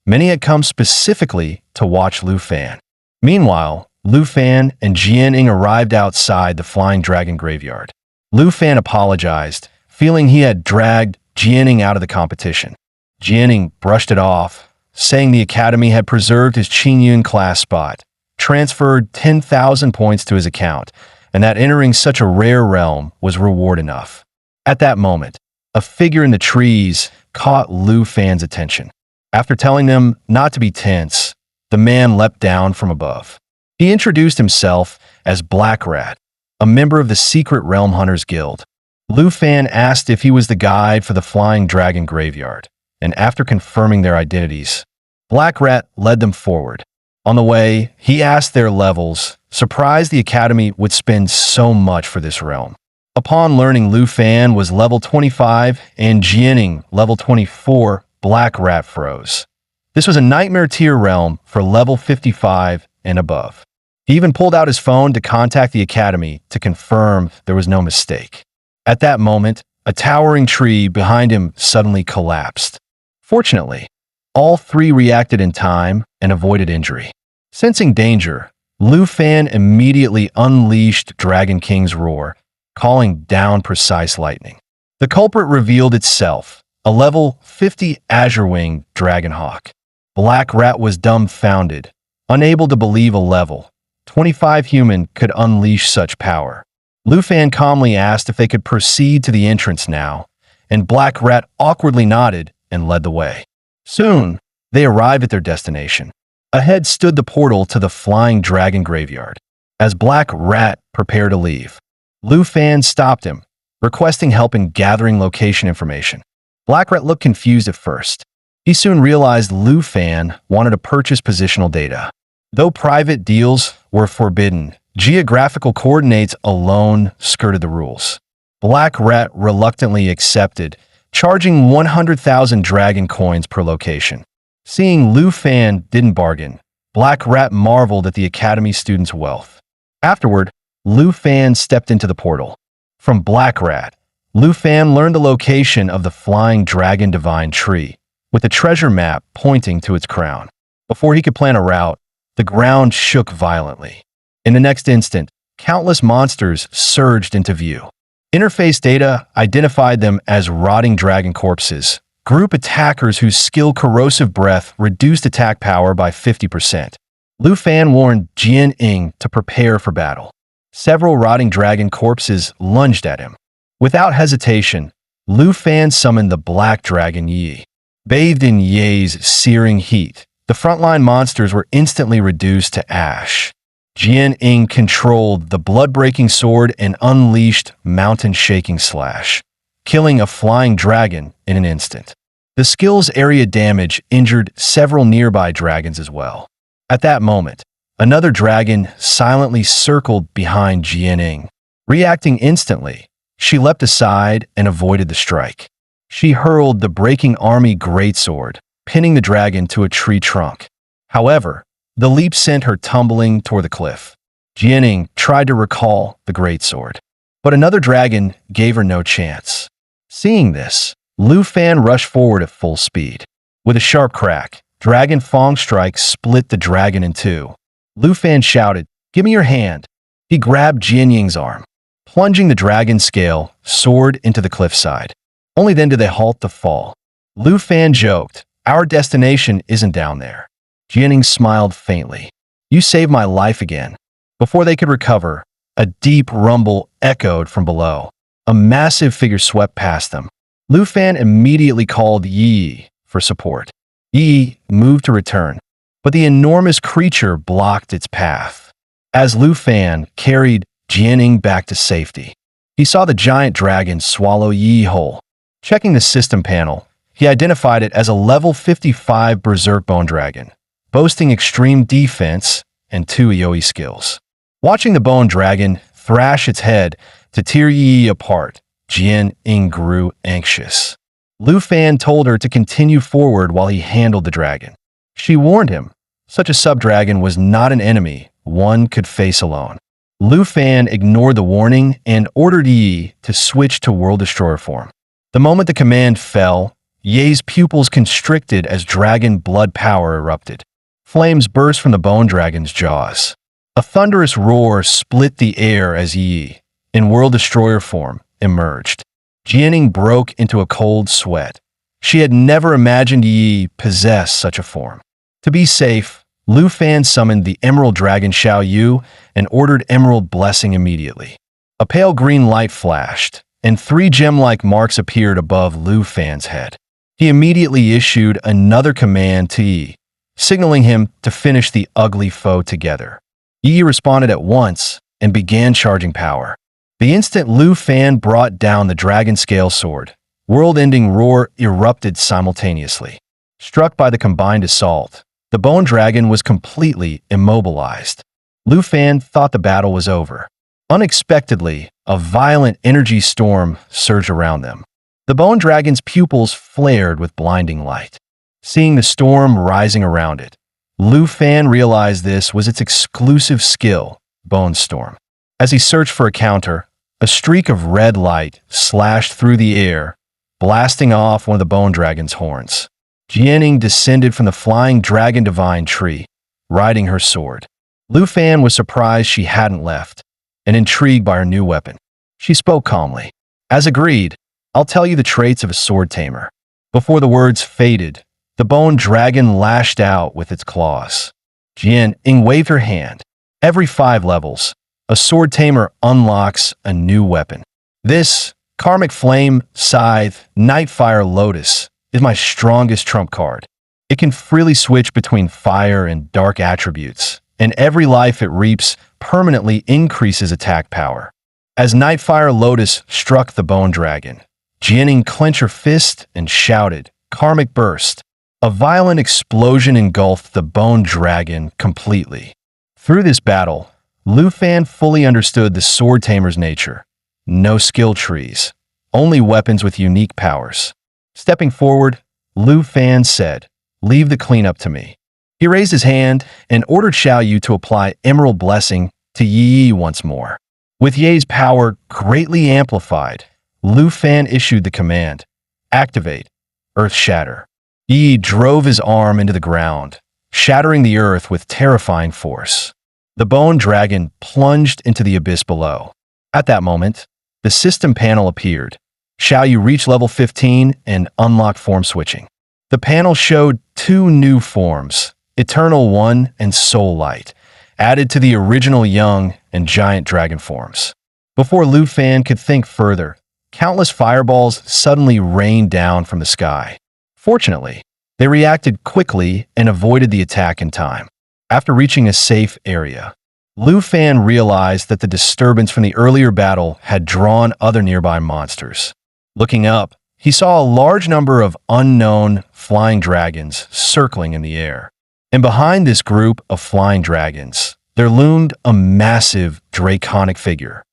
Many had come specifically to watch Lu Fan. Meanwhile, Lu Fan and Jianing arrived outside the Flying Dragon Graveyard. Lu Fan apologized, feeling he had dragged Jianing out of the competition. Jianing brushed it off, saying the academy had preserved his Qingyun class spot, transferred 10,000 points to his account, and that entering such a rare realm was reward enough. At that moment, a figure in the trees caught Lu Fan's attention. After telling them not to be tense, the man leapt down from above. He introduced himself as Black Rat, a member of the Secret Realm Hunters Guild. Lu Fan asked if he was the guide for the Flying Dragon Graveyard, and after confirming their identities, Black Rat led them forward. On the way, he asked their levels, surprised the academy would spend so much for this realm. Upon learning Lu Fan was level 25 and Jianing level 24, Black Rat froze. This was a nightmare tier realm for level 55 and above. He even pulled out his phone to contact the academy to confirm there was no mistake. At that moment, a towering tree behind him suddenly collapsed. Fortunately, all three reacted in time and avoided injury. Sensing danger, Lu Fan immediately unleashed Dragon King's roar, calling down precise lightning. The culprit revealed itself, a level 50 Azure-winged Dragonhawk. Black Rat was dumbfounded, unable to believe a level 25 human could unleash such power. Lu Fan calmly asked if they could proceed to the entrance now, and Black Rat awkwardly nodded and led the way. Soon, they arrived at their destination. Ahead stood the portal to the Flying Dragon Graveyard. As Black Rat prepared to leave, Lu Fan stopped him, requesting help in gathering location information. Black Rat looked confused at first. He soon realized Lu Fan wanted to purchase positional data. Though private deals were forbidden, geographical coordinates alone skirted the rules. Black Rat reluctantly accepted, charging 100,000 dragon coins per location. Seeing Lu Fan didn't bargain, Black Rat marveled at the Academy students' wealth. Afterward, Lu Fan stepped into the portal. From Black Rat, Lu Fan learned the location of the Flying Dragon Divine Tree, with a treasure map pointing to its crown. Before he could plan a route, the ground shook violently. In the next instant, countless monsters surged into view. Interface data identified them as rotting dragon corpses, group attackers whose skill corrosive breath reduced attack power by 50%. Lu Fan warned Jian Ying to prepare for battle. Several rotting dragon corpses lunged at him. Without hesitation, Lu Fan summoned the Black Dragon Yi. Bathed in Yi's searing heat, the frontline monsters were instantly reduced to ash. Jian Ying controlled the blood-breaking sword and unleashed mountain-shaking slash, killing a flying dragon in an instant. The skill's area damage injured several nearby dragons as well. At that moment, another dragon silently circled behind Jian Ying. Reacting instantly, she leapt aside and avoided the strike. She hurled the breaking army greatsword, pinning the dragon to a tree trunk. However, the leap sent her tumbling toward the cliff. Jian Ying tried to recall the greatsword, but another dragon gave her no chance. Seeing this, Lu Fan rushed forward at full speed. With a sharp crack, Dragon Fong Strike split the dragon in two. Lu Fan shouted, "Give me your hand." He grabbed Jian Ying's arm, plunging the dragon's scale sword into the cliffside. Only then did they halt the fall. Lu Fan joked, "Our destination isn't down there." Jian Ying smiled faintly. "You saved my life again." Before they could recover, a deep rumble echoed from below. A massive figure swept past them. Lu Fan immediately called Yi for support. Yi moved to return, but the enormous creature blocked its path. As Lu Fan carried Jian Ying back to safety, he saw the giant dragon swallow Yi whole. Checking the system panel, he identified it as a level 55 Berserk Bone Dragon, boasting extreme defense and 2 AoE skills. Watching the Bone Dragon thrash its head to tear Yi apart, Jian Ying grew anxious. Lu Fan told her to continue forward while he handled the dragon. She warned him, such a sub-dragon was not an enemy one could face alone. Lu Fan ignored the warning and ordered Yi to switch to World Destroyer form. The moment the command fell, Ye's pupils constricted as dragon blood power erupted. Flames burst from the bone dragon's jaws. A thunderous roar split the air as Yi, in World Destroyer form, emerged. Jian Ying broke into a cold sweat. She had never imagined Yi possessed such a form. To be safe, Lu Fan summoned the Emerald Dragon Xiao Yu and ordered Emerald Blessing immediately. A pale green light flashed, and 3 gem-like marks appeared above Lu Fan's head. He immediately issued another command to Yi, signaling him to finish the ugly foe together. Yi responded at once and began charging power. The instant Lu Fan brought down the dragon scale sword, world-ending roar erupted simultaneously. Struck by the combined assault, the bone dragon was completely immobilized. Lu Fan thought the battle was over. Unexpectedly, a violent energy storm surged around them. The bone dragon's pupils flared with blinding light. Seeing the storm rising around it, Lu Fan realized this was its exclusive skill, Bone Storm. As he searched for a counter, A streak of red light slashed through the air, blasting off one of the bone dragon's horns. Jianing descended from the flying dragon divine tree, riding her sword. Lu Fan was surprised she hadn't left, and intrigued by her new weapon. She spoke calmly. As agreed, I'll tell you the traits of a sword tamer. Before the words faded, the bone dragon lashed out with its claws. Jianing waved her hand. Every 5 levels, a sword tamer unlocks a new weapon. This Karmic Flame, Scythe, Nightfire Lotus is my strongest trump card. It can freely switch between fire and dark attributes, and every life it reaps permanently increases attack power. As Nightfire Lotus struck the bone dragon, Jianing clenched her fist and shouted, "Karmic Burst." A violent explosion engulfed the bone dragon completely. Through this battle, Lu Fan fully understood the sword tamer's nature. No skill trees, only weapons with unique powers. Stepping forward, Lu Fan said, "Leave the cleanup to me." He raised his hand and ordered Xiao Yu to apply Emerald Blessing to Yi once more. With Ye's power greatly amplified, Lu Fan issued the command, "Activate, Earth Shatter." Yi drove his arm into the ground, shattering the earth with terrifying force. The bone dragon plunged into the abyss below. At that moment, the system panel appeared. Xiao Yu reached level 15 and unlocked form switching. The panel showed 2 new forms, Eternal One and Soul Light, added to the original young and giant dragon forms. Before Lu Fan could think further, countless fireballs suddenly rained down from the sky. Fortunately, they reacted quickly and avoided the attack in time. After reaching a safe area, Lu Fan realized that the disturbance from the earlier battle had drawn other nearby monsters. Looking up, he saw a large number of unknown flying dragons circling in the air. And behind this group of flying dragons, there loomed a massive draconic figure.